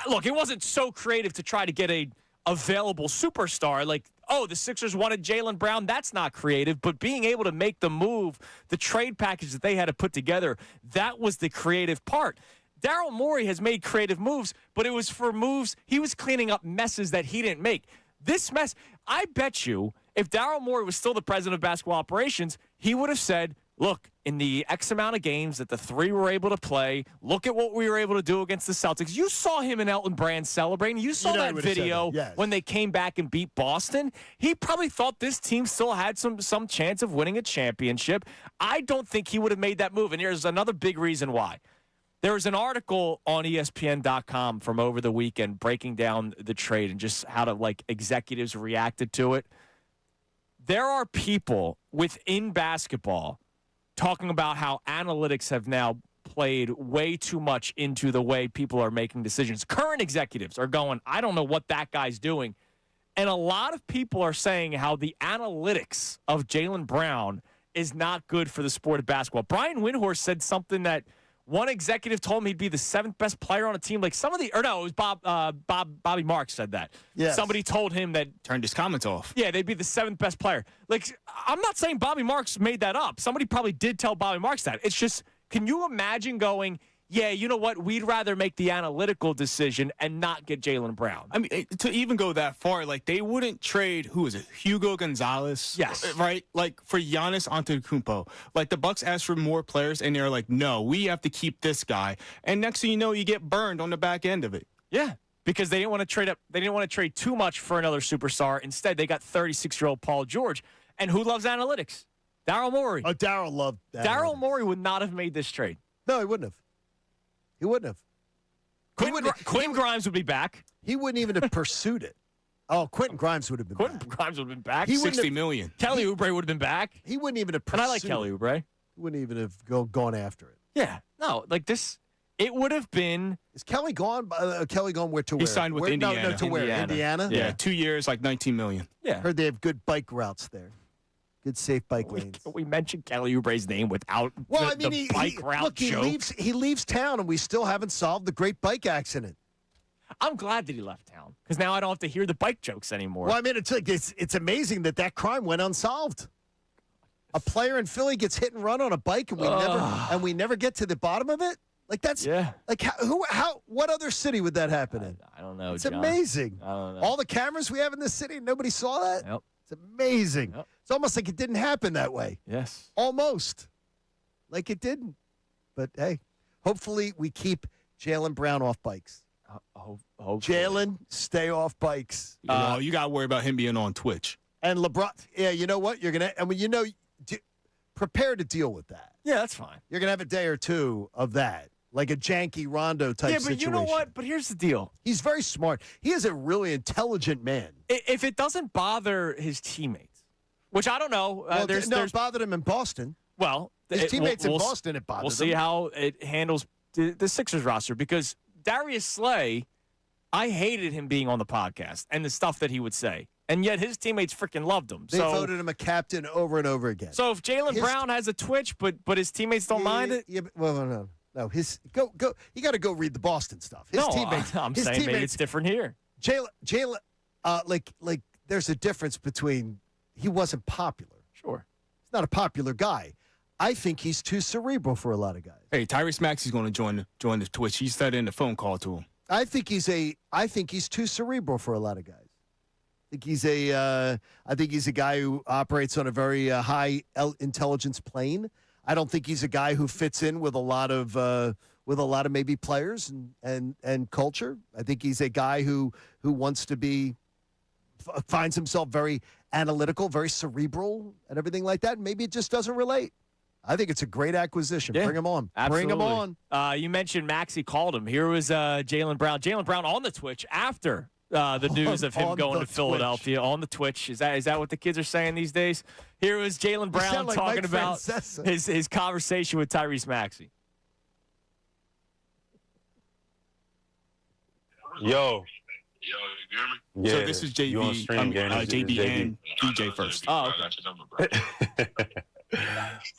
look, it wasn't so creative to try to get a available superstar. Like, oh, the Sixers wanted Jaylen Brown. That's not creative. But being able to make the move, the trade package that they had to put together, that was the creative part. Daryl Morey has made creative moves, but it was for moves. He was cleaning up messes that he didn't make. This mess, I bet you, if Daryl Morey was still the president of basketball operations, he would have said, look, in the X amount of games that the three were able to play, look at what we were able to do against the Celtics. You saw him and Elton Brand celebrating. You saw that video when they came back and beat Boston. He probably thought this team still had some chance of winning a championship. I don't think he would have made that move. And here's another big reason why. There was an article on ESPN.com from over the weekend breaking down the trade and just how executives reacted to it. There are people within basketball talking about how analytics have now played way too much into the way people are making decisions. Current executives are going, I don't know what that guy's doing. And a lot of people are saying how the analytics of Jaylen Brown is not good for the sport of basketball. Brian Windhorst said something that one executive told him he'd be the seventh best player on a team. Like some of the, or no, it was Bobby Marks said that. Yes. Somebody told him that. Turned his comments off. Yeah, they'd be the seventh best player. Like, I'm not saying Bobby Marks made that up. Somebody probably did tell Bobby Marks that. It's just, can you imagine going, yeah, you know what? We'd rather make the analytical decision and not get Jaylen Brown. I mean, to even go that far, like they wouldn't trade, who is it, Hugo Gonzalez? Yes. Right? Like for Giannis Antetokounmpo. Like the Bucks asked for more players, and they're like, no, we have to keep this guy. And next thing you know, you get burned on the back end of it. Yeah, because they didn't want to trade up. They didn't want to trade too much for another superstar. Instead, they got 36-year-old Paul George. And who loves analytics? Daryl Morey. Oh, Daryl loved that. Daryl Morey would not have made this trade. No, he wouldn't have. He wouldn't have. Quentin Grimes would be back. He wouldn't even have pursued it. Oh, Quentin Grimes would have been Quentin back. Grimes would have been back. $60 million. Kelly Oubre would have been back. He wouldn't even have pursued And I like Kelly Oubre. He wouldn't even have gone after it. Yeah. No, like this, it would have been. Is Kelly gone? Kelly gone where to where? He signed with Indiana. No, to where? Indiana? Yeah, 2 years, like $19 million. Yeah. Heard they have good bike routes there. Good safe bike lanes. We mentioned Kelly Oubre's name without the bike route joke. He leaves town, and we still haven't solved the great bike accident. I'm glad that he left town because now I don't have to hear the bike jokes anymore. Well, I mean, it's amazing that crime went unsolved. A player in Philly gets hit and run on a bike, and we never get to the bottom of it. Like that's like what other city would that happen in? I don't know. It's John. amazing. I don't know. All the cameras we have in this city, nobody saw that. Yep. It's amazing. Yep. It's almost like it didn't happen that way. Yes. Almost. Like it didn't. But, hey, hopefully we keep Jaylen Brown off bikes. Jaylen, stay off bikes. You got to worry about him being on Twitch. And LeBron, yeah, you know what? You're going to, I mean, prepare to deal with that. Yeah, that's fine. You're going to have a day or two of that. Like a janky Rondo type situation. Yeah, but you know what? But here's the deal. He's very smart. He is a really intelligent man. If it doesn't bother his teammates, which I don't know. It bothered him in Boston. Well, his teammates in Boston, it bothered We'll see how it handles the Sixers roster because Darius Slay, I hated him being on the podcast and the stuff that he would say. And yet his teammates freaking loved him. They voted him a captain over and over again. So if Jaylen Brown has a twitch, but his teammates don't mind it? Yeah, well, no. No, go. You got to go read the Boston stuff. His teammates. I'm saying maybe it's different here. Jaylen, like, there's a difference between he wasn't popular. Sure, he's not a popular guy. I think he's too cerebral for a lot of guys. Hey, Tyrese Maxey's going to join the Twitch. He said in the phone call to him. I think he's too cerebral for a lot of guys. I think he's a guy who operates on a very high intelligence plane. I don't think he's a guy who fits in with a lot of with a lot of maybe players and culture. I think he's a guy who wants to be finds himself very analytical, very cerebral, and everything like that. Maybe it just doesn't relate. I think it's a great acquisition. Yeah, Bring him on. Absolutely. Bring him on. You mentioned Maxey called him. Here was Jaylen Brown. Jaylen Brown on the Twitch after the news of him going to Philadelphia on the Twitch. Is that what the kids are saying these days? Here was Jaylen Brown like talking Mike about Francesa. his conversation with Tyrese Maxey. Yo, you hear me? yeah. So this is JB, You on stream, gang. This is JB and DJ first. Oh, okay.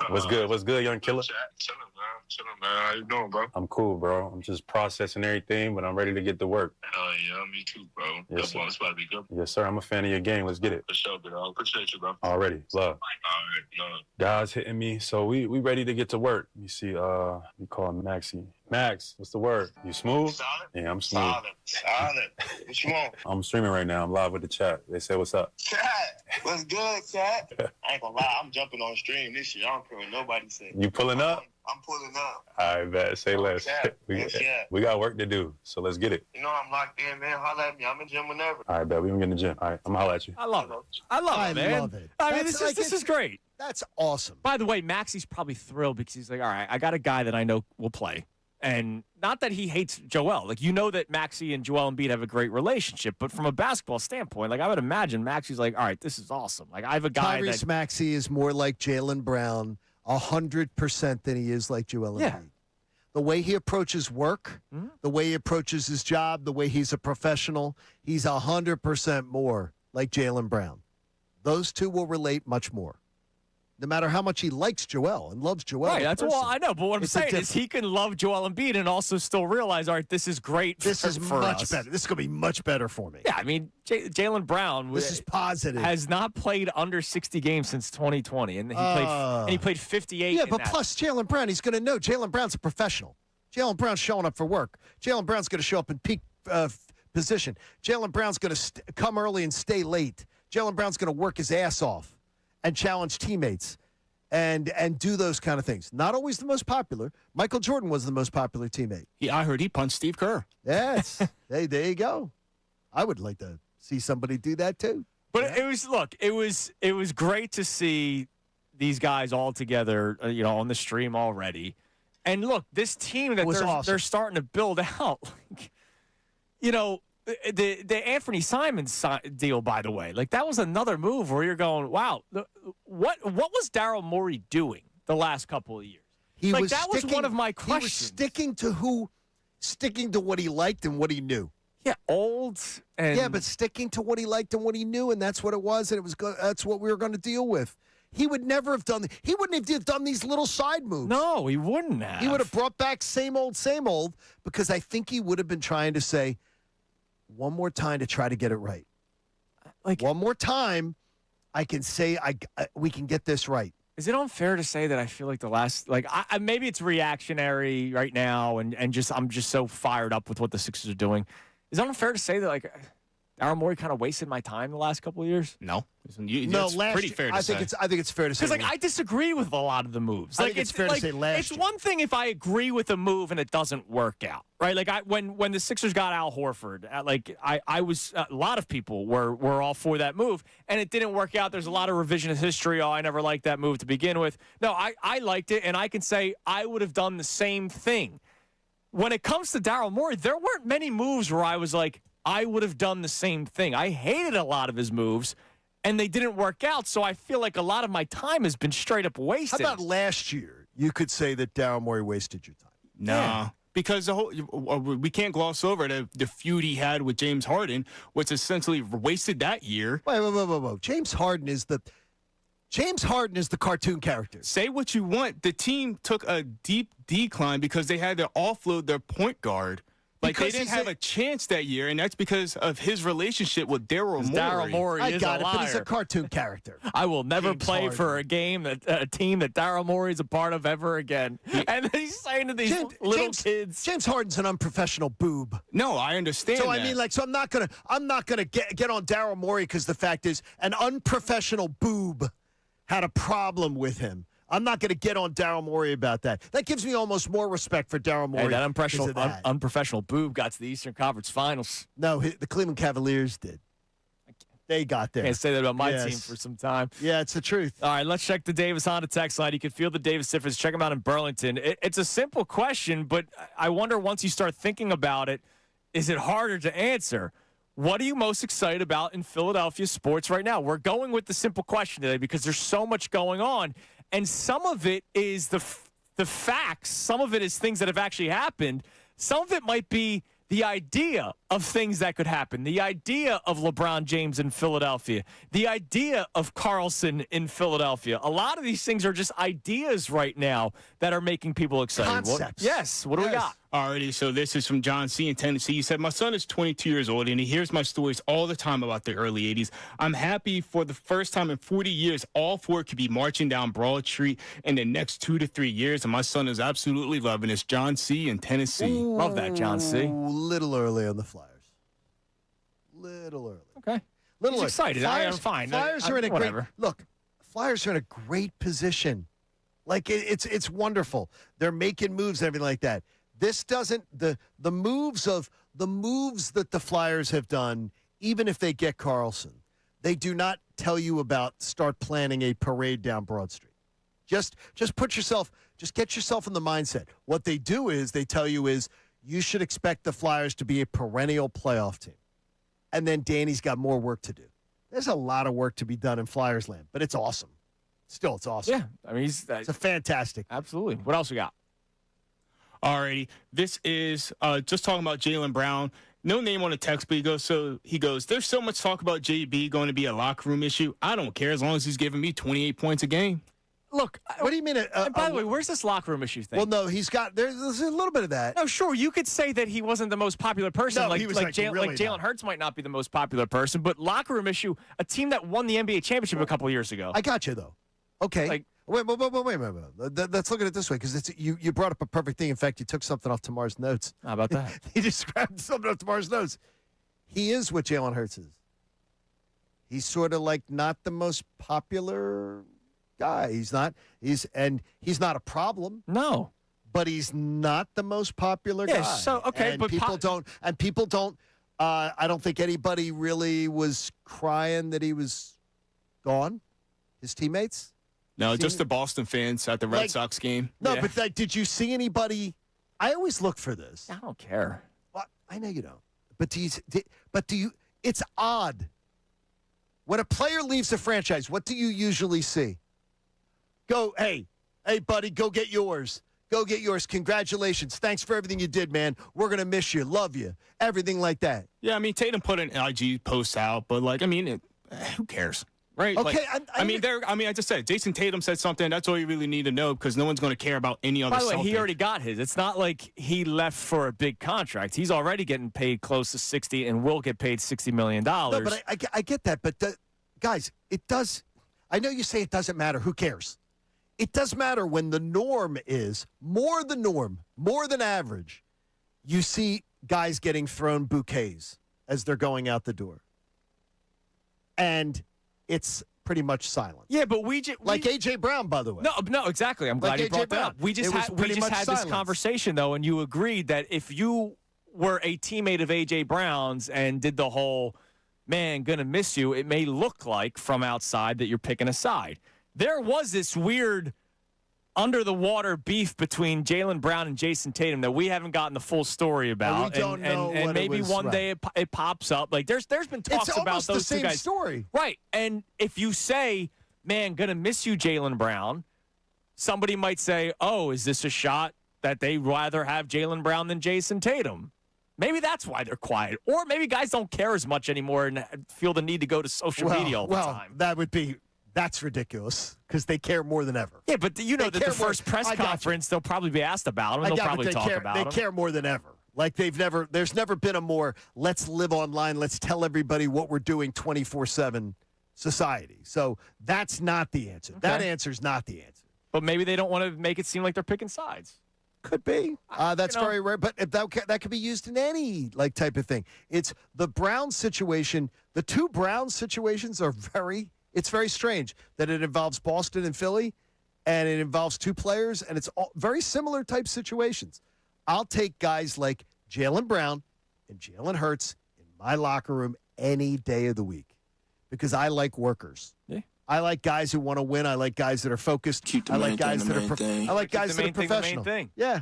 What's good? What's good, young killer? Chilling, man. How you doing, bro? I'm cool, bro. I'm just processing everything, but I'm ready to get to work. Hell yeah, me too, bro. Yes, Good, bro. It's about to be good. Yes, sir. I'm a fan of your game. Let's get it. For sure, bro. Appreciate you, bro. Already. Love. All right, love. Guys hitting me, so we ready to get to work. You see, we call him Maxie. Max, what's the word? You smooth? Solid? Yeah, I'm smooth. Solid. What you want? I'm streaming right now. I'm live with the chat. They say, what's up? Cat. What's good, Cat? I ain't gonna lie. I'm jumping on stream this year. I don't care what nobody say. You pulling up? I'm pulling up. All right, bet. Say less. Cat. Yes, yeah. We got work to do, so let's get it. You know I'm locked in, man. Holla at me. I'm in gym whenever. All right, bet. We gonna get in the gym. All right, I'm gonna holla at you. I love it. I love it. I mean, this is great. That's awesome. By the way, Maxey's probably thrilled because he's like, all right, I got a guy that I know will play. And not that he hates Joel. Like, you know that Maxey and Joel Embiid have a great relationship. But from a basketball standpoint, like, I would imagine Maxey's like, all right, this is awesome. Like, I have a guy Tyrese Maxey is more like Jaylen Brown 100% than he is like Joel Embiid. Yeah. The way he approaches work, the way he approaches his job, the way he's a professional, he's 100% more like Jaylen Brown. Those two will relate much more. No matter how much he likes Joel and loves Joel. Right, that's what I know. But what I'm It's saying is he can love Joel Embiid and also still realize, all right, this is great This is for much us. better. This is going to be much better for me. Yeah, I mean, Jaylen Brown This is positive. has not played under 60 games since 2020, and he played 58. Yeah, in but that. plus Jaylen Brown, he's going to know Jaylen Brown's a professional. Jaylen Brown's showing up for work. Jaylen Brown's going to show up in peak position. Jaylen Brown's going to come early and stay late. Jaylen Brown's going to work his ass off and challenge teammates and do those kind of things. Not always the most popular. Michael Jordan was the most popular teammate. I heard he punched Steve Kerr. Yes. Hey, there you go. I would like to see somebody do that too. But it was great to see these guys all together, on the stream already. And look, this team that they're starting to build out, the Anthony Simons deal, by the way, like that was another move where you're going, wow, what was Daryl Morey doing the last couple of years? That was one of my questions. He was sticking to what he liked and what he knew. Yeah, old and but sticking to what he liked and what he knew, and that's what it was, and it was that's what we were going to deal with. He would never have done. He wouldn't have done these little side moves. No, he wouldn't have. He would have brought back same old, because I think he would have been trying to say one more time to try to get it right. Like one more time, I can say we can get this right. Is it unfair to say that I feel like the last, maybe it's reactionary right now, and I'm just so fired up with what the Sixers are doing. Is it unfair to say that Daryl Morey kind of wasted my time the last couple of years? No, it's pretty fair to say. I think it's fair to say. Because I disagree with a lot of the moves. I think it's fair to say last It's year. one thing if I agree with a move and it doesn't work out, right? Like when the Sixers got Al Horford, I was a lot of people were all for that move, and it didn't work out. There's a lot of revisionist history. Oh, I never liked that move to begin with. No, I liked it, and I can say I would have done the same thing. When it comes to Daryl Morey, there weren't many moves where I was like, I would have done the same thing. I hated a lot of his moves, and they didn't work out, so I feel like a lot of my time has been straight up wasted. How about last year? You could say that Daryl Morey wasted your time. No. Yeah. Because we can't gloss over the feud he had with James Harden, which essentially wasted that year. Whoa. James Harden is the cartoon character. Say what you want. The team took a deep decline because they had to offload their point guard. They didn't have a chance that year, and that's because of his relationship with Daryl Morey. Daryl Morey is a liar. But he's a cartoon character. I will never James play Harden. for a team that Daryl Morey is a part of ever again. And he's saying to these little kids, James Harden's an unprofessional boob. No, I understand. So that. I mean, so I'm not gonna get on Daryl Morey because the fact is, an unprofessional boob had a problem with him. I'm not going to get on Daryl Morey about that. That gives me almost more respect for Daryl Morey. Hey, that because of that. unprofessional boob got to the Eastern Conference Finals. No, the Cleveland Cavaliers did. They got there. Can't say that about my team for some time. Yeah, it's the truth. All right, let's check the Davis Honda text line. You can feel the Davis difference. Check them out in Burlington. It's a simple question, but I wonder once you start thinking about it, is it harder to answer? What are you most excited about in Philadelphia sports right now? We're going with the simple question today because there's so much going on, and some of it is the facts. Some of it is things that have actually happened. Some of it might be the idea of things that could happen, the idea of LeBron James in Philadelphia, the idea of Carlson in Philadelphia. A lot of these things are just ideas right now that are making people excited. Concepts. What do we got? Alrighty, so this is from John C. in Tennessee. He said, my son is 22 years old, and he hears my stories all the time about the early 80s. I'm happy for the first time in 40 years, all four could be marching down Broad Street in the next 2 to 3 years, and my son is absolutely loving this. John C. in Tennessee. Love that, John C. Little early on the Flyers. Little early. Okay. Little He's excited. I am fine. Flyers are in a whatever. great look. Flyers are in a great position. Like it's wonderful. They're making moves and everything like that. This doesn't the moves that the Flyers have done, even if they get Carlson, they do not tell you about start planning a parade down Broad Street. Just get yourself in the mindset. What they do is they tell you is you should expect the Flyers to be a perennial playoff team. And then Danny's got more work to do. There's a lot of work to be done in Flyers land, but it's awesome. Still, it's awesome. Yeah, I mean, it's a fantastic. Absolutely. What else we got? Alrighty, this is just talking about Jaylen Brown. No name on the text, but he goes, there's so much talk about JB going to be a locker room issue. I don't care as long as he's giving me 28 points a game. Look, what do you mean? And by the way, where's this locker room issue thing? Well, no, there's a little bit of that. No, sure, you could say that he wasn't the most popular person. No, like he was Jalen Hurts might not be the most popular person, but locker room issue, a team that won the NBA championship a couple of years ago. I got you, though. Okay. Wait a minute. Let's look at it this way, because you brought up a perfect thing. In fact, you took something off Tamar's notes. How about that? He just grabbed something off Tamar's notes. He is what Jalen Hurts is. He's sort of like not the most popular guy. He's not a problem. No. But he's not the most popular guy. So okay, and but people don't I don't think anybody really was crying that he was gone. His teammates? No, just the Boston fans at the Red Sox game. No, yeah. But did you see anybody? I always look for this. I don't care. Well, I know you don't. But do you? It's odd. When a player leaves the franchise, what do you usually see? Hey, buddy, go get yours. Go get yours. Congratulations. Thanks for everything you did, man. We're going to miss you. Love you. Everything like that. Yeah, I mean, Tatum put an IG post out, but, who cares? Right? Okay. I just said, Jason Tatum said something. That's all you really need to know because no one's going to care about any other By the way, Celtic. he already got his. It's not like he left for a big contract. He's already getting paid close to 60 and will get paid $60 million. No, but I get that. But, guys, it does. I know you say it doesn't matter. Who cares? It does matter when the norm is more than average. You see guys getting thrown bouquets as they're going out the door. And it's pretty much silent. Yeah, but like A.J. Brown, by the way. No, exactly. I'm glad you brought that up. We just had this conversation, though, and you agreed that if you were a teammate of A.J. Brown's and did the whole, man, gonna miss you, it may look like from outside that you're picking a side. There was this weird under-the-water beef between Jaylen Brown and Jason Tatum that we haven't gotten the full story about. We don't know and maybe one day it pops up. Like there's been talks about those two guys. It's almost the same story. Right. And if you say, man, gonna miss you, Jaylen Brown, somebody might say, oh, is this a shot that they'd rather have Jaylen Brown than Jason Tatum? Maybe that's why they're quiet. Or maybe guys don't care as much anymore and feel the need to go to social media all the time. That's ridiculous because they care more than ever. Yeah, but you know that the first press conference, they'll probably be asked about them. They'll probably talk about them. They care more than ever. Like there's never been a more let's live online, let's tell everybody what we're doing 24/7 society. So that's not the answer. Okay. That answer's not the answer. But maybe they don't want to make it seem like they're picking sides. Could be. That's very rare, but that could be used in any type of thing. It's the Brown situation. The two Brown situations are it's very strange that it involves Boston and Philly, and it involves two players, and it's all very similar type situations. I'll take guys like Jaylen Brown and Jalen Hurts in my locker room any day of the week because I like workers. Yeah. I like guys who want to win. I like guys that are focused. I like guys that are. I like guys that are professional. Yeah,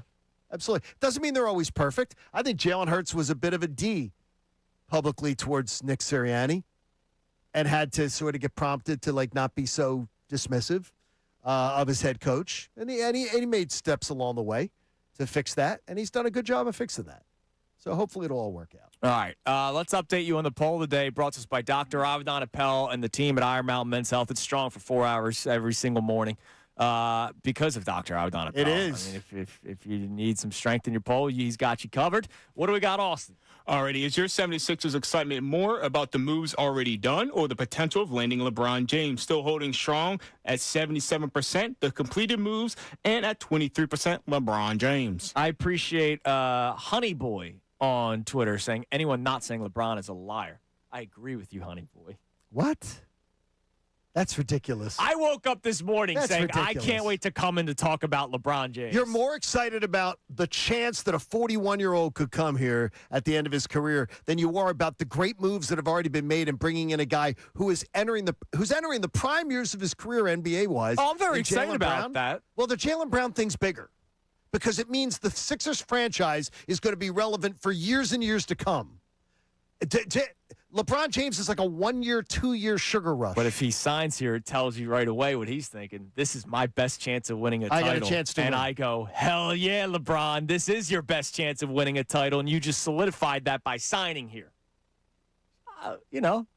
absolutely. Doesn't mean they're always perfect. I think Jalen Hurts was a bit of a D publicly towards Nick Sirianni, and had to sort of get prompted to like not be so dismissive of his head coach, and he made steps along the way to fix that, and he's done a good job of fixing that. So hopefully it'll all work out. All right. Let's update you on the poll of the day brought to us by Dr. Avedon Appel and the team at Iron Mountain Men's Health. It's strong for 4 hours every single morning because of Dr. Avedon Appel. It is. I mean, if you need some strength in your poll, he's got you covered. What do we got, Austin? Alrighty, is your 76ers excitement more about the moves already done or the potential of landing LeBron James? Still holding strong at 77%, the completed moves, and at 23%, LeBron James. I appreciate Honey Boy on Twitter saying anyone not saying LeBron is a liar. I agree with you, Honey Boy. What? That's ridiculous. I woke up this morning saying, ridiculous. I can't wait to come in to talk about LeBron James. You're more excited about the chance that a 41-year-old could come here at the end of his career than you are about the great moves that have already been made and bringing in a guy who's entering the prime years of his career NBA-wise. Oh, I'm very excited Jaylen about Brown. that. Well, the Jaylen Brown thing's bigger because it means the Sixers franchise is going to be relevant for years and years to come. LeBron James is like a 1-year, 2-year sugar rush. But if he signs here, it tells you right away what he's thinking. This is my best chance of winning a title. I got a chance to win. I go, hell yeah, LeBron. This is your best chance of winning a title, and you just solidified that by signing here.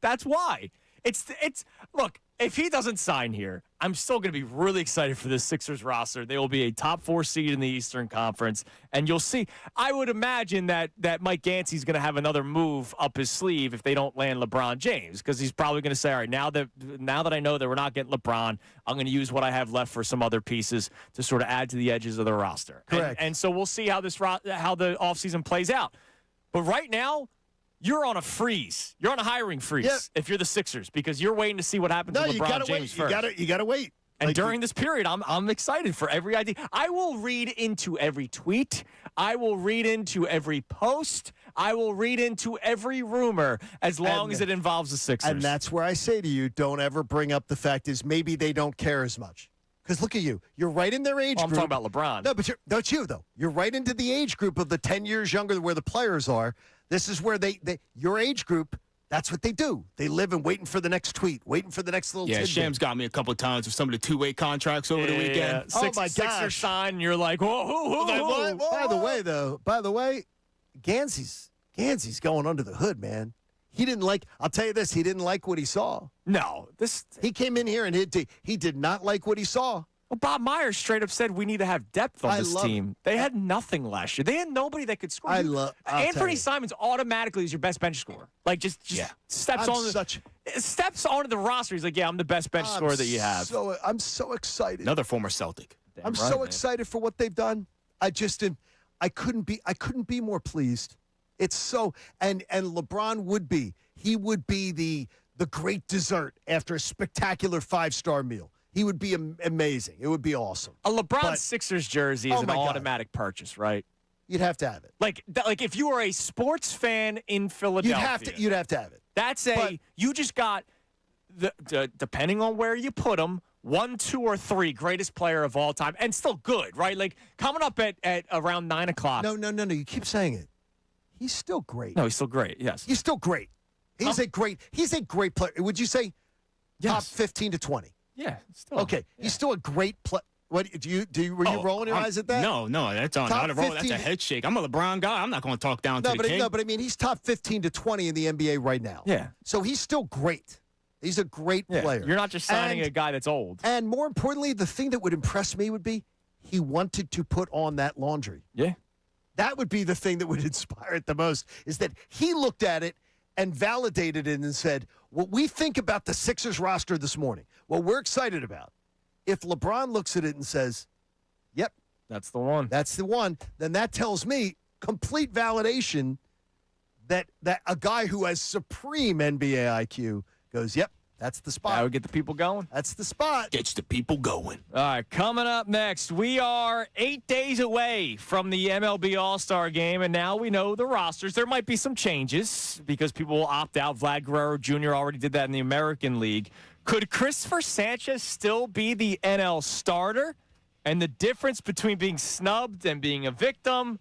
That's why. Look, if he doesn't sign here, I'm still going to be really excited for this Sixers roster. They will be a top 4 seed in the Eastern Conference, and you'll see. I would imagine that Mike Gansey's going to have another move up his sleeve if they don't land LeBron James, because he's probably going to say, all right, now that I know that we're not getting LeBron, I'm going to use what I have left for some other pieces to sort of add to the edges of the roster. Correct. And so we'll see how the offseason plays out. But right now, you're on a freeze. You're on a hiring freeze if you're the Sixers because you're waiting to see what happens with LeBron James first. You gotta wait. And during this period, I'm excited for every idea. I will read into every tweet. I will read into every post. I will read into every rumor as long as it involves the Sixers. And that's where I say to you, don't ever bring up the fact is maybe they don't care as much. Because look at you. You're right in their age group. I'm talking about LeBron. No, but that's you, though. You're right into the age group of the 10 years younger than where the players are. This is where your age group, that's what they do. They live in waiting for the next tweet, waiting for the next little tidbit. Shams got me a couple of times with some of the two-way contracts over the weekend. Yeah. Oh, my gosh. Sixers sign, and you're like, whoa. By the way, Gansey's going under the hood, man. I'll tell you this, he didn't like what he saw. No. He came in here and he did not like what he saw. Well, Bob Myers straight up said we need to have depth on this team. They had nothing last year. They had nobody that could score. Anthony Simons automatically is your best bench scorer. Like just steps onto the roster. He's like, yeah, I'm the best bench scorer that you have. I'm so excited. Another former Celtic. I'm so excited for what they've done. I couldn't be more pleased. It's so and LeBron would be. He would be the great dessert after a spectacular 5-star meal. He would be amazing. It would be awesome. A LeBron Sixers jersey is an automatic purchase, right? You'd have to have it. Like if you were a sports fan in Philadelphia, you'd have to have it. That's you just got depending on where you put them, 1, 2, or 3 greatest player of all time, and still good, right? Like coming up at around 9 o'clock. No. You keep saying it. He's still great. No, he's still great. Yes, he's still great. He's a great player. Would you say top 15 to 20? Yeah, still. Okay, he's still a great player. What were you rolling your eyes at that? No, that's not a roll. That's a head shake. I'm a LeBron guy. I'm not going to talk down to the king. No, but I mean, he's top 15 to 20 in the NBA right now. Yeah. So he's still great. He's a great player. You're not just signing a guy that's old. And more importantly, the thing that would impress me would be he wanted to put on that laundry. Yeah. That would be the thing that would inspire it the most, is that he looked at it and validated it and said, what we think about the Sixers roster this morning, what we're excited about, if LeBron looks at it and says, yep, that's the one, then that tells me complete validation that a guy who has supreme NBA IQ goes, yep, That's the spot. That would get the people going. That's the spot. Gets the people going. All right, coming up next, we are 8 days away from the MLB All-Star Game, and now we know the rosters. There might be some changes because people will opt out. Vlad Guerrero Jr. already did that in the American League. Could Christopher Sanchez still be the NL starter? And the difference between being snubbed and being a victim?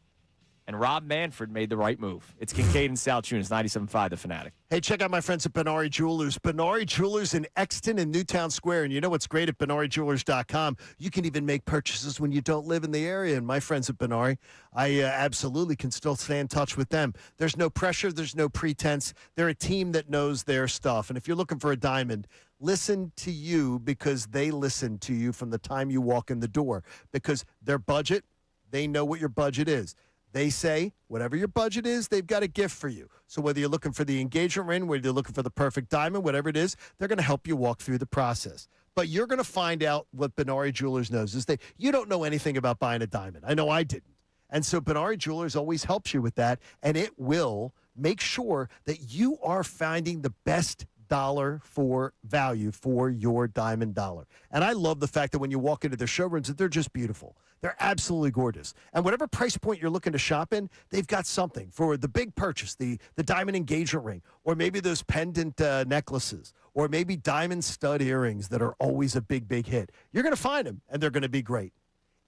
And Rob Manfred made the right move. It's Kincade Salciunas, 97.5 The Fanatic. Hey, check out my friends at Benari Jewelers. Benari Jewelers in Exton and Newtown Square. And you know what's great at BenariJewelers.com? You can even make purchases when you don't live in the area. And my friends at Benari, I absolutely can still stay in touch with them. There's no pressure. There's no pretense. They're a team that knows their stuff. And if you're looking for a diamond, listen to you because they listen to you from the time you walk in the door. Because their budget, they know what your budget is. They say, whatever your budget is, they've got a gift for you. So whether you're looking for the engagement ring, whether you're looking for the perfect diamond, whatever it is, they're going to help you walk through the process. But you're going to find out what Benari Jewelers knows is you don't know anything about buying a diamond. I know I didn't. And so Benari Jewelers always helps you with that, and it will make sure that you are finding the best dollar for value for your diamond dollar. And I love the fact that when you walk into their showrooms, that they're just beautiful. They're absolutely gorgeous. And whatever price point you're looking to shop in, they've got something for the big purchase, the diamond engagement ring, or maybe those pendant necklaces, or maybe diamond stud earrings that are always a big, big hit. You're going to find them, and they're going to be great.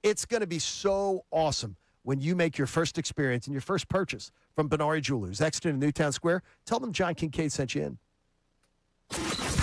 It's going to be so awesome when you make your first experience and your first purchase from Benari Jewelers, Exton and Newtown Square. Tell them John Kincade sent you in.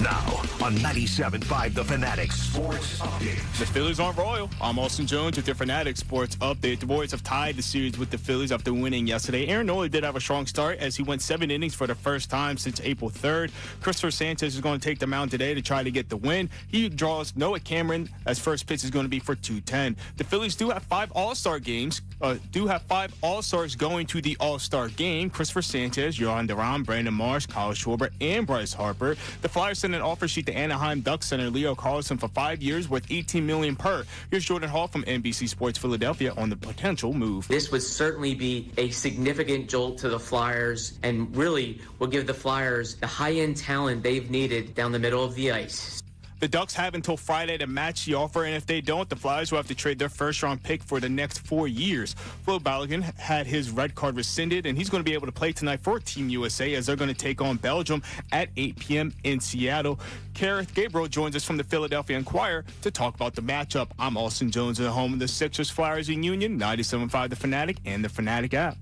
Now on 97.5 The Fanatic Sports Update. The Phillies aren't royal. I'm Austin Jones with your Fanatic Sports Update. The Warriors have tied the series with the Phillies after winning yesterday. Aaron Nola did have a strong start as he went 7 innings for the first time since April 3rd. Christopher Sanchez is going to take the mound today to try to get the win. He draws Noah Cameron as first pitch is going to be for 2:10. The Phillies do have 5 All-Star games. 5 All-Stars going to the All-Star game. Christopher Sanchez, Yohan Duran, Brandon Marsh, Kyle Schwarber, and Bryce Harper. The Flyers sent an offer sheet to Anaheim Ducks center Leo Carlson for 5 years worth $18 million per. Here's Jordan Hall from NBC Sports Philadelphia on the potential move. This would certainly be a significant jolt to the Flyers and really will give the Flyers the high-end talent they've needed down the middle of the ice. The Ducks have until Friday to match the offer, and if they don't, the Flyers will have to trade their first-round pick for the next 4 years. Phil Balogun had his red card rescinded, and he's going to be able to play tonight for Team USA as they're going to take on Belgium at 8 p.m. in Seattle. Kareth Gabriel joins us from the Philadelphia Inquirer to talk about the matchup. I'm Austin Jones at home of the Sixers, Flyers, and Union, 97.5 The Fanatic, and the Fanatic app.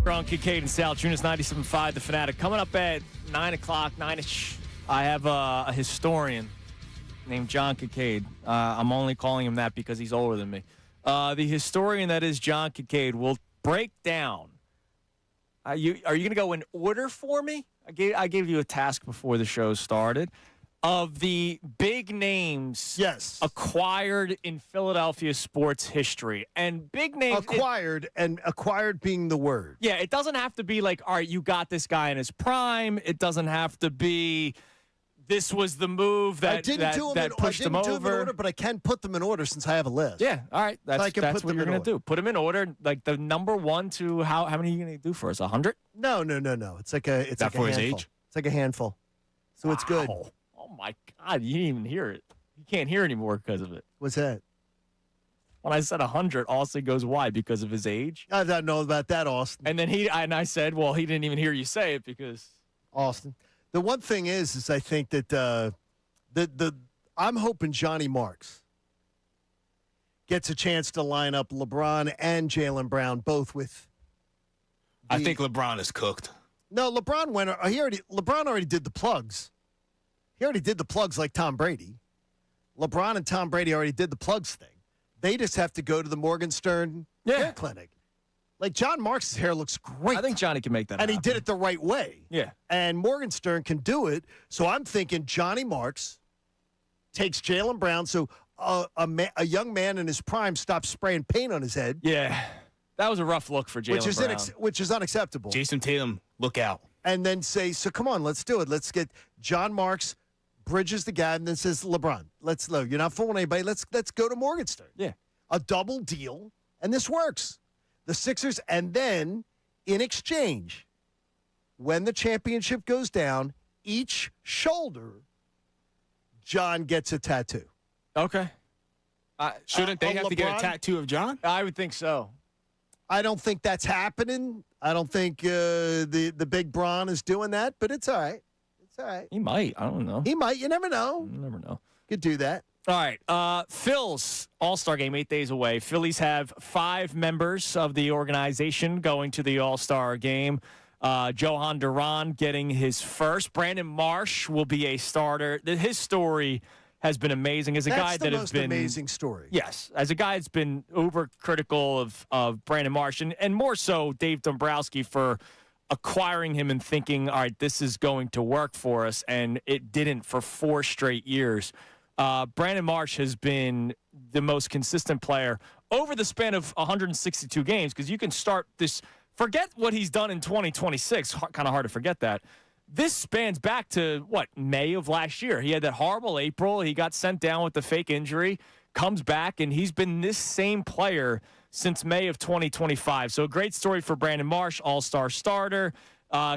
We're on Kincade Salciunas, 97.5, The Fanatic. Coming up at 9 o'clock, 9-ish, I have a historian named John Kincade. I'm only calling him that because he's older than me. The historian that is John Kincade will break down. Are you going to go in order for me? I gave you a task before the show started of the big names acquired in Philadelphia sports history. And big names acquired being the word. Yeah, it doesn't have to be like, all right, you got this guy in his prime. It doesn't have to be this was the move that pushed him over. I didn't do them in order, but I can put them in order since I have a list. Yeah, all right. That's what you're going to do. Put them in order, like the number 1 to how many are you going to do for us? 100? No. It's like a for handful. his age? It's like a handful. So it's good. Oh my God, you didn't even hear it. You can't hear anymore because of it. What's that? When I said 100, Austin goes, why? Because of his age? I don't know about that, Austin. And then I said, well, he didn't even hear you say it because Austin. The one thing is I think that I'm hoping Johnny Marks gets a chance to line up LeBron and Jaylen Brown both with. I think LeBron is cooked. No, LeBron already did the plugs. He already did the plugs like Tom Brady. LeBron and Tom Brady already did the plugs thing. They just have to go to the Morgenstern hair clinic. Like John Marks' hair looks great. I think Johnny can make that happen. And he did it the right way. Yeah. And Morgenstern can do it. So I'm thinking Johnny Marks takes Jaylen Brown so a young man in his prime stops spraying paint on his head. Yeah. That was a rough look for Jaylen Brown. Which is unacceptable. Jason Tatum, look out. And then say, so come on, let's do it. Let's get John Marks bridges the gap and then says, LeBron, you're not fooling anybody. Let's go to Morgenstern. Yeah. A double deal, and this works. The Sixers, and then in exchange, when the championship goes down, each shoulder, John gets a tattoo. Okay. Shouldn't they have to get a tattoo of John? I would think so. I don't think that's happening. I don't think the big Bron is doing that, but it's all right. It's all right. He might. I don't know. He might. You never know. You never know. Could do that. All right. Phil's All-Star game, 8 days away. Phillies have 5 members of the organization going to the All-Star game. Johan Duran getting his first. Brandon Marsh will be a starter. His story has been amazing. As a guy that has been amazing story. Yes, as a guy that's been uber critical of Brandon Marsh and more so Dave Dombrowski for acquiring him and thinking, all right, this is going to work for us, and it didn't for 4 straight years. Brandon Marsh has been the most consistent player over the span of 162 games because you can start this. Forget what he's done in 2026. Kind of hard to forget that. This spans back to, May of last year. He had that horrible April. He got sent down with the fake injury, comes back, and he's been this same player since May of 2025. So a great story for Brandon Marsh, all-star starter.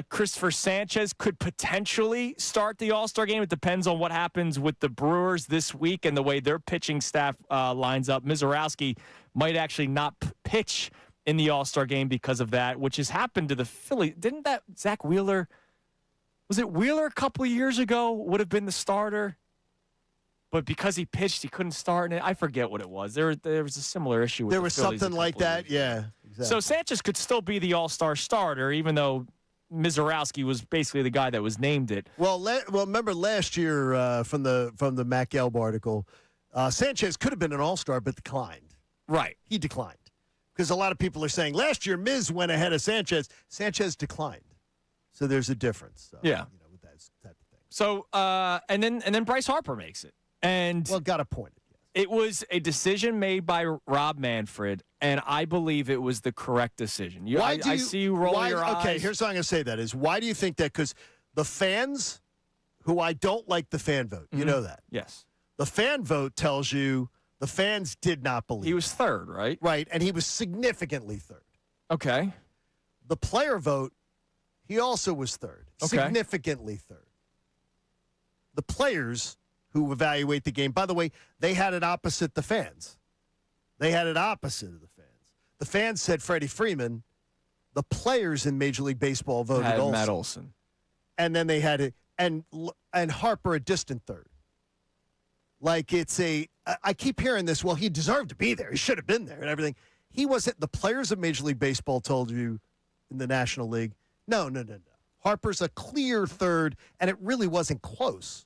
Christopher Sanchez could potentially start the All-Star game. It depends on what happens with the Brewers this week and the way their pitching staff lines up. Mizorowski might actually not pitch in the All-Star game because of that, which has happened to the Phillies. Didn't that Zach Wheeler, was it Wheeler a couple of years ago would have been the starter? But because he pitched, he couldn't start. And I forget what it was. There was a similar issue with there was something like that, yeah. Exactly. So Sanchez could still be the All-Star starter, even though Mizorowski was basically the guy that was named it. Well, remember last year from the Matt Gelb article, Sanchez could have been an All-Star but declined. Right. He declined. Because a lot of people are saying last year Miz went ahead of Sanchez. Sanchez declined. So there's a difference. So, yeah. With that type of thing. So and then Bryce Harper makes it. And got appointed. Yes. It was a decision made by Rob Manfred, and I believe it was the correct decision. I see you roll your eyes. Okay, here's how I'm going to say that is why do you think that? Because the fans, who I don't like the fan vote, you know that. Yes. The fan vote tells you the fans did not believe he was third, right? Right, and he was significantly third. Okay. The player vote, he also was third, significantly third. The players who evaluate the game, by the way, they had it opposite the fans. They had it opposite of the fans. The fans said Freddie Freeman. The players in Major League Baseball voted Olsen. Matt Olson. And then they had it, and Harper a distant third. Like I keep hearing this, well, he deserved to be there. He should have been there and everything. He wasn't. The players of Major League Baseball told you in the National League. No. Harper's a clear third, and it really wasn't close.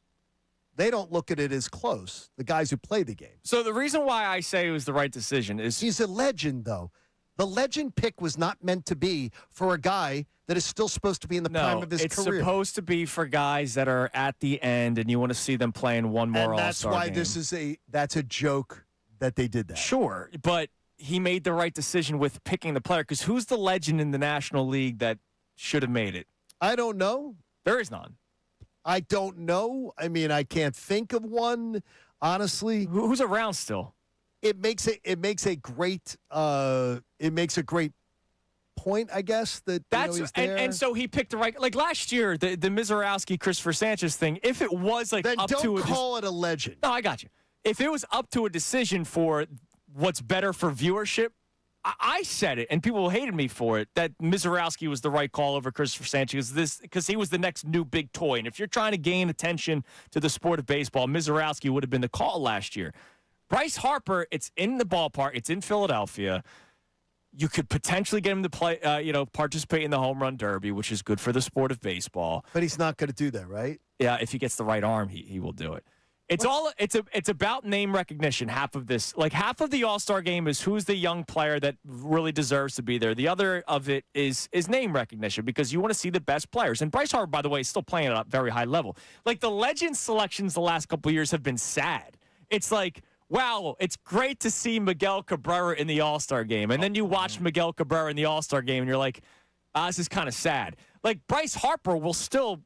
They don't look at it as close, the guys who play the game. So the reason why I say it was the right decision is he's a legend, though. The legend pick was not meant to be for a guy that is still supposed to be in the prime of his it's career. It's supposed to be for guys that are at the end, and you want to see them playing one more All-Star game. And that's why that's a joke that they did that. Sure, but he made the right decision with picking the player, because who's the legend in the National League that should have made it? I don't know. There is none. I don't know. I mean, I can't think of one, honestly. Who's around still? It makes a great point, I guess, that he's there. And so he picked the right, like last year, the Mizorowski, Christopher Sanchez thing. If it was like then up to don't call it a legend. No, I got you. If it was up to a decision for what's better for viewership, I said it, and people hated me for it, that Mizorowski was the right call over Christopher Sanchez because he was the next new big toy. And if you're trying to gain attention to the sport of baseball, Mizorowski would have been the call last year. Bryce Harper, it's in the ballpark. It's in Philadelphia. You could potentially get him to play, participate in the home run derby, which is good for the sport of baseball. But he's not going to do that, right? Yeah, if he gets the right arm, he will do it. It's about name recognition. Half of the All-Star game is who's the young player that really deserves to be there. The other of it is name recognition, because you want to see the best players. And Bryce Harper, by the way, is still playing at a very high level. Like the legend selections the last couple of years have been sad. It's like, wow, it's great to see Miguel Cabrera in the All-Star game. And then you watch Miguel Cabrera in the All-Star game and you're like, this is kind of sad. Like Bryce Harper will still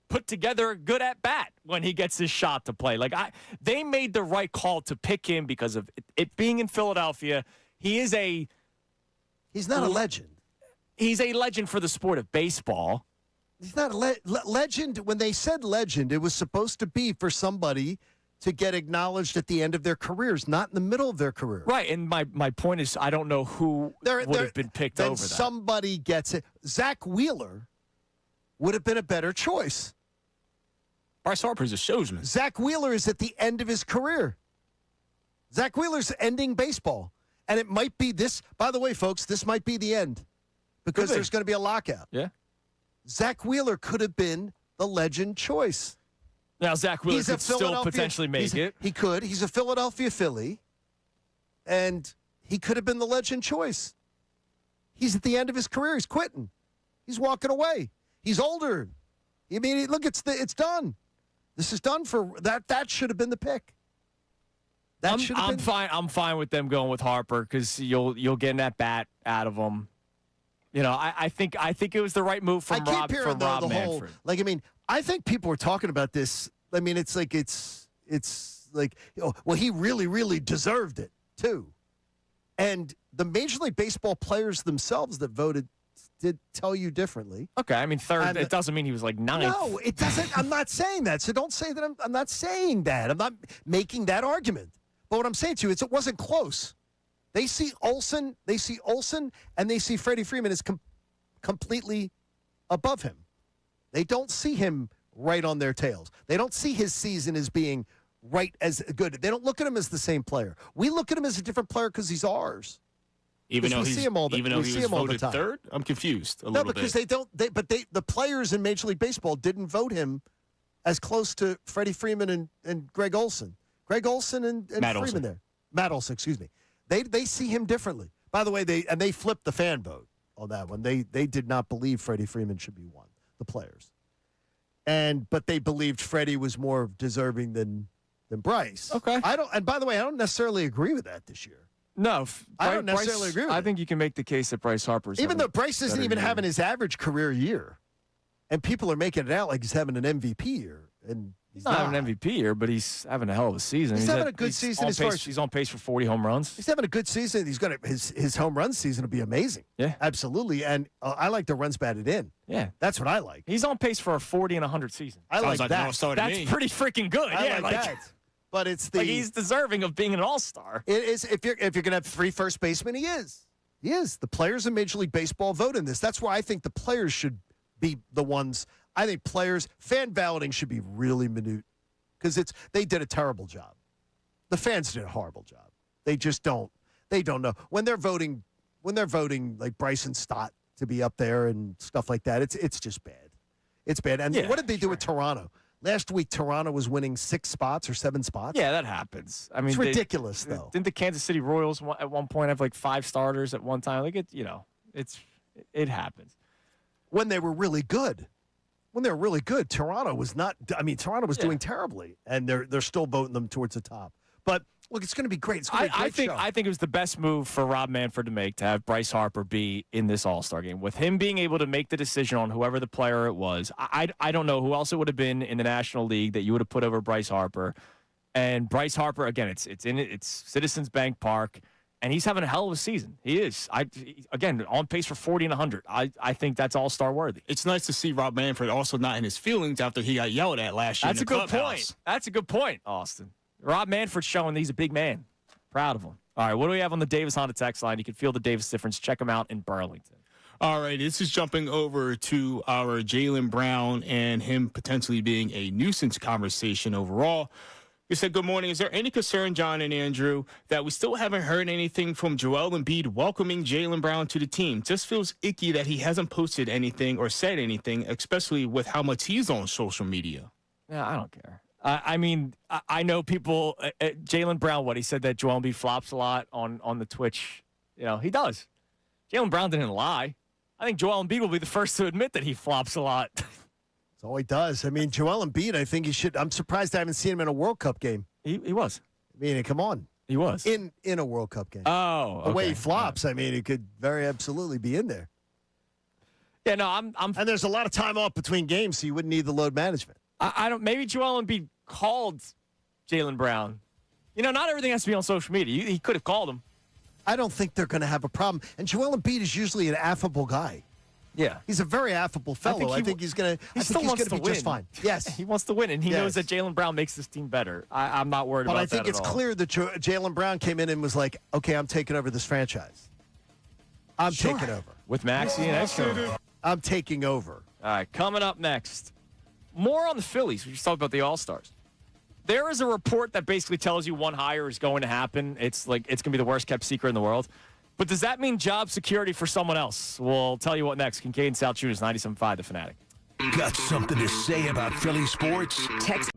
put together a good at bat when he gets his shot to play. They made the right call to pick him because of it being in Philadelphia. He's not a legend. He's a legend for the sport of baseball. He's not a legend. When they said legend, it was supposed to be for somebody to get acknowledged at the end of their careers, not in the middle of their career. Right, and my point is, I don't know who would have been picked over that. Somebody gets it. Zach Wheeler would have been a better choice. Bryce Harper's a showsman. Zach Wheeler is at the end of his career. Zach Wheeler's ending baseball. And it might be this. By the way, folks, this might be the end because there's going to be a lockout. Yeah. Zach Wheeler could have been the legend choice. Now, Zach Wheeler could still potentially make it. He could. He's a Philadelphia Philly. And he could have been the legend choice. He's at the end of his career. He's quitting. He's walking away. He's older. I mean, look, it's done. This is done for that. That should have been the pick. I'm fine. I'm fine with them going with Harper because you'll get that bat out of him. You know, I think it was the right move from Rob Manfred. I think people were talking about this. I mean, it's like he really, really deserved it too. And the Major League Baseball players themselves that voted did tell you differently. Okay, I mean, third, it doesn't mean he was like ninth. No, it doesn't. I'm not saying that. So don't say that. I'm not saying that. I'm not making that argument. But what I'm saying to you is it wasn't close. They see Olsen, and they see Freddie Freeman as completely above him. They don't see him right on their tails. They don't see his season as being right as good. They don't look at him as the same player. We look at him as a different player because he's ours. Even though he was voted time. third, I'm confused a no, little bit. because the players in Major League Baseball didn't vote him as close to Freddie Freeman and Greg Olsen. Greg Olsen and Matt Freeman Olson. there. Matt Olsen, excuse me. They see him differently. By the way, they flipped the fan vote on that one. They did not believe Freddie Freeman should be one, the players. But they believed Freddie was more deserving than Bryce. Okay. And by the way, I don't necessarily agree with that this year. No, I don't necessarily agree with I think you can make the case that Bryce Harper's even though Bryce isn't even having his average career year, and people are making it out like he's having an MVP year, and he's not having an MVP year, but he's having a hell of a season. He's having a good season. He's on pace for 40 home runs. He's having a good season. He's going to his home run season will be amazing. Yeah, absolutely. And I like the runs batted in. Yeah, that's what I like. He's on pace for a 40 and 100 season. I like that. That's pretty freaking good. I like that. But it's he's deserving of being an all-star. It is if you're going to have 3 first basemen, he is. He is. The players in Major League Baseball vote in this. That's why I think the players should be the ones. I think fan balloting should be really minute because they did a terrible job. The fans did a horrible job. They just don't. They don't know when they're voting like Bryson Stott to be up there and stuff like that. It's just bad. It's bad. And what did they do with Toronto? Last week, Toronto was winning 6 spots or 7 spots. Yeah, that happens. I mean, it's ridiculous, though. Didn't the Kansas City Royals at one point have like 5 starters at one time? Like it happens. When they were really good. Toronto was not. I mean, Toronto was doing terribly, and they're still voting them towards the top. But look, it's going to be great. It's going to be a great show. I think it was the best move for Rob Manfred to make to have Bryce Harper be in this All-Star game. With him being able to make the decision on whoever the player it was, I don't know who else it would have been in the National League that you would have put over Bryce Harper. And Bryce Harper, again, it's Citizens Bank Park. And he's having a hell of a season. He is. Again, on pace for 40 and 100. I think that's all-star worthy. It's nice to see Rob Manfred also not in his feelings after he got yelled at last year. That's a good point. That's a good point, Austin. Rob Manfred's showing he's a big man. Proud of him. All right, what do we have on the Davis Honda text line? You can feel the Davis difference. Check him out in Burlington. All right, this is jumping over to our Jaylen Brown and him potentially being a nuisance conversation overall. He said, good morning. Is there any concern, John and Andrew, that we still haven't heard anything from Joel Embiid welcoming Jaylen Brown to the team? Just feels icky that he hasn't posted anything or said anything, especially with how much he's on social media. Yeah, I don't care. I mean, I know people, Jaylen Brown, he said that Joel Embiid flops a lot on the Twitch. He does. Jaylen Brown didn't lie. I think Joel Embiid will be the first to admit that he flops a lot. That's all he does. I mean, Joel Embiid, I think he should. I'm surprised I haven't seen him in a World Cup game. He was. I mean, come on. He was. In a World Cup game. Oh, okay. The way he flops, I mean, he could very absolutely be in there. Yeah, no, I'm and there's a lot of time off between games, so you wouldn't need the load management. I don't. Maybe Joel Embiid called Jaylen Brown. Not everything has to be on social media. He could have called him. I don't think they're going to have a problem. And Joel Embiid is usually an affable guy. Yeah, he's a very affable fellow. I think he's going to be just fine. Yes, he wants to win, and he knows that Jaylen Brown makes this team better. I'm not worried about that. But I think it's clear that Jaylen Brown came in and was like, "Okay, I'm taking over this franchise. I'm taking over with Maxey and Exner. I'm taking over." All right, coming up next, more on the Phillies. We just talked about the All-Stars. There is a report that basically tells you one hire is going to happen. It's going to be the worst kept secret in the world. But does that mean job security for someone else? We'll tell you what next. Kincade Salciunas, 97.5 The Fanatic. Got something to say about Philly sports? Text.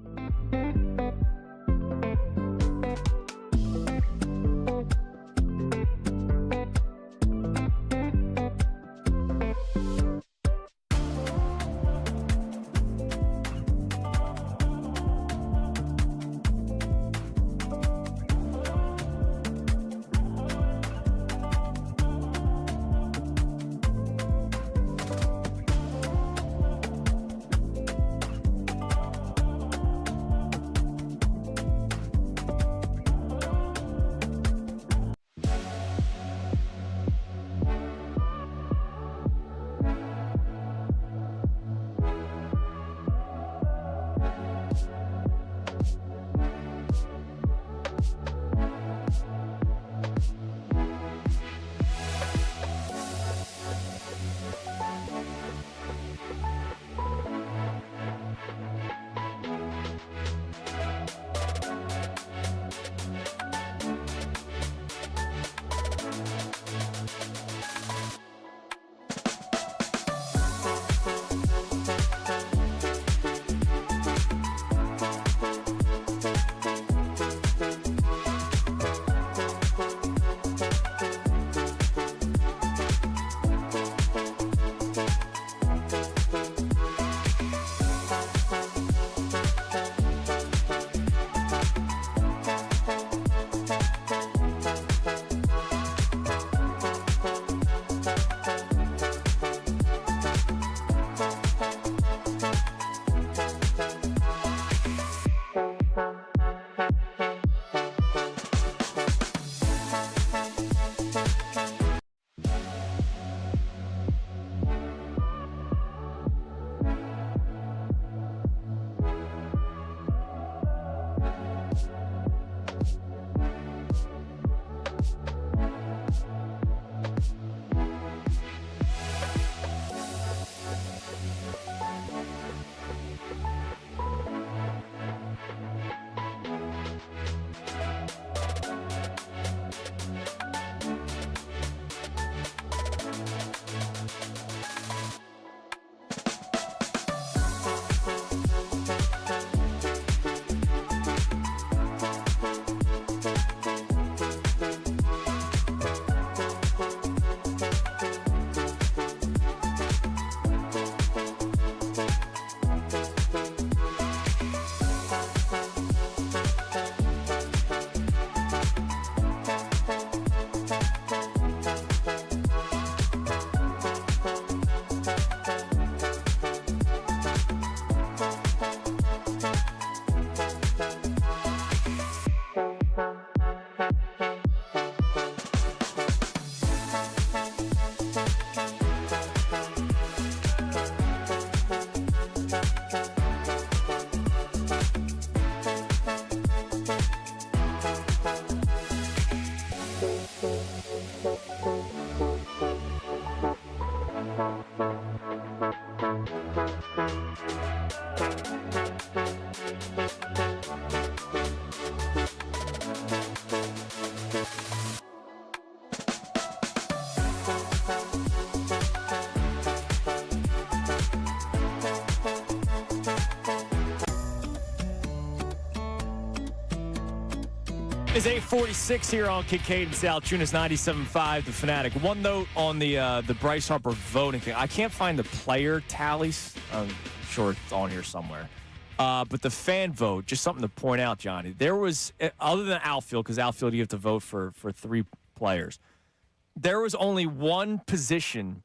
It's 8:46 here on Kincade Salciunas 97.5 The Fanatic. One note on the Bryce Harper voting thing. I can't find the player tallies. I'm sure it's on here somewhere. But the fan vote, just something to point out, Johnny. There was, other than outfield, because outfield you have to vote for 3 players. There was only one position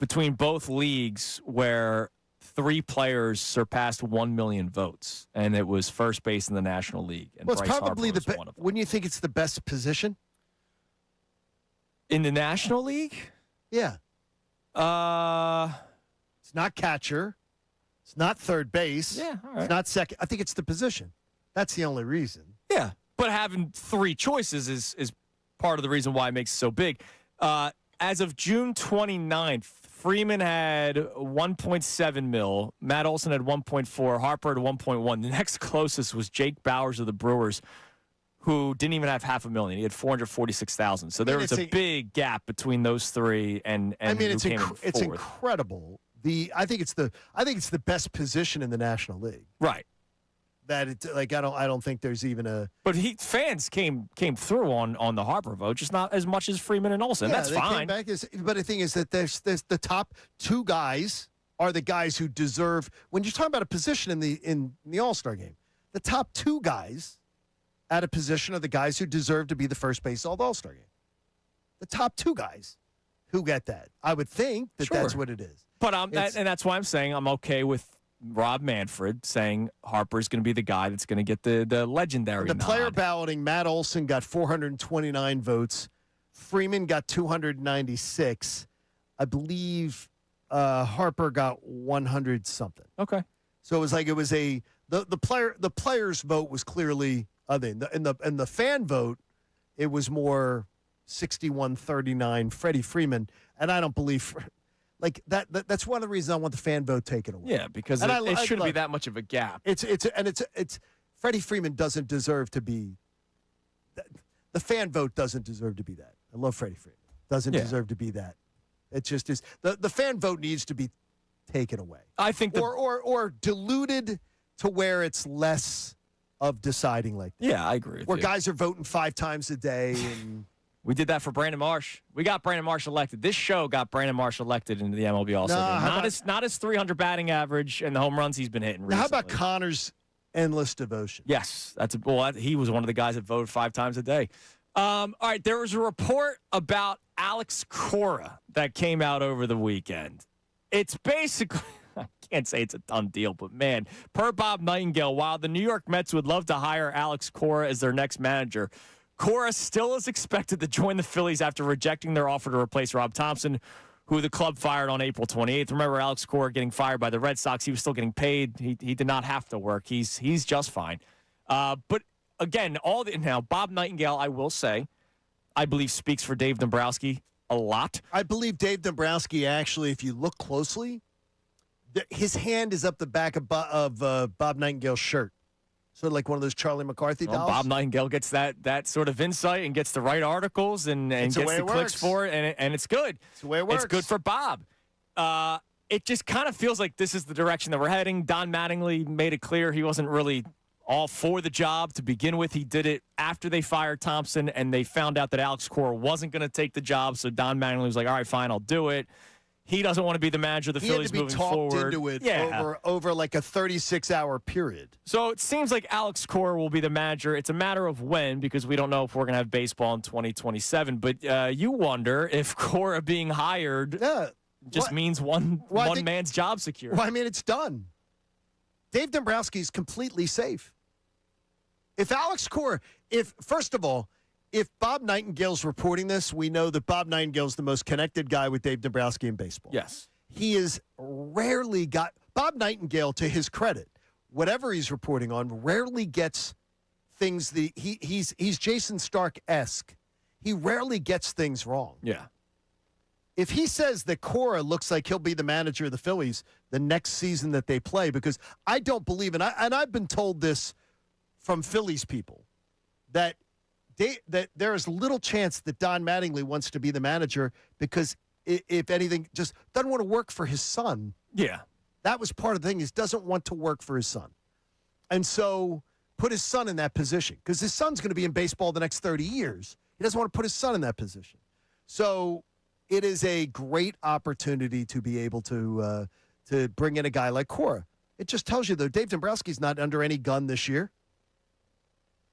between both leagues where 3 players surpassed 1 million votes, and it was first base in the National League. And Well, it's Bryce probably Harper was one of them. Wouldn't you think it's the best position? In the National League? Yeah. It's not catcher. It's not third base. Yeah, all right. It's not second. I think it's the position. That's the only reason. Yeah, but having 3 choices is part of the reason why it makes it so big. As of June 29th, Freeman had 1.7 mil. Matt Olson had 1.4. Harper had 1.1. The next closest was Jake Bowers of the Brewers, who didn't even have $500,000. He had 446,000. So there was a big gap between those 3 and I mean, who came in it's fourth. incredible. I think it's the best position in the National League. Right. That it's like I don't think there's even a. But fans came through on the Harper vote, just not as much as Freeman and Olson. Yeah, That's they fine. Came back but the thing is that there's the top 2 guys are the guys who deserve. When you're talking about a position in the All-Star game, the top 2 guys at a position are the guys who deserve to be the first base All-Star game. The top 2 guys who get that. I would think that that's what it is. But and that's why I'm saying I'm okay with Rob Manfred saying Harper's going to be the guy that's going to get the legendary nod. Player balloting, Matt Olson got 429 votes. Freeman got 296. I believe Harper got 100 something. Okay. So it was the player's vote was clearly in the fan vote, it was more 61-39 Freddie Freeman, and I don't believe like that. That's one of the reasons I want the fan vote taken away. Yeah, because it shouldn't be that much of a gap. It's Freddie Freeman doesn't deserve to be. The fan vote doesn't deserve to be that. I love Freddie Freeman. Doesn't deserve to be that. It just is. The fan vote needs to be taken away. I think or diluted to where it's less of deciding like that. Yeah, I agree. Where guys are voting 5 times a day and. We did that for Brandon Marsh. We got Brandon Marsh elected. This show got Brandon Marsh elected into the MLB All-Star game. Not his 300 batting average and the home runs he's been hitting recently. How about Connor's endless devotion? Yes, he was one of the guys that voted 5 times a day. All right, there was a report about Alex Cora that came out over the weekend. It's basically, I can't say it's a done deal, but man, per Bob Nightingale, while the New York Mets would love to hire Alex Cora as their next manager, Cora still is expected to join the Phillies after rejecting their offer to replace Rob Thompson, who the club fired on April 28th. Remember, Alex Cora getting fired by the Red Sox. He was still getting paid. He did not have to work. He's just fine. But again, now Bob Nightingale, I will say, I believe speaks for Dave Dombrowski a lot. I believe Dave Dombrowski actually, if you look closely, his hand is up the back of Bob Nightingale's shirt. Sort of like one of those Charlie McCarthy dolls. Bob Nightingale gets that sort of insight and gets the right articles and gets the clicks for it, and it's good. It's the way it works. It's good for Bob. It just kind of feels like this is the direction that we're heading. Don Mattingly made it clear he wasn't really all for the job to begin with. He did it after they fired Thompson, and they found out that Alex Cora wasn't going to take the job, so Don Mattingly was like, all right, fine, I'll do it. He doesn't want to be the manager of the Phillies moving forward. He had to be talked into it over like a 36-hour period. So it seems like Alex Cora will be the manager. It's a matter of when, because we don't know if we're going to have baseball in 2027. But you wonder if Cora being hired means one man's job secure. Well, I mean, it's done. Dave Dombrowski's completely safe. If Alex Cora, first of all, if Bob Nightingale's reporting this, we know that Bob Nightingale's the most connected guy with Dave Dombrowski in baseball. Yes. He is rarely got – Bob Nightingale, to his credit, whatever he's reporting on, rarely gets things – he's Jason Stark-esque. He rarely gets things wrong. Yeah. If he says that Cora looks like he'll be the manager of the Phillies the next season that they play, because I don't believe – and I've been told this from Phillies people, that there is little chance that Don Mattingly wants to be the manager because, if anything, just doesn't want to work for his son. Yeah. That was part of the thing. He doesn't want to work for his son. And so put his son in that position because his son's going to be in baseball the next 30 years. He doesn't want to put his son in that position. So it is a great opportunity to be able to bring in a guy like Cora. It just tells you, though, Dave Dombrowski's not under any gun this year.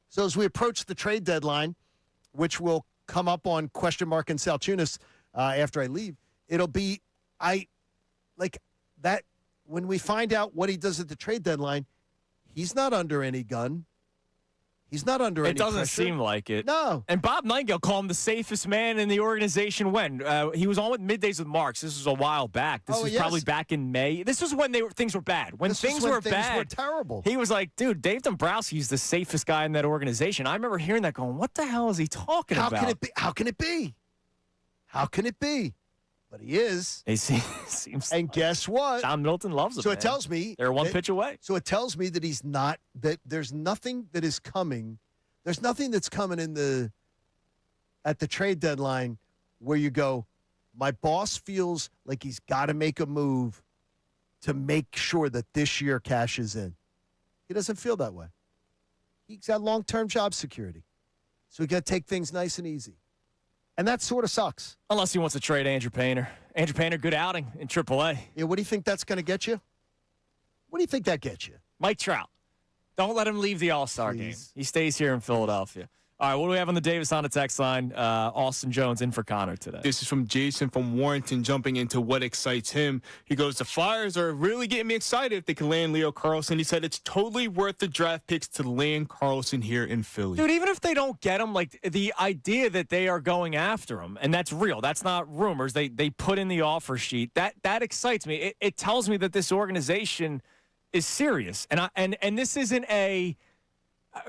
So as we approach the trade deadline, which will come up on question mark and Salciunas after I leave, it'll be when we find out what he does at the trade deadline, he's not under any gun. He's not under any pressure. It doesn't seem like it. No. And Bob Nightingale called him the safest man in the organization when? He was on with Middays with Marks. This was a while back. This was probably back in May. This was when things were bad. When things were terrible. He was like, dude, Dave Dombrowski's the safest guy in that organization. I remember hearing that going, what the hell is he talking about? How can it be? How can it be? But he is. He seems. And guess what? John Milton loves him. So it tells me they're one pitch away. So it tells me that he's not. That there's nothing that is coming. There's nothing that's coming at the trade deadline where you go, my boss feels like he's got to make a move to make sure that this year cashes in. He doesn't feel that way. He's got long-term job security, so he got to take things nice and easy. And that sort of sucks. Unless he wants to trade Andrew Painter. Andrew Painter, good outing in AAA. Yeah, what do you think that's going to get you? What do you think that gets you? Mike Trout. Don't let him leave the All-Star game. He stays here in Philadelphia. All right, what do we have on the Davis on the text line? Austin Jones in for Connor today. This is from Jason from Warrenton, jumping into what excites him. He goes, the Flyers are really getting me excited if they can land Leo Carlsson. He said it's totally worth the draft picks to land Carlsson here in Philly. Dude, even if they don't get him, like the idea that they are going after him, and that's real. That's not rumors. They put in the offer sheet. That excites me. It tells me that this organization is serious. And this isn't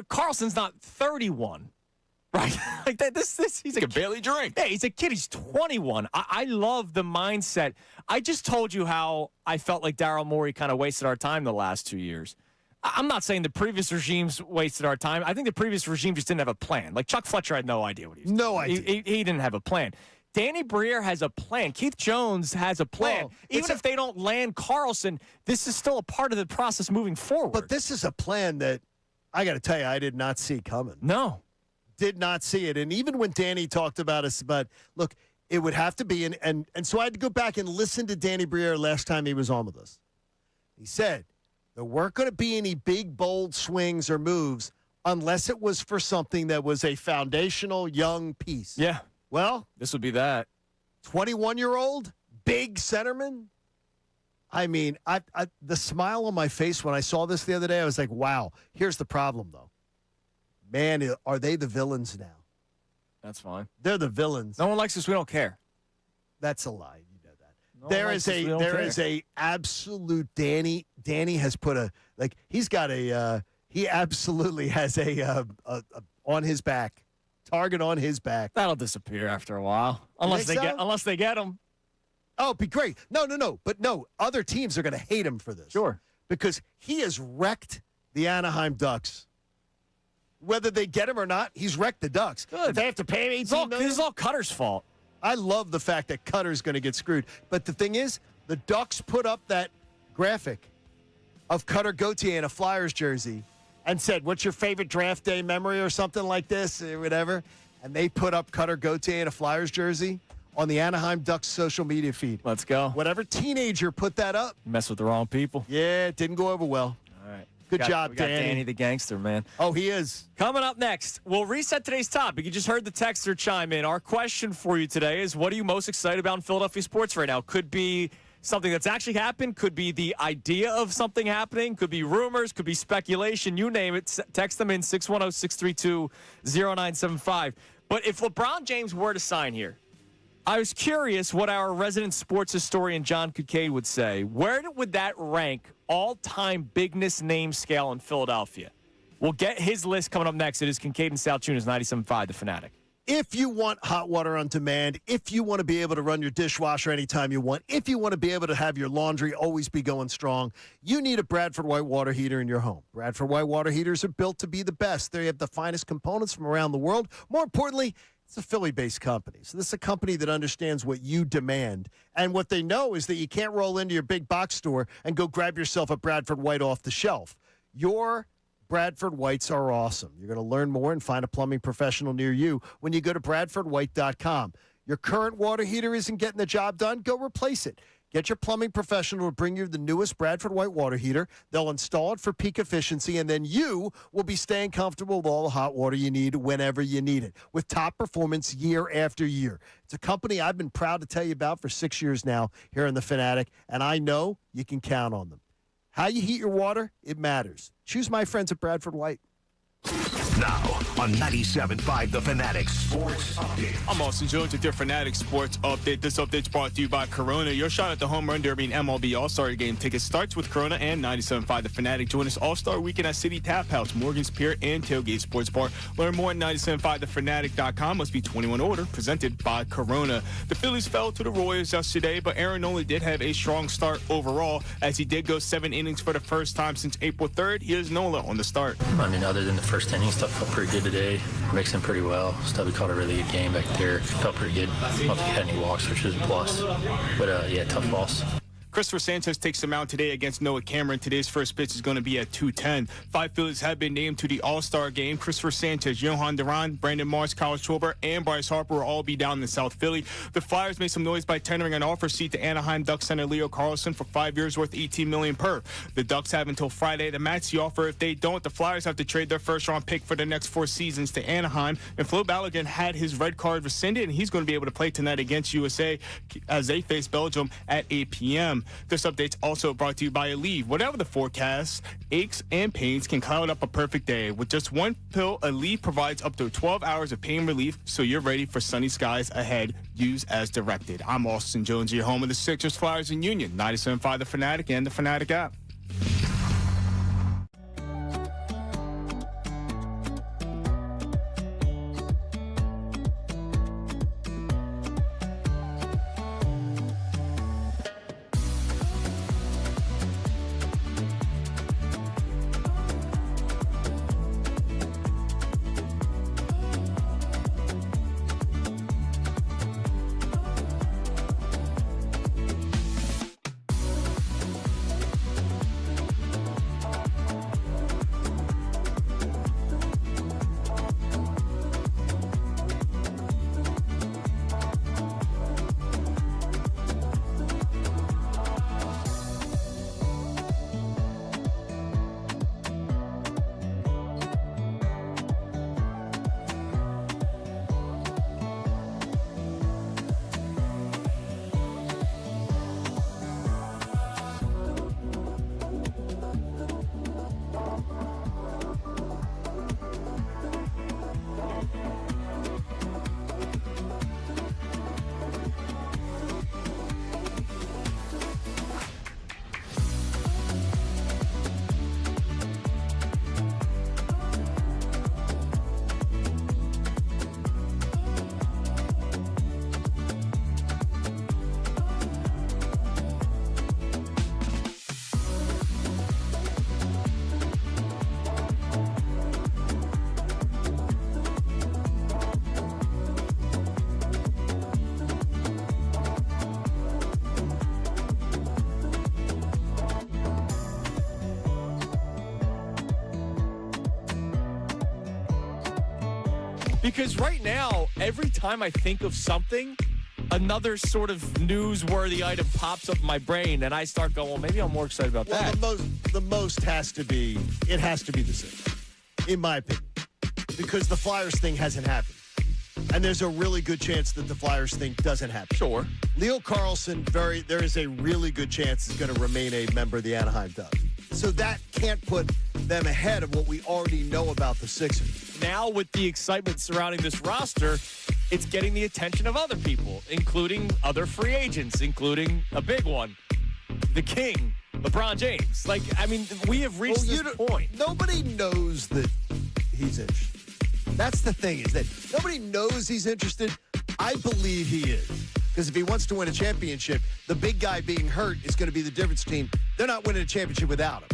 Carlson's not 31. Right, like that. He can barely drink. Yeah, he's a kid. He's 21. I love the mindset. I just told you how I felt like Daryl Morey kind of wasted our time the last 2 years. I'm not saying the previous regimes wasted our time. I think the previous regime just didn't have a plan. Like Chuck Fletcher had no idea what he was doing. No idea. He didn't have a plan. Danny Briere has a plan. Keith Jones has a plan. Well, even if they don't land Carlson, this is still a part of the process moving forward. But this is a plan that I got to tell you, I did not see coming. No. Did not see it. And even when Danny talked about us, but look, it would have to be, and so I had to go back and listen to Danny Briere last time he was on with us. He said there weren't going to be any big, bold swings or moves unless it was for something that was a foundational young piece. Yeah. Well, this would be that. 21-year-old, big centerman. I mean, the smile on my face when I saw this the other day, I was like, wow. Here's the problem, though. Man, are they the villains now? That's fine. They're the villains. No one likes us. We don't care. That's a lie. You know that. No There is a absolute Danny. Danny has put he absolutely has a on his back, target on his back. That'll disappear after a while, unless they get him. Oh, it'd be great. No. But no, other teams are going to hate him for this. Sure. Because he has wrecked the Anaheim Ducks. Whether they get him or not, he's wrecked the Ducks. Good. If they have to pay him $18 million. This is all Cutter's fault. I love the fact that Cutter's going to get screwed. But the thing is, the Ducks put up that graphic of Cutter Gauthier in a Flyers jersey and said, what's your favorite draft day memory or something like this or whatever? And they put up Cutter Gauthier in a Flyers jersey on the Anaheim Ducks social media feed. Let's go. Whatever teenager put that up. Mess with the wrong people. Yeah, it didn't go over well. All right. Good job, we got Danny. Danny the gangster, man. Oh, he is. Coming up next, we'll reset today's topic. You just heard the texter chime in. Our question for you today is, what are you most excited about in Philadelphia sports right now? Could be something that's actually happened, could be the idea of something happening, could be rumors, could be speculation, you name it. Text them in 610-632-0975. But if LeBron James were to sign here, I was curious what our resident sports historian John Kincade would say. Where would that rank all-time bigness name scale in Philadelphia? We'll get his list coming up next. It is Kincade and Salciunas, 97.5, The Fanatic. If you want hot water on demand, if you want to be able to run your dishwasher anytime you want, if you want to be able to have your laundry always be going strong, you need a Bradford White water heater in your home. Bradford White water heaters are built to be the best. They have the finest components from around the world. More importantly, it's a Philly-based company. So this is a company that understands what you demand. And what they know is that you can't roll into your big box store and go grab yourself a Bradford White off the shelf. Your Bradford Whites are awesome. You're going to learn more and find a plumbing professional near you when you go to bradfordwhite.com. Your current water heater isn't getting the job done? Go replace it. Get your plumbing professional to bring you the newest Bradford White water heater. They'll install it for peak efficiency, and then you will be staying comfortable with all the hot water you need whenever you need it, with top performance year after year. It's a company I've been proud to tell you about for 6 years now here in the Fanatic, and I know you can count on them. How you heat your water, it matters. Choose my friends at Bradford White. Now on 97.5 The Fanatic Sports Update. I'm Austin Jones with your Fanatic Sports Update. This update's brought to you by Corona. Your shot at the Home Run Derby and MLB All-Star Game tickets starts with Corona and 97.5 The Fanatic. Join us All-Star Weekend at City Tap House, Morgan's Pier, and Tailgate Sports Bar. Learn more at 97.5thefanatic.com. Must be 21 order. Presented by Corona. The Phillies fell to the Royals yesterday, but Aaron Nola did have a strong start overall, as he did go 7 innings for the first time since April 3rd. Here's Nola on the start. I mean, other than the first inning, stuff felt pretty good today. Mixing pretty well. Stubby caught a really good game back there. Felt pretty good. I don't think he had any walks, which is a plus. But, yeah, tough loss. Christopher Sanchez takes the mound today against Noah Cameron. Today's first pitch is going to be at 2:10. 5 Phillies have been named to the All-Star game. Christopher Sanchez, Johan Duran, Brandon Marsh, Kyle Schwarber, and Bryce Harper will all be down in South Philly. The Flyers made some noise by tendering an offer sheet to Anaheim Ducks center Leo Carlsson for 5 years worth $18 million per. The Ducks have until Friday to match the offer. If they don't, the Flyers have to trade their first-round pick for the next 4 seasons to Anaheim. And Flo Balogun had his red card rescinded, and he's going to be able to play tonight against USA as they face Belgium at 8 p.m. This update's also brought to you by Aleve. Whatever the forecast, aches and pains can cloud up a perfect day. With just one pill, Aleve provides up to 12 hours of pain relief, so you're ready for sunny skies ahead. Use as directed. I'm Austin Jones, your home of the Sixers, Flyers, and Union. 97.5 The Fanatic and the Fanatic app. Because right now, every time I think of something, another sort of newsworthy item pops up in my brain, and I start going, well, maybe I'm more excited about that. The most has to be the Sixers, in my opinion, because the Flyers thing hasn't happened. And there's a really good chance that the Flyers thing doesn't happen. Sure. Leo Carlsson, there is a really good chance is going to remain a member of the Anaheim Ducks. So that can't put them ahead of what we already know about the Sixers. Now, with the excitement surrounding this roster, it's getting the attention of other people, including other free agents, including a big one, the King, LeBron James. Like, I mean, we have reached this point. Nobody knows that he's interested. That's the thing, is that nobody knows he's interested. I believe he is. Because if he wants to win a championship, the big guy being hurt is going to be the difference between they're not winning a championship without him.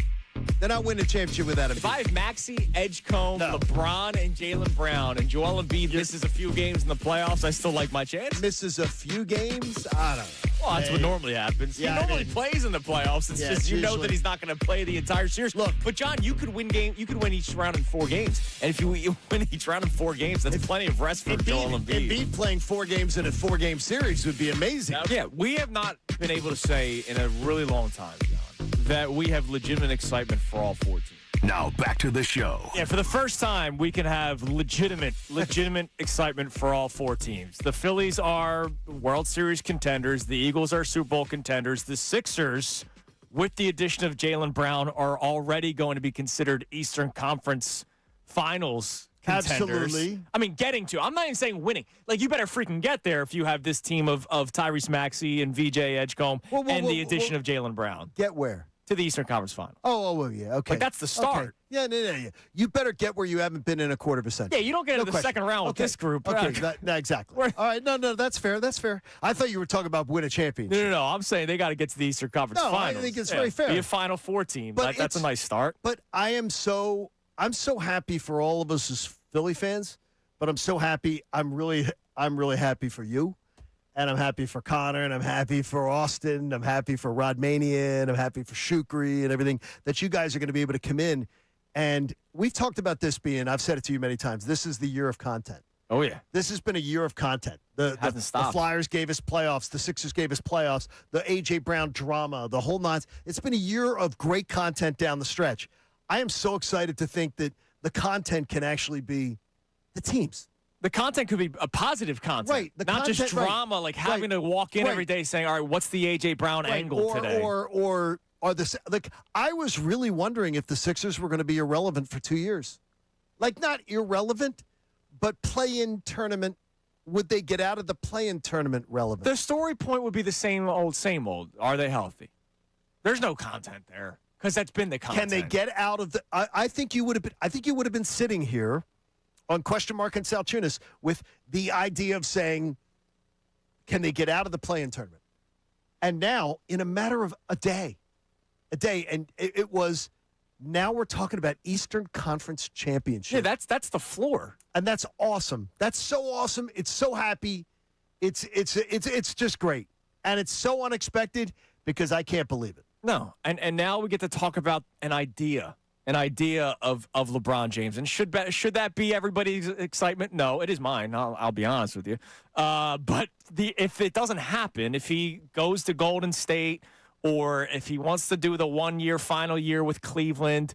They're not winning a championship without him. If I have Maxey, Edgecombe, LeBron, and Jaylen Brown, and Joel Embiid misses a few games in the playoffs, I still like my chance. Misses a few games? I don't know. Well, that's what normally happens. Yeah, he normally plays in the playoffs. It's just you know that he's not going to play the entire series. Look, but John, you could win each round in 4 games, and if you win each round in 4 games, that's plenty of rest for Joel Embiid. Embiid playing 4 games in a 4-game series would be amazing. Yeah, we have not been able to say in a really long time, John, that we have legitimate excitement for all 4 teams. Now back to the show. Yeah, for the first time, we can have legitimate excitement for all 4 teams. The Phillies are World Series contenders. The Eagles are Super Bowl contenders. The Sixers, with the addition of Jaylen Brown, are already going to be considered Eastern Conference Finals contenders. Absolutely. I mean, getting to. I'm not even saying winning. Like, you better freaking get there if you have this team of Tyrese Maxey and VJ Edgecombe and the addition of Jaylen Brown. Get where? To the Eastern Conference Final. Oh, yeah, okay. Like, that's the start. Okay. Yeah, no. You better get where you haven't been in a quarter of a century. Yeah, you don't get into the second round with this group. Okay, exactly. All right, no, that's fair. That's fair. I thought you were talking about win a championship. No. I'm saying they got to get to the Eastern Conference Finals. I think it's very fair. Be a Final Four team. That's a nice start. But I'm so happy for all of us as Philly fans. But I'm so happy. I'm really happy for you. And I'm happy for Connor, and I'm happy for Austin. I'm happy for Rodmanian. I'm happy for Shukri and everything that you guys are going to be able to come in. And we've talked about this being, I've said it to you many times, this is the year of content. Oh, yeah. This has been a year of content. The Flyers gave us playoffs. The Sixers gave us playoffs. The A.J. Brown drama, the whole nonsense. It's been a year of great content down the stretch. I am so excited to think that the content can actually be the teams. The content could be a positive content, right? Not just drama, like having to walk in every day saying, "All right, what's the A.J. Brown angle today?" Or this, like, I was really wondering if the Sixers were going to be irrelevant for 2 years, like not irrelevant, but play-in tournament. Would they get out of the play-in tournament relevant? The story point would be the same old. Are they healthy? There's no content there because that's been the content. Can they get out of the? I think you would have been. I think you would have been sitting here on Question Mark and Salciunas with the idea of saying, can they get out of the play-in tournament? And now, in a matter of a day, and it was, now we're talking about Eastern Conference Championship. Yeah, that's the floor. And that's awesome. That's so awesome. It's so happy. It's just great. And it's so unexpected because I can't believe it. No, and now we get to talk about an idea of LeBron James. And should that be everybody's excitement? No, it is mine. I'll be honest with you. But if it doesn't happen, if he goes to Golden State or if he wants to do the 1-year final year with Cleveland,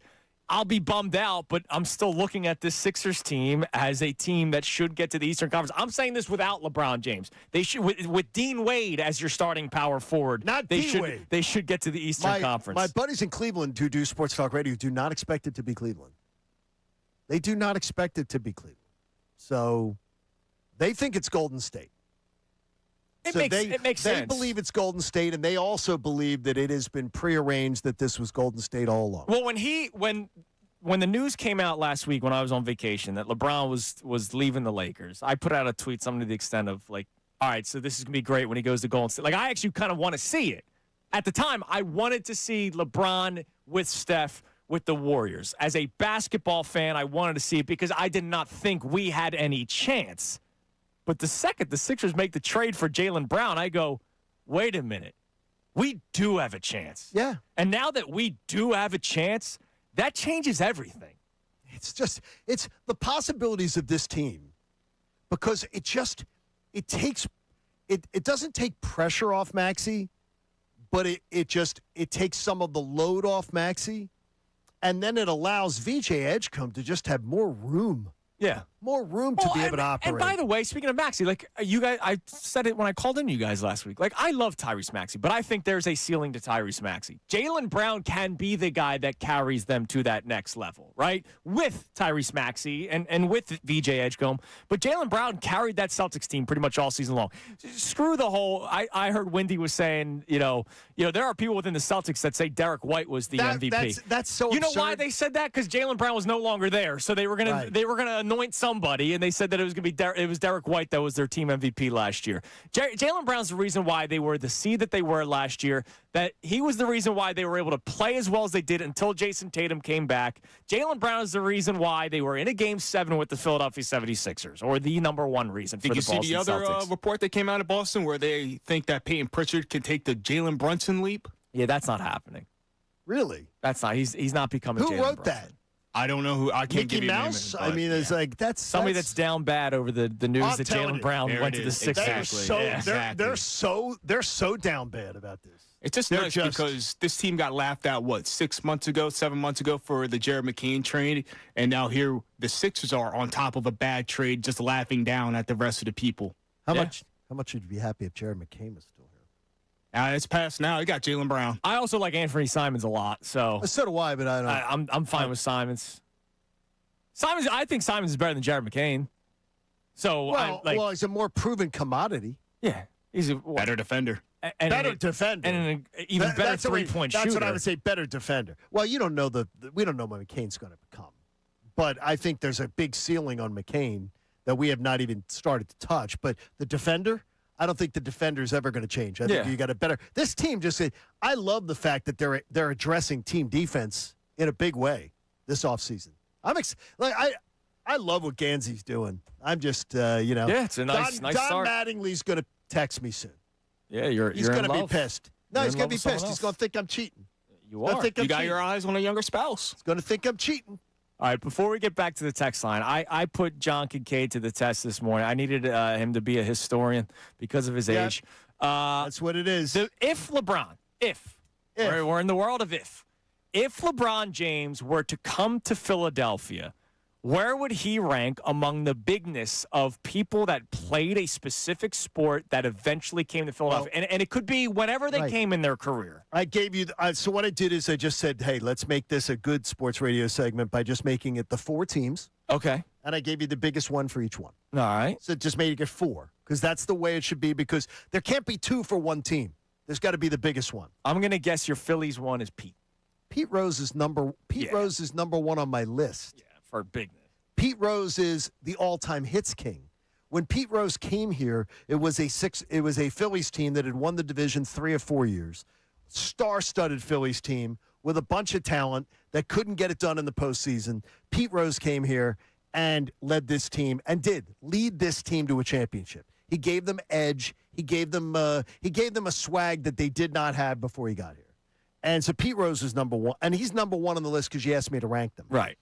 I'll be bummed out, but I'm still looking at this Sixers team as a team that should get to the Eastern Conference. I'm saying this without LeBron James. They should, with Dean Wade as your starting power forward. They should get to the Eastern Conference. My buddies in Cleveland who do Sports Talk Radio do not expect it to be Cleveland. They do not expect it to be Cleveland. So they think it's Golden State. It makes sense. They believe it's Golden State, and they also believe that it has been prearranged that this was Golden State all along. Well, when the news came out last week when I was on vacation that LeBron was leaving the Lakers, I put out a tweet something to the extent of like, all right, so this is going to be great when he goes to Golden State. Like, I actually kind of want to see it. At the time, I wanted to see LeBron with Steph with the Warriors. As a basketball fan, I wanted to see it because I did not think we had any chance. But the second the Sixers make the trade for Jaylen Brown, I go, wait a minute. We do have a chance. Yeah. And now that we do have a chance, that changes everything. It's the possibilities of this team because it doesn't take pressure off Maxey, but it takes some of the load off Maxey, and then it allows VJ Edgecombe to just have more room. Yeah. More room to be able to operate. And by the way, speaking of Maxey, like you guys, I said it when I called in you guys last week. Like, I love Tyrese Maxey, but I think there's a ceiling to Tyrese Maxey. Jaylen Brown can be the guy that carries them to that next level, right? With Tyrese Maxey and with VJ Edgecombe. But Jaylen Brown carried that Celtics team pretty much all season long. Screw the whole, I heard Wendy was saying, you know, there are people within the Celtics that say Derek White was the MVP. That's so You know absurd. why they said that? Because Jaylen Brown was no longer there. So they were gonna anoint somebody, and they said that it was going to be it was Derek White that was their team MVP last year. Jaylen Brown's the reason why they were the seed that they were last year, that he was the reason why they were able to play as well as they did until Jason Tatum came back. Jaylen Brown is the reason why they were in a Game 7 with the Philadelphia 76ers, or the number one reason for the Boston Celtics. Did you see the other report that came out of Boston where they think that Peyton Pritchard can take the Jalen Brunson leap? Yeah, that's not happening. Really? That's not. He's not becoming. Who Jalen wrote Brunson. that? I don't know who. I can't Mickey give you Mouse. the name of it, I mean, it's like that's somebody that's down bad over the news I'm that telling Jaylen you. Brown There went it to the is. Sixers. They're so down bad about this. It's just They're nice because this team got laughed at, 7 months ago for the Jared McCain trade, and now here the Sixers are on top of a bad trade, just laughing down at the rest of the people. How much would you be happy if Jared McCain was still here? It's past now. You got Jaylen Brown. I also like Anthony Simons a lot, so do I. But I don't. I'm fine with Simons. I think Simons is better than Jared McCain. So well, he's a more proven commodity. Yeah, he's a better defender. Better defender. And an even better three-point shooter. That's what I would say, better defender. Well, you don't know we don't know what McCain's going to become. But I think there's a big ceiling on McCain that we have not even started to touch. But the defender, I don't think the defender is ever going to change. I think you got a better. This team just said, I love the fact that they're addressing team defense in a big way this offseason. I love what Gansey's doing. I'm just, Yeah, it's a nice Don start. Mattingly's going to text me soon. Yeah, he's going to be pissed. No, he's going to be pissed. He's going to think I'm cheating. You are. You got your eyes on a younger spouse. He's going to think I'm cheating. All right, before we get back to the text line, I put John Kincade to the test this morning. I needed him to be a historian because of his age. That's what it is. If LeBron, we're in the world of if LeBron James were to come to Philadelphia, where would he rank among the bigness of people that played a specific sport that eventually came to Philadelphia? And it could be whenever they came in their career. I gave you so what I did is I just said, hey, let's make this a good sports radio segment by just making it the 4 teams. Okay. And I gave you the biggest one for each one. All right. So just made it 4 because that's the way it should be, because there can't be 2 for one team. There's got to be the biggest one. I'm going to guess your Phillies one is Pete. Pete Rose is number 1 on my list. Yeah, for bigness. Pete Rose is the all-time hits king. When Pete Rose came here, it was a Phillies team that had won the division 3 or 4 years. Star-studded Phillies team with a bunch of talent that couldn't get it done in the postseason. Pete Rose came here and led this team and did lead this team to a championship. He gave them edge. He gave them a swag that they did not have before he got here. And so Pete Rose is number 1, and he's number 1 on the list because you asked me to rank them. Right.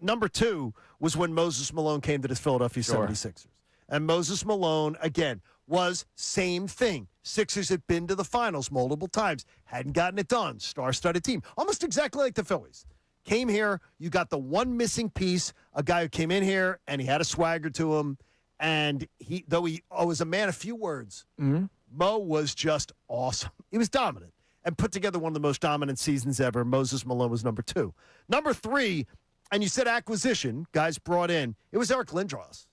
Number 2 was when Moses Malone came to the Philadelphia 76ers. And Moses Malone, again, was same thing. Sixers had been to the finals multiple times, hadn't gotten it done. Star-studded team, almost exactly like the Phillies. Came here, you got the one missing piece, a guy who came in here and he had a swagger to him. And he was a man of few words, Mo was just awesome. He was dominant and put together one of the most dominant seasons ever. Moses Malone was number 2. Number 3, and you said acquisition, guys brought in, it was Eric Lindros.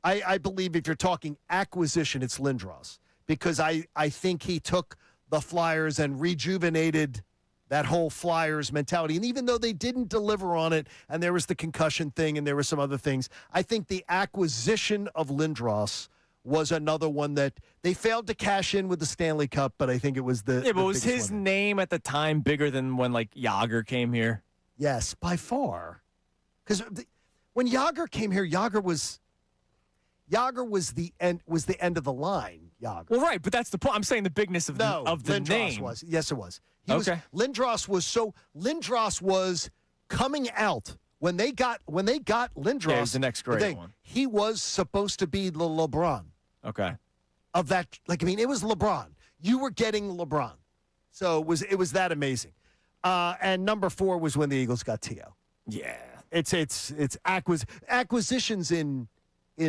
I believe if you're talking acquisition, it's Lindros, because I think he took the Flyers and rejuvenated that whole Flyers mentality. And even though they didn't deliver on it, and there was the concussion thing and there were some other things, I think the acquisition of Lindros was another one that they failed to cash in with the Stanley Cup, but I think it was but was his name at the time bigger than when, Jágr came here? Yes, by far. Because when Jágr came here, Jágr was the end of the line. Jágr. Well, right, but that's the point. I'm saying the bigness of the Lindros name. Was. Yes, it was. Lindros was coming out when they got Lindros. Yeah, he was the next great one. He was supposed to be the LeBron. Okay. Of that, it was LeBron. You were getting LeBron, so it was that amazing. And number 4 was when the Eagles got T.O. Yeah, it's acquisitions in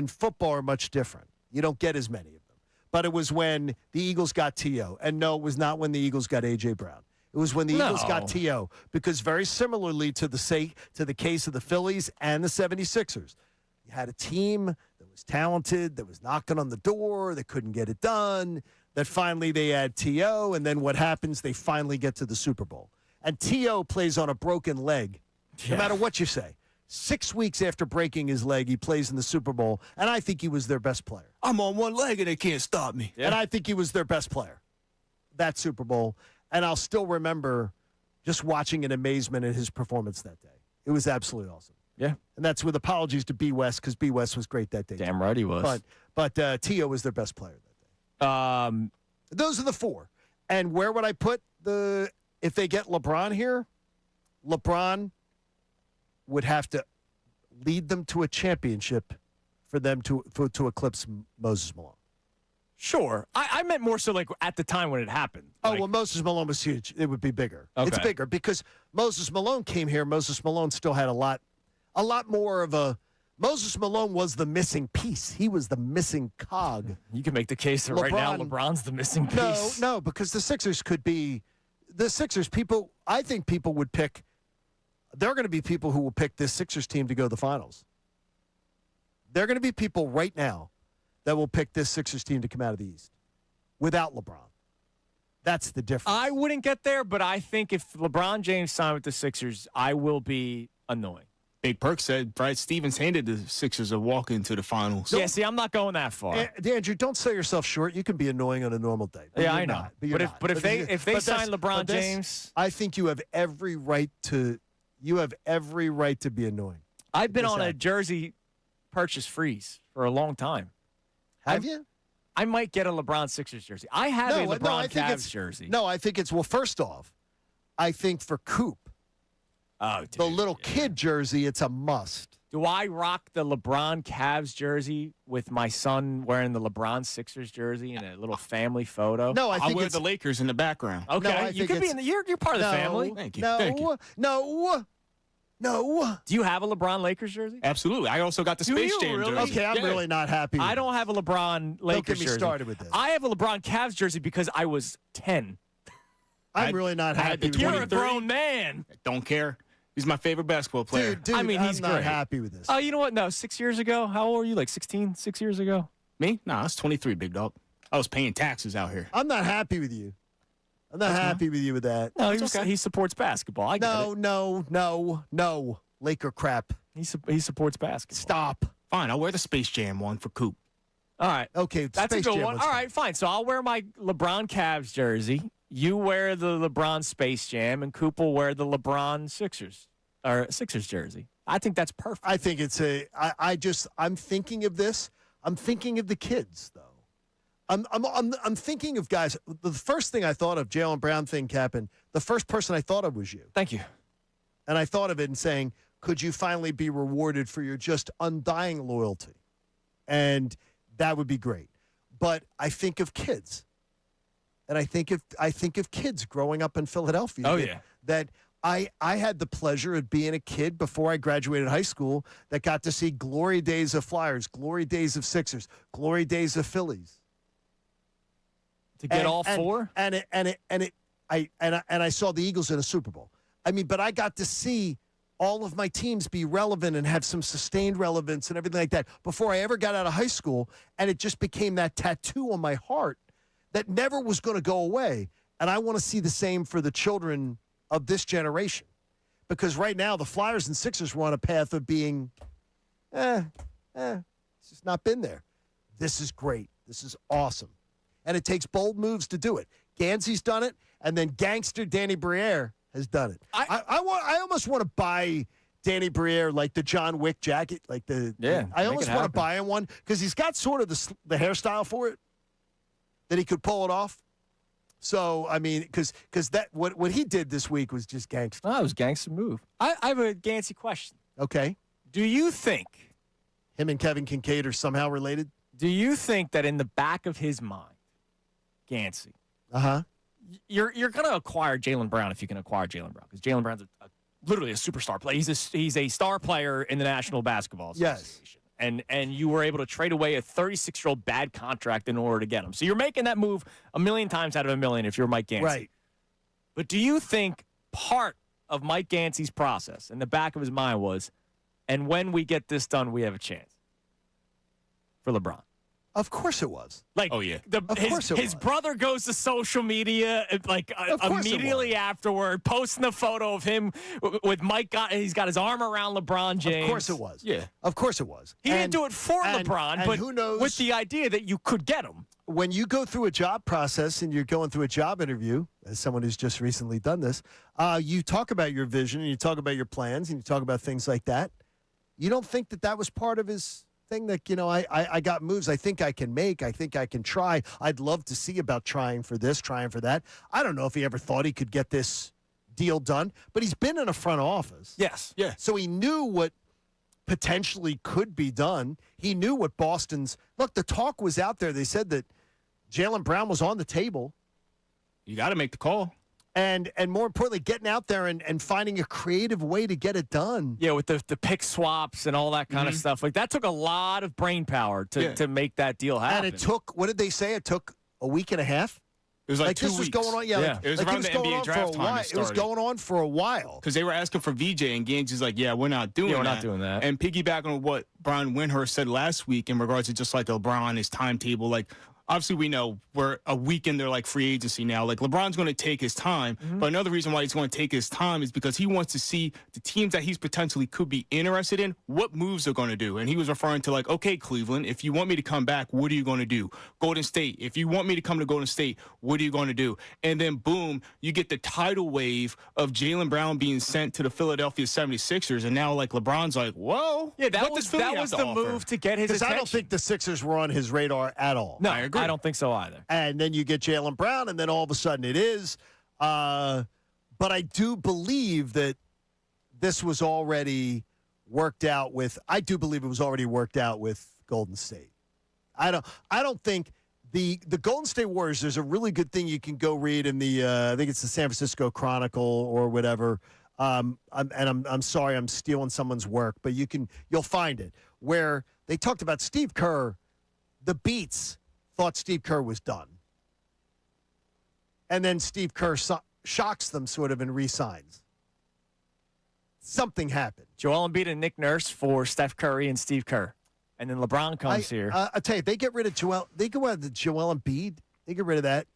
football are much different. You don't get as many of them. But it was when the Eagles got T.O. And no, it was not when the Eagles got A.J. Brown. It was when the Eagles got T.O. Because very similarly to the case of the Phillies and the 76ers, you had a team that was talented, that was knocking on the door, that couldn't get it done, that finally they had T.O., and then what happens? They finally get to the Super Bowl. And T.O. plays on a broken leg, no matter what you say. 6 weeks after breaking his leg, he plays in the Super Bowl, and I think he was their best player. I'm on one leg and they can't stop me. Yeah. And I think he was their best player, that Super Bowl. And I'll still remember just watching in amazement at his performance that day. It was absolutely awesome. Yeah. And that's with apologies to B. West, because B. West was great that day. Damn right he was. But T.O. was their best player that day. Those are the four. And where would I put if they get LeBron here? LeBron would have to lead them to a championship for them to eclipse Moses Malone. Sure. I meant more so like at the time when it happened. Well, Moses Malone was huge. It would be bigger. Okay. It's bigger because Moses Malone came here. Moses Malone still had a lot more of a – Moses Malone was the missing piece. He was the missing cog. You can make the case that right now LeBron's the missing piece. No, because the Sixers could be – the Sixers, I think people would pick – there are going to be people who will pick this Sixers team to go to the finals. There are going to be people right now that will pick this Sixers team to come out of the East without LeBron. That's the difference. I wouldn't get there, but I think if LeBron James signed with the Sixers, I will be annoying. Big Perk said Brad Stevens handed the Sixers a walk into the finals. Yeah, see, I'm not going that far. Andrew, don't sell yourself short. You can be annoying on a normal day. Yeah, I know. But if they sign LeBron James, I think you have every right to be annoying. I've been on a jersey purchase freeze for a long time. Have you? I might get a LeBron Sixers jersey. I have a LeBron Cavs jersey. No, I think it's, well, first off, I think for Coop, the little kid jersey, it's a must. Do I rock the LeBron Cavs jersey with my son wearing the LeBron Sixers jersey in a little family photo? No, I think wear the Lakers in the background. Okay, you could be you're part of the family. Thank you. No. Do you have a LeBron Lakers jersey? Absolutely. I also got the Space Jam jersey. Okay, I'm really not happy. I don't have a LeBron Lakers jersey. Don't get me started with this. I have a LeBron Cavs jersey because I was 10. I'm really not happy with You're a grown man. Don't care. He's my favorite basketball player. Dude, I mean, he's I'm not great. happy with this. Oh, you know what? No, 6 years ago. How old were you? Like 16, 6 years ago? Me? Nah, I was 23, big dog. I was paying taxes out here. I'm not happy with you. I'm not happy with you with that. No, he supports basketball. I get it. No. Laker crap. He supports basketball. Stop. Fine, I'll wear the Space Jam one for Coop. All right. Okay, that's a good one. All right, fine. So I'll wear my LeBron Cavs jersey. You wear the LeBron Space Jam, and Coop will wear the LeBron Sixers jersey. I think that's perfect. I think it's I'm thinking of this. I'm thinking of the kids, though. I'm thinking of guys. The first thing I thought of, Jaylen Brown thing happened. The first person I thought of was you. Thank you. And I thought of it and saying, could you finally be rewarded for your just undying loyalty? And that would be great. But I think of kids. And I think of kids growing up in Philadelphia. Oh, yeah. That I had the pleasure of being a kid before I graduated high school that got to see glory days of Flyers, glory days of Sixers, glory days of Phillies. To get all four? And I saw the Eagles in a Super Bowl. I mean, but I got to see all of my teams be relevant and have some sustained relevance and everything like that before I ever got out of high school, and it just became that tattoo on my heart that never was going to go away. And I want to see the same for the children of this generation, because right now the Flyers and Sixers were on a path of being, it's just not been there. This is great. This is awesome. And it takes bold moves to do it. Gansey's done it, and then gangster Danny Briere has done it. I almost want to buy Danny Briere like the John Wick jacket, I almost want to buy him one because he's got sort of the hairstyle for it that he could pull it off. So I mean, because that what he did this week was just gangster. Oh, it was gangster move. I have a Gansey question. Okay. Do you think him and Kevin Kincade are somehow related? Do you think that in the back of his mind, Gansey, you're going to acquire Jaylen Brown if you can acquire Jaylen Brown, because Jaylen Brown's literally a superstar player. He's a star player in the National Basketball Association. Yes. And you were able to trade away a 36-year-old bad contract in order to get him. So you're making that move a million times out of a million if you're Mike Gansey. Right. But do you think part of Mike Gansey's process in the back of his mind was, and when we get this done, we have a chance for LeBron? Of course it was. Like, oh yeah, his brother goes to social media immediately afterward, posting the photo of him with Mike. He's got his arm around LeBron James. Of course it was. Yeah, of course it was. He didn't do it for LeBron, but who knows, with the idea that you could get him. When you go through a job process and you're going through a job interview, as someone who's just recently done this, you talk about your vision and you talk about your plans and you talk about things like that. You don't think that was part of his thing that, I got moves I think I can make. I think I can try. I'd love to see about trying for this, trying for that. I don't know if he ever thought he could get this deal done, but he's been in a front office. Yes. Yeah. So he knew what potentially could be done. He knew what Boston's – look, the talk was out there. They said that Jaylen Brown was on the table. You got to make the call. And more importantly, getting out there and finding a creative way to get it done. Yeah, with the pick swaps and all that kind of stuff. Like, that took a lot of brain power to make that deal happen. And it took, what did they say? It took a week and a half? It was like 2 this weeks. was going on, It was around the NBA draft time. It was going on for a while. Because they were asking for VJ, and Ganges like, we're not doing that. We're not doing that. And piggybacking on what Brian Windhorst said last week in regards to just like LeBron, his timetable, like, obviously, we know we're a week in their free agency now. Like, LeBron's going to take his time. But another reason why he's going to take his time is because he wants to see the teams that he's potentially could be interested in, what moves they're going to do. And he was referring to okay, Cleveland, if you want me to come back, what are you going to do? Golden State, if you want me to come to Golden State, what are you going to do? And then, boom, you get the tidal wave of Jaylen Brown being sent to the Philadelphia 76ers. And now, LeBron's like, whoa. Yeah, that was the move to get his attention. Because I don't think the Sixers were on his radar at all. No, I agree. I don't think so either. And then you get Jaylen Brown, and then all of a sudden it is. But I do believe that this was already worked out with. I do believe it was already worked out with Golden State. I don't think the Golden State Warriors. There's a really good thing you can go read in the. I think it's the San Francisco Chronicle or whatever. I'm sorry, I'm stealing someone's work, but you'll find it where they talked about Steve Kerr. The beats thought Steve Kerr was done. And then Steve Kerr shocks them sort of and re-signs. Something happened. Joel Embiid and Nick Nurse for Steph Curry and Steve Kerr. And then LeBron comes here. I tell you, they get rid of Joel. They go out to Joel Embiid. They get rid of that.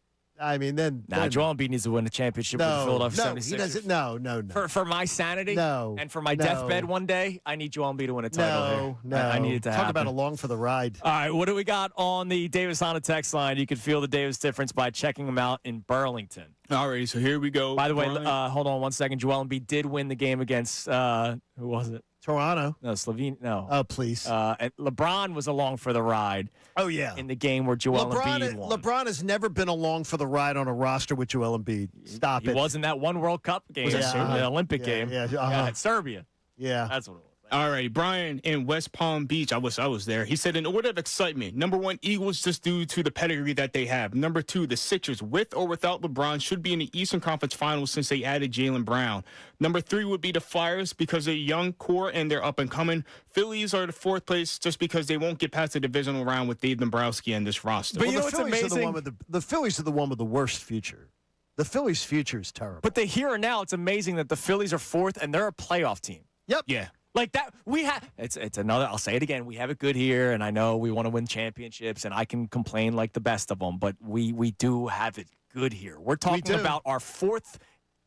I mean, then Joel Embiid needs to win a championship with the Philadelphia 76ers. He doesn't. No. For my sanity, and for my deathbed one day, I need Joel Embiid to win a title. No. I need it to happen. Talk about along for the ride. All right, what do we got on the Davis Honda text line? You can feel the Davis difference by checking them out in Burlington. All right, so here we go. By the way, hold on 1 second. Joel Embiid did win the game against who was it? Toronto. No, Slovenia. No. Oh, please. And LeBron was along for the ride. Oh, yeah. In the game where Joel Embiid won. LeBron has never been along for the ride on a roster with Joel Embiid. Stop it. He was in that one World Cup game. The Olympic game. Yeah. Serbia. Yeah. That's what it was. All right, Brian in West Palm Beach. I was there. He said, in order of excitement, number one, Eagles just due to the pedigree that they have. Number two, the Sixers, with or without LeBron, should be in the Eastern Conference Finals since they added Jaylen Brown. Number three would be the Flyers because they're young core and they're up and coming. Phillies are the fourth place just because they won't get past the divisional round with Dave Dombrowski and this roster. But you know what's amazing? The Phillies are the one with the worst future. The Phillies' future is terrible. But here and now, it's amazing that the Phillies are fourth and they're a playoff team. Yep. Yeah. Like that, we have. It's another. I'll say it again. We have it good here, and I know we want to win championships, and I can complain like the best of them. But we do have it good here. We're talking about our fourth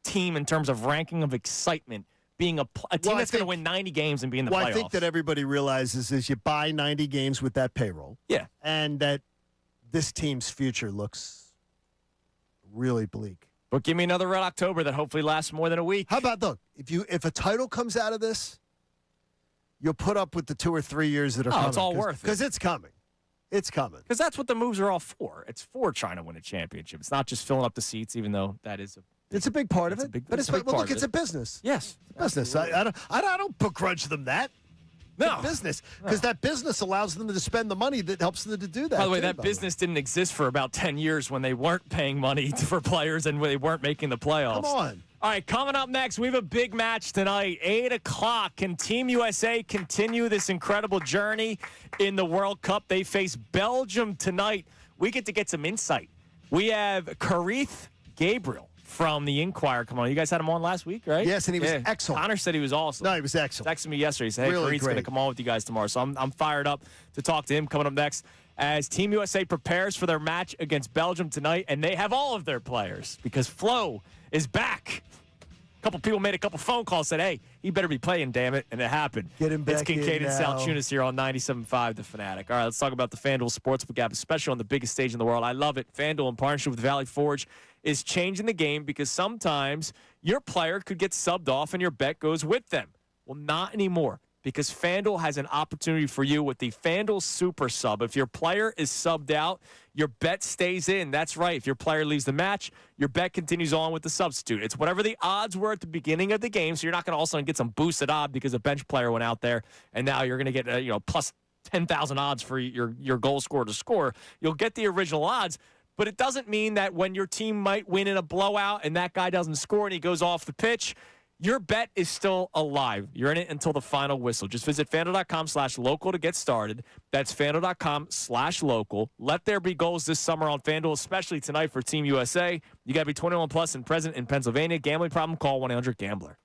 team in terms of ranking of excitement, being a team that's going to win 90 games and be in the playoffs. I think that everybody realizes is you buy 90 games with that payroll. Yeah, and that this team's future looks really bleak. But give me another Red October that hopefully lasts more than a week. How about if a title comes out of this? You'll put up with the 2 or 3 years that are coming. It's all worth it. Because it's coming. It's coming. Because that's what the moves are all for. It's for trying to win a championship. It's not just filling up the seats, even though that is it's a big part of it. It's a business. Yes. It's a business. I don't begrudge them that. No. It's business. Because that business allows them to spend the money that helps them to do that. By the way, that business didn't exist for about 10 years when they weren't paying money for players and when they weren't making the playoffs. Come on. All right, coming up next, we have a big match tonight, 8 o'clock. Can Team USA continue this incredible journey in the World Cup? They face Belgium tonight. We get some insight. We have Karith Gabriel from the Inquirer. Come on, you guys had him on last week, right? Yes, and he was excellent. Connor said he was awesome. No, he was excellent. Texted me yesterday. He said, hey, really Karith's going to come on with you guys tomorrow. So I'm fired up to talk to him coming up next. as Team USA prepares for their match against Belgium tonight, and they have all of their players because Flo is back. A couple people made a couple phone calls, said, hey, he better be playing, damn it, and it happened. Get him back It's Kincade in and now. Salciunas here on 97.5 The Fanatic. All right, let's talk about the FanDuel Sportsbook app, especially on the biggest stage in the world. I love it. FanDuel, in partnership with Valley Forge, is changing the game because sometimes your player could get subbed off and your bet goes with them. Well, not anymore, because FanDuel has an opportunity for you with the FanDuel Super Sub. If your player is subbed out, your bet stays in. That's right. If your player leaves the match, your bet continues on with the substitute. It's whatever the odds were at the beginning of the game, so you're not going to all of a sudden get some boosted odds because a bench player went out there, and now you're going to get plus 10,000 odds for your goal scorer to score. You'll get the original odds, but it doesn't mean that when your team might win in a blowout and that guy doesn't score and he goes off the pitch, your bet is still alive. You're in it until the final whistle. Just visit FanDuel.com/local to get started. That's FanDuel.com/local. Let there be goals this summer on FanDuel, especially tonight for Team USA. You got to be 21 plus and present in Pennsylvania. Gambling problem? Call 1-800-GAMBLER.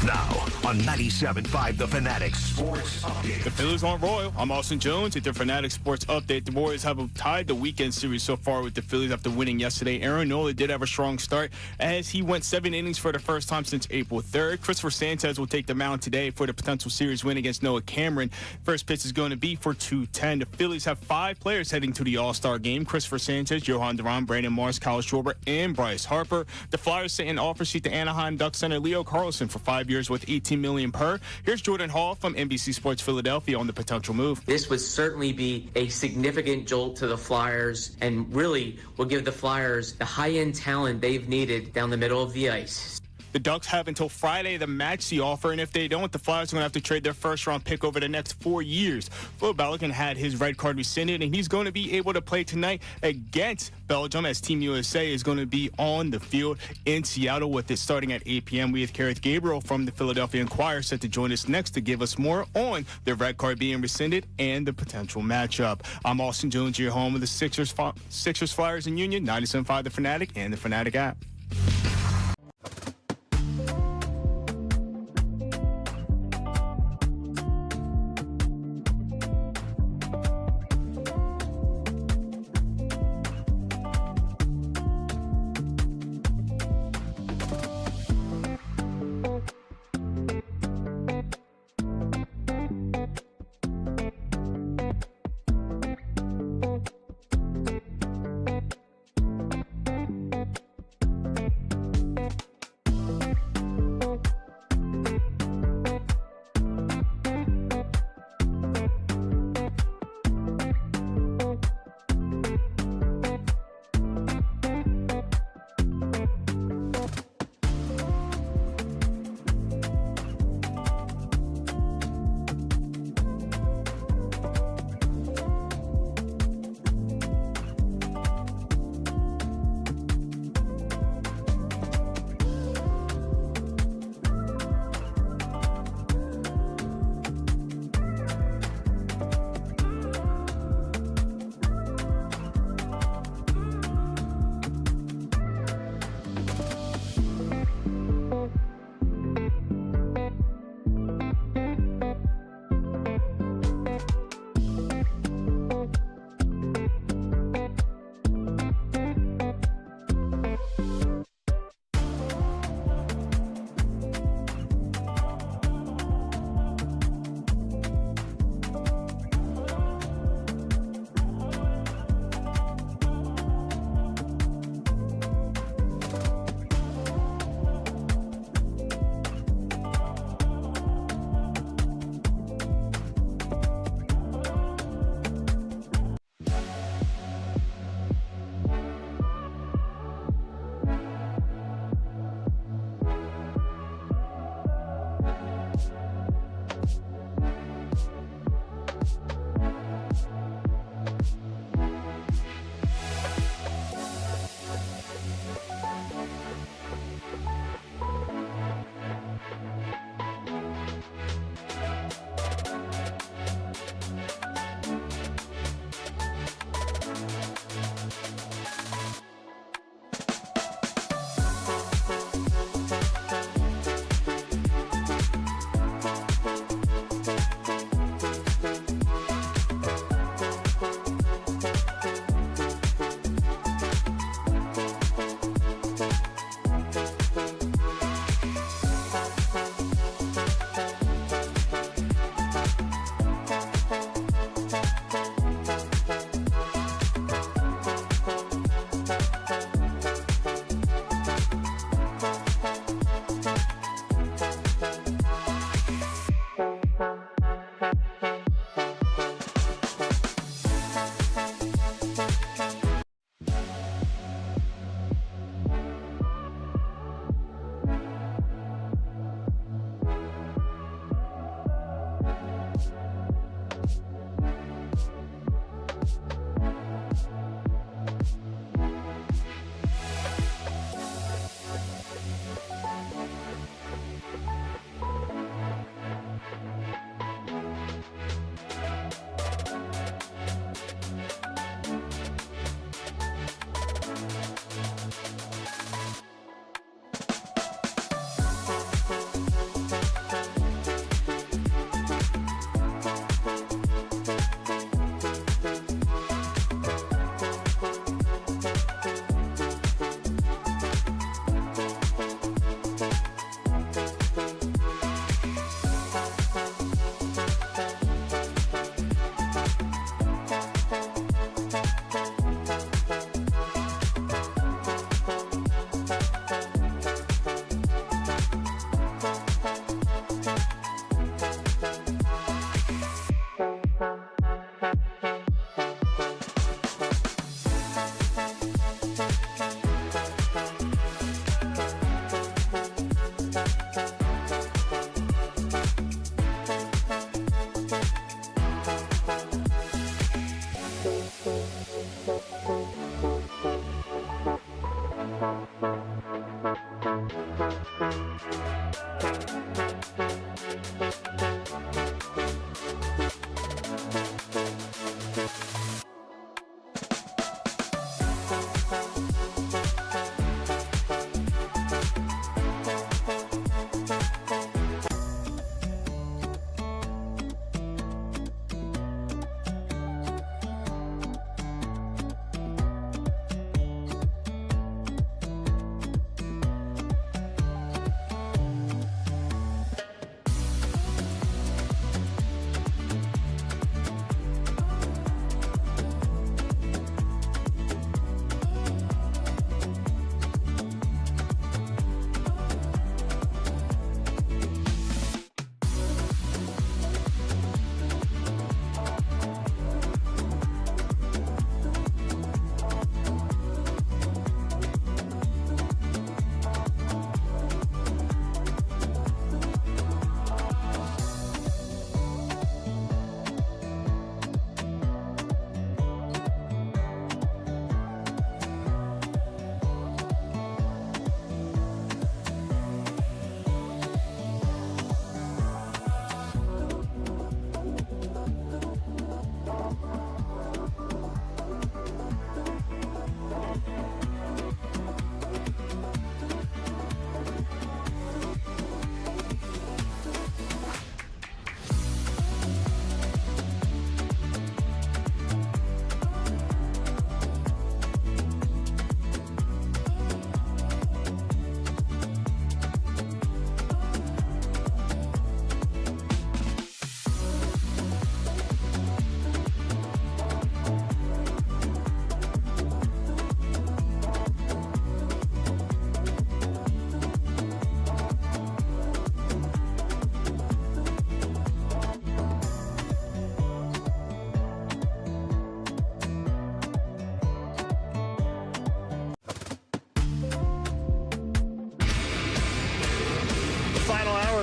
Now on 97.5 The Fanatic Sports Update. The Phillies aren't royal. I'm Austin Jones with the Fanatic Sports Update. The Warriors have tied the weekend series so far with the Phillies after winning yesterday. Aaron Nola did have a strong start as he went 7 innings for the first time since April 3rd. Christopher Sanchez will take the mound today for the potential series win against Noah Cameron. First pitch is going to be for 2:10. The Phillies have 5 players heading to the All-Star game: Christopher Sanchez, Johan Duran, Brandon Morris, Kyle Schwarber, and Bryce Harper. The Flyers sent an offer sheet to Anaheim Ducks center Leo Carlson for 5 years with $18 million per. Here's Jordan Hall from NBC Sports Philadelphia on the potential move. This would certainly be a significant jolt to the Flyers and really will give the Flyers the high-end talent they've needed down the middle of the ice. The Ducks have until Friday to match the offer, and if they don't, the Flyers are going to have to trade their first-round pick over the next 4 years. Phil Belichick had his red card rescinded, and he's going to be able to play tonight against Belgium as Team USA is going to be on the field in Seattle with it starting at 8 p.m. We have Kareth Gabriel from the Philadelphia Inquirer set to join us next to give us more on the red card being rescinded and the potential matchup. I'm Austin Jones, your home of the Sixers, Flyers, and Union, 97.5 The Fanatic and the Fanatic app.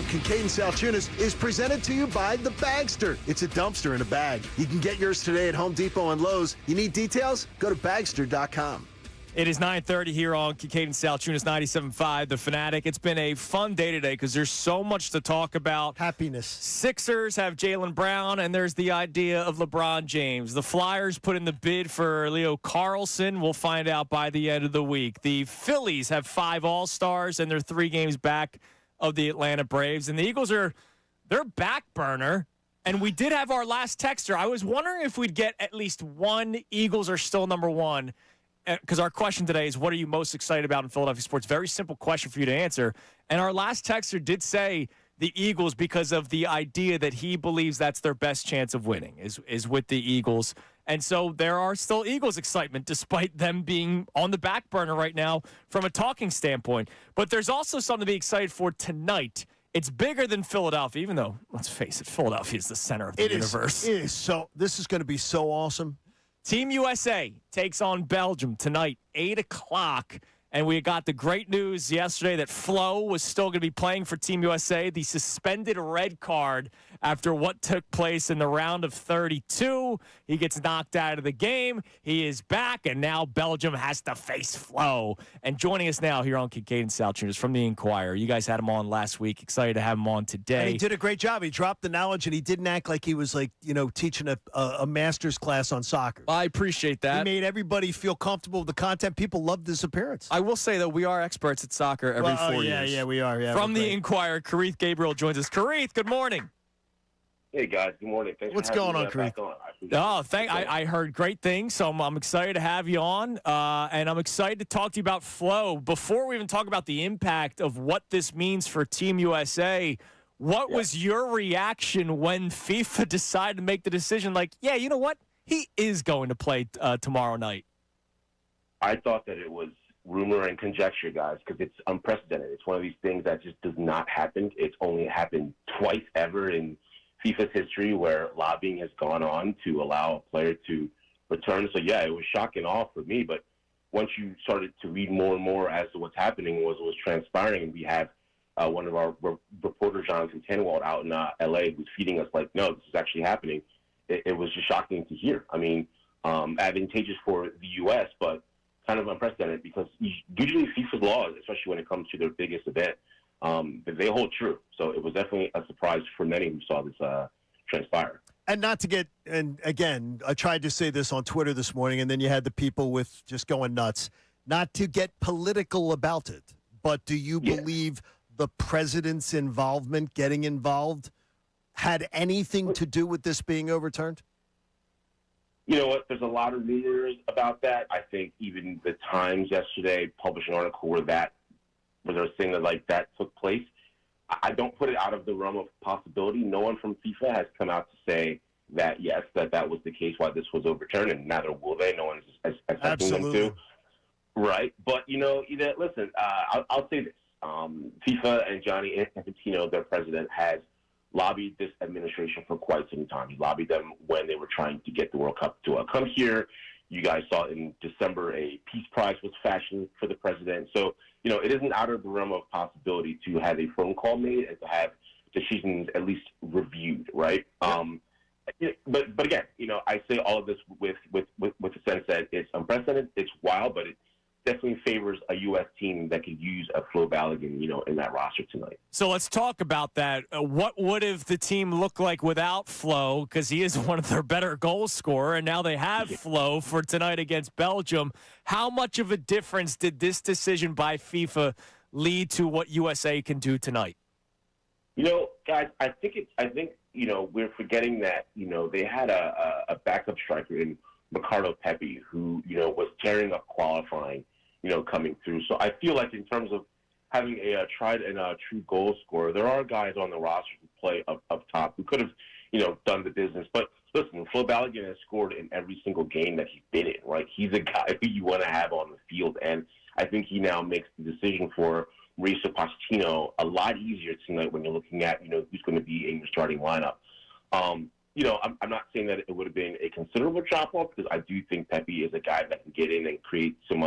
of Kincade Salciunas is presented to you by The Bagster. It's a dumpster in a bag. You can get yours today at Home Depot and Lowe's. You need details? Go to Bagster.com. It is 9:30 here on Kincade Salciunas 97.5, The Fanatic. It's been a fun day today because there's so much to talk about. Happiness. Sixers have Jaylen Brown, and there's the idea of LeBron James. The Flyers put in the bid for Leo Carlson. We'll find out by the end of the week. The Phillies have 5 All-Stars, and they're 3 games back of the Atlanta Braves. And the Eagles they're back burner. And we did have our last texter. I was wondering if we'd get at least one Eagles are still number one. Because our question today is, what are you most excited about in Philadelphia sports? Very simple question for you to answer. And our last texter did say the Eagles because of the idea that he believes that's their best chance of winning is with the Eagles. And so there are still Eagles excitement despite them being on the back burner right now from a talking standpoint. But there's also something to be excited for tonight. It's bigger than Philadelphia, even though, let's face it, Philadelphia is the center of the universe. This is going to be so awesome. Team USA takes on Belgium tonight, 8 o'clock. And we got the great news yesterday that Flo was still going to be playing for Team USA. The suspended red card after what took place in the round of 32. He gets knocked out of the game. He is back, and now Belgium has to face Flo. And joining us now here on Kincade Salciunas from the Inquirer. You guys had him on last week. Excited to have him on today. And he did a great job. He dropped the knowledge, and he didn't act like he was teaching a master's class on soccer. I appreciate that. He made everybody feel comfortable with the content. People loved his appearance. I will say that we are experts at soccer every 4 years. Yeah, we are. Yeah, from the Inquirer, Karith Gabriel joins us. Karith, good morning. Hey, guys. Good morning. Thanks What's for having going me on, Karith? I heard great things, so I'm excited to have you on, and I'm excited to talk to you about Flo. Before we even talk about the impact of what this means for Team USA, what was your reaction when FIFA decided to make the decision, like, yeah, you know what? He is going to play tomorrow night. I thought that it was rumor and conjecture, guys, because it's unprecedented. It's one of these things that just does not happen. It's only happened twice ever in FIFA's history where lobbying has gone on to allow a player to return. So, yeah, it was shock and awe for me. But once you started to read more and more as to what's happening, was transpiring, and we have one of our reporters, Jonathan Tanwald, out in L.A. who's feeding us like, no, this is actually happening. It was just shocking to hear. I mean, advantageous for the U.S., but kind of unprecedented because usually FIFA's laws, especially when it comes to their biggest event, they hold true. So it was definitely a surprise for many who saw this transpire. And not to get, and again, I tried to say this on Twitter this morning, and then you had the people with just going nuts. Not to get political about it, but do you believe the president's involvement, getting involved, had anything to do with this being overturned? You know what? There's a lot of rumors about that. I think even the Times yesterday published an article where they were saying that like that took place. I don't put it out of the realm of possibility. No one from FIFA has come out to say that yes, that was the case why this was overturned, and neither will they. No one is expecting them to. Right, but listen. I'll say this: FIFA and Gianni Infantino, their president, has lobbied this administration for quite some time. He lobbied them when they were trying to get the World Cup to come here. You guys saw in December a peace prize was fashioned for the president. So, it isn't out of the realm of possibility to have a phone call made and to have decisions at least reviewed, right? But again, I say all of this with the sense that it's unprecedented, it's wild, but it definitely favors a U.S. team that could use a Flo Balogun, in that roster tonight. So let's talk about that. What would have the team looked like without Flo? Because he is one of their better goal scorer, and now they have Flo for tonight against Belgium. How much of a difference did this decision by FIFA lead to what USA can do tonight? Guys, I think we're forgetting that they had a backup striker in Ricardo Pepi, who was tearing up qualifying, coming through. So I feel like in terms of having a tried and true goal scorer, there are guys on the roster who play up top who could have, done the business. But listen, Flo Balogun has scored in every single game that he's been in, right? He's a guy who you want to have on the field, and I think he now makes the decision for Mauricio Pochettino a lot easier tonight when you're looking at, who's going to be in your starting lineup. I'm not saying that it would have been a considerable drop-off because I do think Pepe is a guy that can get in and create some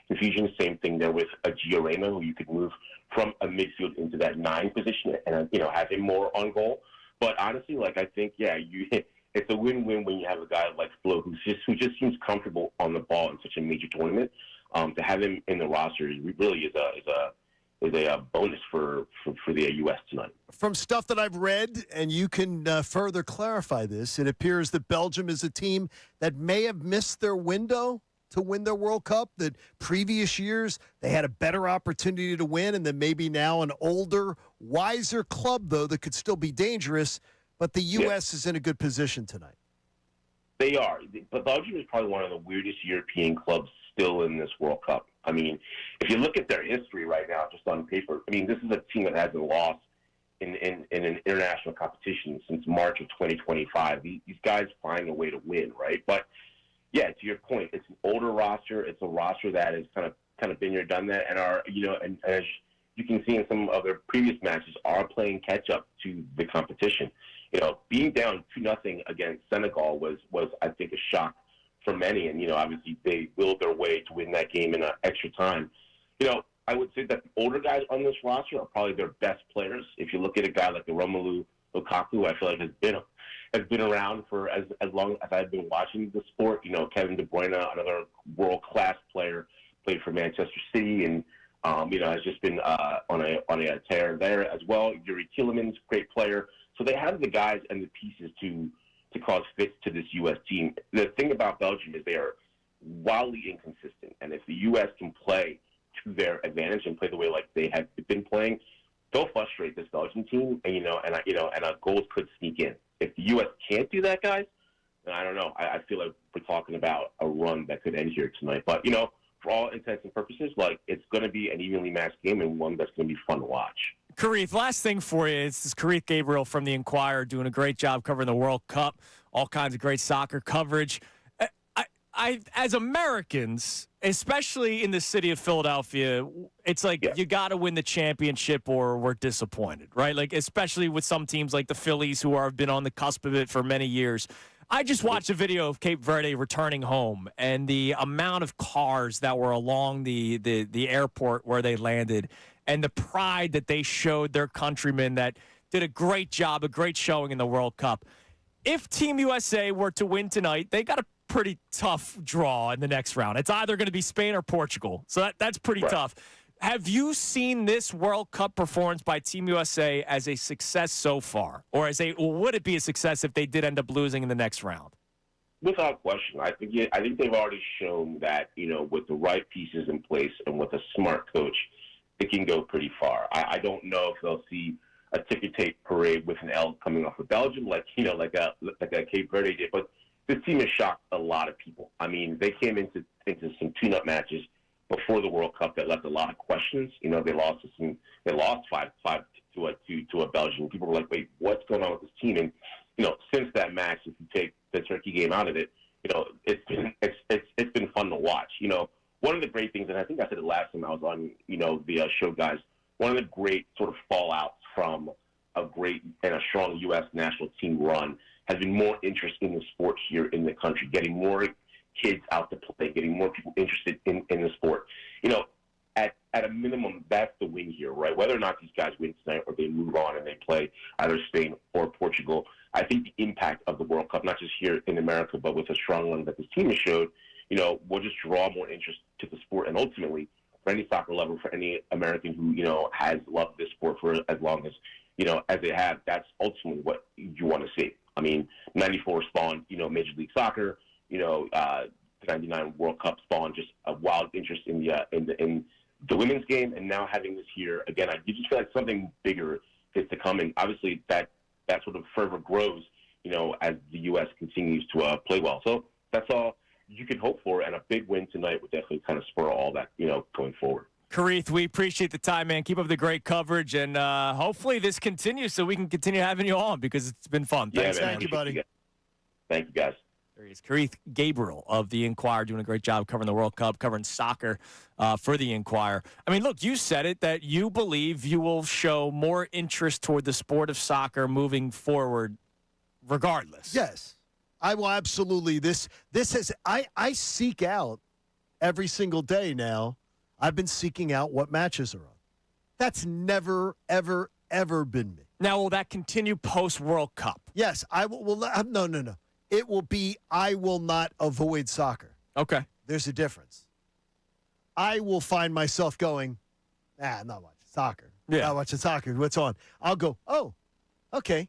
confusion. Same thing there with a Giolema, who you could move from a midfield into that 9 position and, have him more on goal. But honestly, I think, it's a win-win when you have a guy like Flo who just seems comfortable on the ball in such a major tournament. To have him in the roster really is a bonus for the U.S. tonight. From stuff that I've read, and you can further clarify this, it appears that Belgium is a team that may have missed their window to win their World Cup, that previous years they had a better opportunity to win, and then maybe now an older, wiser club, though, that could still be dangerous, but the U.S. is in a good position tonight. They are. But Belgium is probably one of the weirdest European clubs still in this World Cup. I mean, if you look at their history right now, just on paper, this is a team that hasn't lost in an international competition since March of 2025. These guys find a way to win, right? But, yeah, to your point, it's an older roster. It's a roster that has kind of been here, done that, and are, and as you can see in some of their previous matches, are playing catch-up to the competition. Being down 2-0 against Senegal was I think, a shock for many, and obviously they willed their way to win that game in extra time. I would say that the older guys on this roster are probably their best players. If you look at a guy like the Romelu Lukaku, I feel like has been around for as long as I've been watching the sport. Kevin De Bruyne, another world class player, played for Manchester City, and has just been on a tear there as well. Yuri Tielemans, great player. So they have the guys and the pieces to cause fits to this U.S. team. The thing about Belgium is they are wildly inconsistent, and if the U.S. can play to their advantage and play the way like they have been playing, they'll frustrate this Belgian team, and goals could sneak in. If the U.S. can't do that, guys, then I don't know. I feel like we're talking about a run that could end here tonight. But for all intents and purposes, it's going to be an evenly matched game and one that's going to be fun to watch. Karith, last thing for you. This is Karith Gabriel from The Inquirer doing a great job covering the World Cup, all kinds of great soccer coverage. I as Americans, especially in the city of Philadelphia, it's like you got to win the championship or we're disappointed, right? Especially with some teams like the Phillies who have been on the cusp of it for many years. I just watched a video of Cape Verde returning home and the amount of cars that were along the airport where they landed and the pride that they showed their countrymen that did a great job, a great showing in the World Cup. If Team USA were to win tonight, they got a pretty tough draw in the next round. It's either going to be Spain or Portugal. So that's pretty tough. Have you seen this World Cup performance by Team USA as a success so far? Or would it be a success if they did end up losing in the next round? Without question. I think they've already shown that, with the right pieces in place and with a smart coach, it can go pretty far. I don't know if they'll see a ticker tape parade with an L coming off of Belgium, like a Cape Verde did. But this team has shocked a lot of people. I mean, they came into some tune-up matches before the World Cup that left a lot of questions. They lost 5-5 to a Belgian. People were like, wait, what's going on with this team? And since that match, if you take the Turkey game out of it, it's been fun to watch. One of the great things, and I think I said it last time I was on, the show, guys, one of the great sort of fallouts from a great and a strong U.S. national team run has been more interest in the sport here in the country, getting more kids out to play, getting more people interested in the sport. At a minimum, that's the win here, right? Whether or not these guys win tonight or they move on and they play either Spain or Portugal, I think the impact of the World Cup, not just here in America, but with a strong run that this team has showed, will just draw more interest to the sport. And ultimately, for any soccer lover, for any American who, has loved this sport for as long as, as they have, that's ultimately what you want to see. I mean, 94 spawned, Major League Soccer, the 99 World Cup spawned just a wild interest in the women's game. And now having this here, again, I just feel like something bigger is to come. And obviously that sort of fervor grows, as the U.S. continues to play well. So that's all you can hope for, and a big win tonight would definitely kind of spur all that, going forward. Karith, we appreciate the time, man. Keep up the great coverage, and hopefully this continues so we can continue having you on because it's been fun. Thanks, man. Thank you, buddy. Thank you, guys. There he is, Karith Gabriel of The Inquirer, doing a great job covering the World Cup, covering soccer for The Inquirer. I mean, look, you said it, that you believe you will show more interest toward the sport of soccer moving forward regardless. Yes. I will absolutely. This is, I seek out every single day now. I've been seeking out what matches are on. That's never, ever, ever been me. Now, will that continue post-World Cup? Yes, I will. No. It will be, I will not avoid soccer. Okay. There's a difference. I will find myself going, I'm not watching soccer. Yeah. Not watching soccer. What's on? I'll go, oh, okay.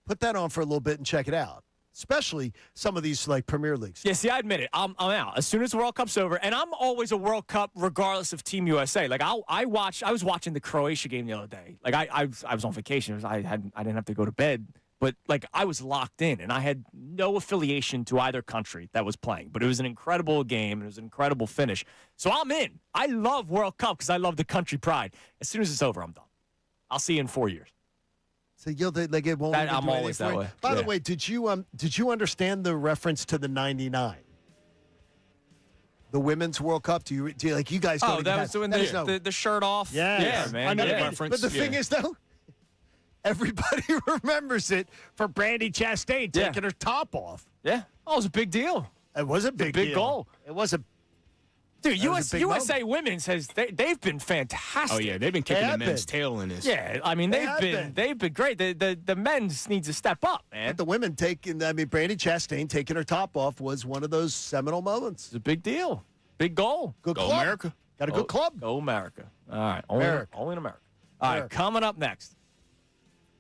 Put that on for a little bit and check it out. Especially some of these like Premier Leagues. Yeah, see, I admit it. I'm out as soon as the World Cup's over, and I'm always a World Cup regardless of Team USA. Like I was watching the Croatia game the other day. Like I was on vacation. I didn't have to go to bed, but like I was locked in, and I had no affiliation to either country that was playing. But it was an incredible game. It was an incredible finish. So I'm in. I love World Cup because I love the country pride. As soon as it's over, I'm done. I'll see you in 4 years. So it won't. I'm always that way. By the way, did you understand the reference to the '99, the Women's World Cup? Do you like you guys? Oh, that was doing the shirt off. Yeah, man. I know the yeah. reference. But the thing is, though, everybody remembers it for Brandi Chastain taking her top off. Yeah. Oh, it was a big deal. It was a big big goal. It was a. Dude, That was a big USA Women's they've been fantastic. Oh yeah, they've been kicking the men's tail in this. Yeah, I mean they've been great. The men's needs to step up, man. But the women Brandi Chastain taking her top off was one of those seminal moments. It's a big deal. Big goal. Good Go club. America. Got a good club. Go America. All right. America. Only in America. All right, coming up next.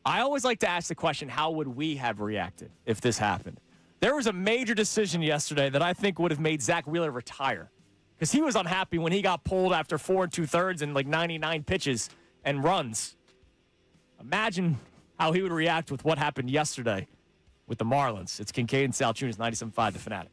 I always like to ask the question, how would we have reacted if this happened? There was a major decision yesterday that I think would have made Zach Wheeler retire. Because he was unhappy when he got pulled after 4 2/3 and like 99 pitches and runs. Imagine how he would react with what happened yesterday with the Marlins. It's Kincade and Salciunas, 97.5 The Fanatic.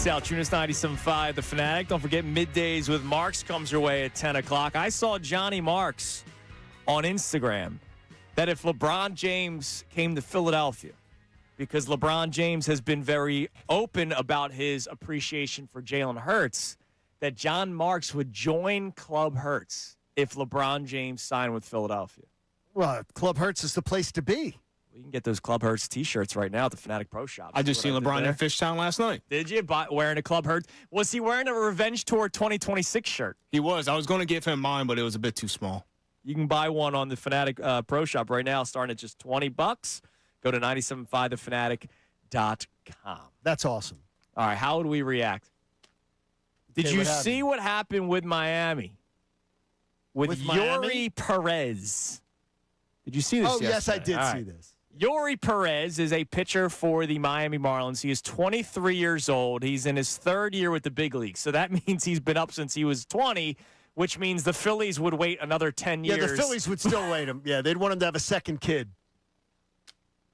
Salciunas 97.5, The Fanatic. Don't forget, Middays with Marks comes your way at 10 o'clock. I saw Johnny Marks on Instagram that if LeBron James came to Philadelphia, because LeBron James has been very open about his appreciation for Jalen Hurts, that John Marks would join Club Hurts if LeBron James signed with Philadelphia. Well, Club Hurts is the place to be. You can get those Club Hurts T-shirts right now at the Fanatic Pro Shop. I just seen LeBron in Fishtown last night. Did you? Wearing a Club Hurts? Was he wearing a Revenge Tour 2026 shirt? He was. I was going to give him mine, but it was a bit too small. You can buy one on the Fanatic Pro Shop right now, starting at just $20. Go to 975thefanatic.com. That's awesome. All right, how would we react? Did you see what happened with Miami? With Yuri Perez. Did you see this yesterday? Yes, I did see this. Yuri Perez is a pitcher for the Miami Marlins. He is 23 years old. He's in his third year with the big leagues. So that means he's been up since he was 20, which means the Phillies would wait another 10 years. Yeah, the Phillies would still wait him. Yeah, they'd want him to have a second kid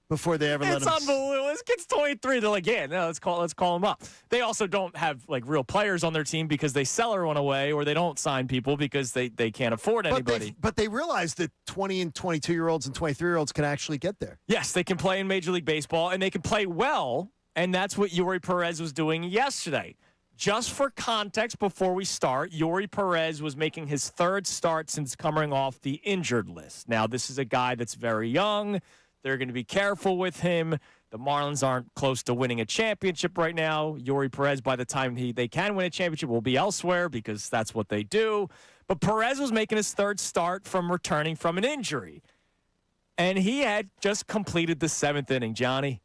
before they ever let him. It's unbelievable. This kid's 23. They're like, yeah, no, let's call him up. They also don't have like real players on their team because they sell everyone away, or they don't sign people because they can't afford anybody. But they realize that 20 and 22-year-olds and 23-year-olds can actually get there. Yes, they can play in Major League Baseball, and they can play well, and that's what Yuri Perez was doing yesterday. Just for context, before we start, Yuri Perez was making his third start since coming off the injured list. Now, this is a guy that's very young. They're going to be careful with him. The Marlins aren't close to winning a championship right now. Yuri Perez, by the time they can win a championship, will be elsewhere because that's what they do. But Perez was making his third start from returning from an injury. And he had just completed the seventh inning, Johnny.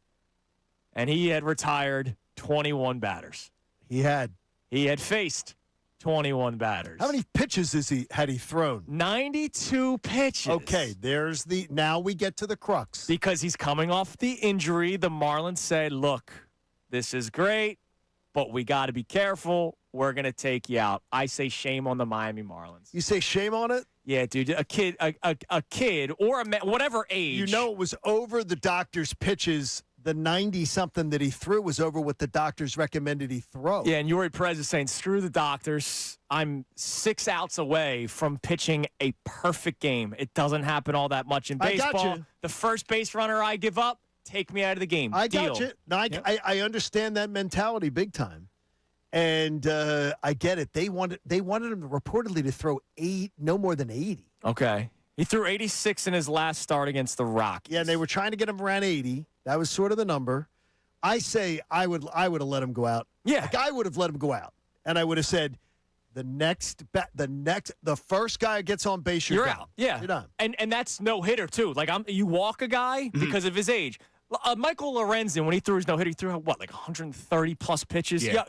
And he had retired 21 batters. He had faced 21 batters. How many pitches had he thrown? 92 pitches. Okay, now we get to the crux. Because he's coming off the injury, the Marlins said, look, this is great, but we got to be careful. We're going to take you out. I say shame on the Miami Marlins. You say shame on it? Yeah, dude, a kid or whatever age. You know it was over the doctor's pitches. The 90-something that he threw was over what the doctors recommended he throw. Yeah, and Yuri Perez is saying, screw the doctors. I'm 6 outs away from pitching a perfect game. It doesn't happen all that much in baseball. I got you. The first base runner I give up, take me out of the game. I Deal. got you. No, I understand that mentality big time. And I get it. They wanted him reportedly to throw no more than 80. Okay. He threw 86 in his last start against the Rockies. Yeah, and they were trying to get him around 80. That was sort of the number. I say I would have let him go out. Yeah. Like I would have let him go out. And I would have said, the first guy gets on base, you're out. Yeah. You're done. And that's no hitter too. Like you walk a guy because of his age. Michael Lorenzen, when he threw his no hitter, he threw what, like 130 plus pitches. Yeah,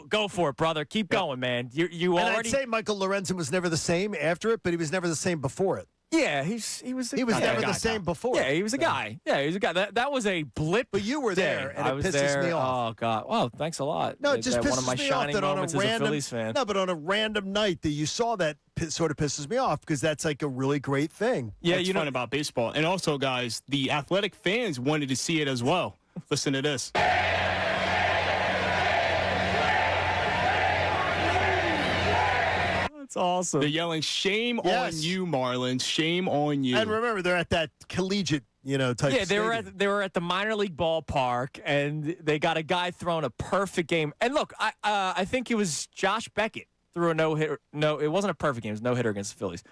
go for it, brother. Keep going, man. You and already. I'd say Michael Lorenzen was never the same after it, but he was never the same before it. Yeah, he was never the same before. Yeah, he was a guy. Yeah, he was a guy. That was a blip. But you were there, and it pisses me off. Oh God! Well, thanks a lot. No, it just pisses one of my me shining off that on moments a as random a Phillies fan. No, but on a random night that you saw that sort of pisses me off because that's like a really great thing. Yeah, you know about baseball, and also, guys, the Athletic fans wanted to see it as well. Listen to this. That's awesome. They're yelling, "Shame on you, Marlins! Shame on you!" And remember, they're at that collegiate, type. Yeah, stadium. they were at the minor league ballpark, and they got a guy throwing a perfect game. And look, I think it was Josh Beckett threw a no hitter. No, it wasn't a perfect game. It was no hitter against the Phillies,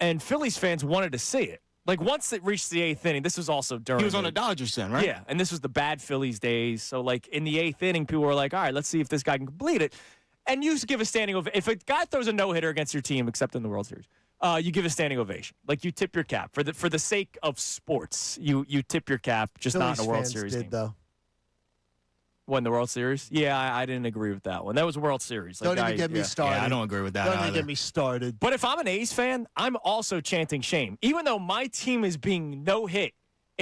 and Phillies fans wanted to see it. Like once it reached the 8th inning, this was also during. He was on the Dodgers then, right? Yeah, and this was the bad Phillies days. So like in the 8th inning, people were like, "All right, let's see if this guy can complete it." And you give a standing ovation. If a guy throws a no-hitter against your team, except in the World Series, you give a standing ovation. Like you tip your cap for the sake of sports. You tip your cap, just Phillies not in a World fans Series did, game. though. Won the World Series? Yeah, I didn't agree with that one. That was a World Series. Don't even get me started. Yeah, I don't agree with that. Don't even get me started. But if I'm an A's fan, I'm also chanting shame. Even though my team is being no-hit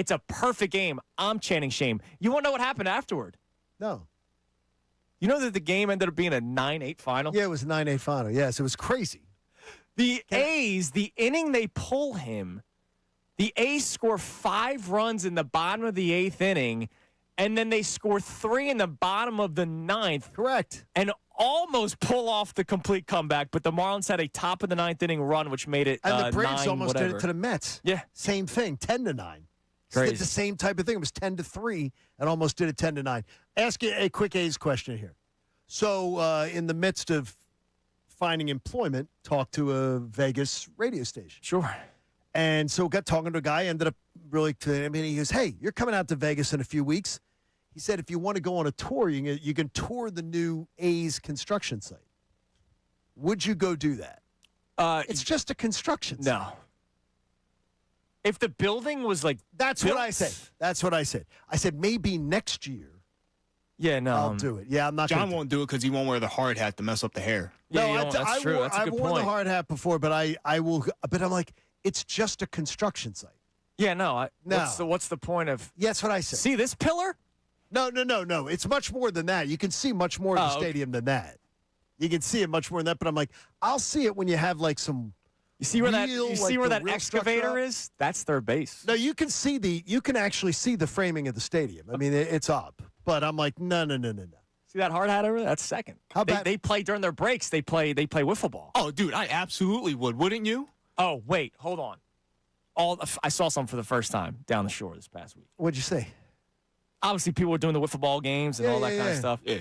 It's a perfect game. I'm chanting shame. You want to know what happened afterward? No. You know that the game ended up being a 9-8 final? Yeah, it was a 9-8 final. Yes, it was crazy. The A's, the inning they pull him, the A's score 5 runs in the bottom of the 8th inning, and then they score 3 in the bottom of the 9th. Correct. And almost pull off the complete comeback, but the Marlins had a top of the 9th inning run, which made it And the Braves 9, almost whatever. did it to the Mets. Yeah. Same thing, 10-9. Crazy. Did the same type of thing. It was 10-3 and almost did it 10-9. Ask you a quick A's question here. So in the midst of finding employment, talked to a Vegas radio station. Sure. And so got talking to a guy, ended up really, he goes, hey, you're coming out to Vegas in a few weeks. He said, if you want to go on a tour, you can tour the new A's construction site. Would you go do that? It's just a construction site. No. If the building was like That's built, what I said. That's what I said. I said maybe next year. Yeah, no. I'll do it. Yeah, I'm not. John won't do it because he won't wear the hard hat to mess up the hair. Yeah, No, that's true. That's a I've good worn point. the hard hat before, but I will. But I'm like, it's just a construction site. Yeah, no. No. What's the point of? Yeah, that's what I said. See this pillar? No. It's much more than that. You can see much more of the stadium than that. You can see it much more than that. But I'm like, I'll see it when you have like some. You see where real, that real excavator structure up? is? That's third base. No, you can actually see the framing of the stadium. I mean, it's up. But I'm like, no. See that hard hat over there? That's second. How about they play during their breaks? They play wiffle ball. Oh, dude, I absolutely would. Wouldn't you? Oh, wait, hold on. I saw some for the first time down the shore this past week. What'd you say? Obviously, people were doing the wiffle ball games and all that kind of stuff. Yeah.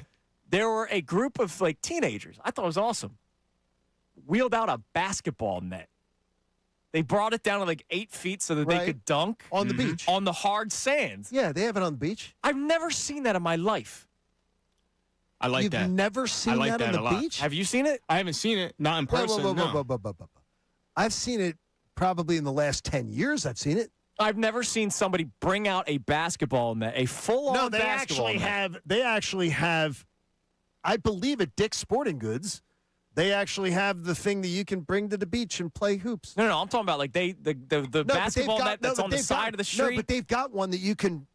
There were a group of like teenagers. I thought it was awesome. Wheeled out a basketball net. They brought it down to like 8 feet so that they could dunk on the beach, on the hard sands. Yeah, they have it on the beach. I've never seen that in my life. I like You've that. You've never seen like that on a the lot. beach? Have you seen it? I haven't seen it. Not in person. No. I've seen it probably in the last 10 years. I've seen it. I've never seen somebody bring out a basketball net, a full-on basketball net. They actually have, I believe at Dick's Sporting Goods, they actually have the thing that you can bring to the beach and play hoops. No, I'm talking about like the basketball net that's on the side of the street. No, but they've got one that you can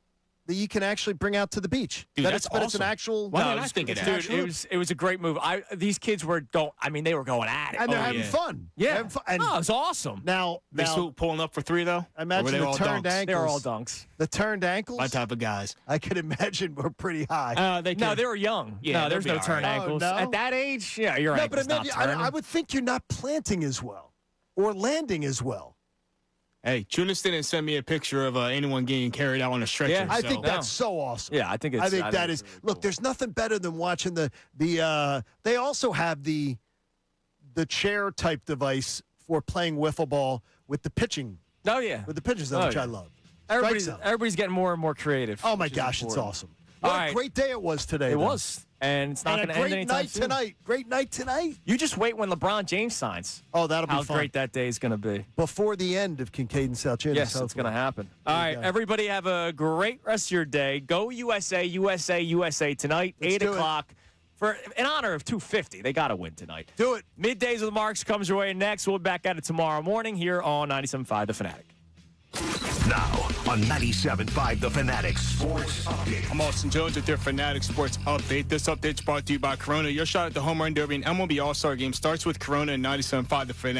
actually bring out to the beach. Dude, But it's an awesome. actual. Why didn't I think of that? Dude, it was a great move. These kids were going. I mean, they were going at it. And they're having fun. Yeah, Having fun. And it was awesome. now They still pulling up for 3 though. imagine Or were they the all turned dunks? ankles. They were all dunks. The turned ankles. My type of guys. I could imagine were pretty high. They were young. Yeah, no, there's they'll no be turn all right. ankles. Oh, no? At that age, yeah, your No, but ankle's not turning. I would think you're not planting as well or landing as well. Hey, Chunas didn't send me a picture of anyone getting carried out on a stretcher. Yeah, I so. think that's so awesome. Yeah, I think it's. I think that it's is. really Look, cool. there's nothing better than watching the. They also have the chair type device for playing wiffle ball with the pitching. Oh yeah, With the pitching zone, Oh, which yeah. I love. everybody's Strike zone. everybody's getting more and more creative. Oh my which is gosh, it's important. awesome. All What a right. great day it was today. It though. was, and it's not And going a to end great anytime night soon. tonight. Great night tonight. You just wait when LeBron James signs. Oh, that'll be How fun. great that day is going to be. Before the end of Kincade and Salciunas. Yes, it's going to happen. All There you right, go. everybody have a great rest of your day. Go USA, USA, USA tonight, Let's 8 do it. o'clock. For in honor of 250. They got to win tonight. Do it. Middays with Marks comes your way next. We'll be back at it tomorrow morning here on 97.5 The Fanatic. Now on 97.5 The Fanatic Sports Update. I'm Austin Jones with your Fanatic Sports Update. This update's brought to you by Corona. Your shot at the home run derby and MLB All-Star Game starts with Corona and 97.5 The Fanatic.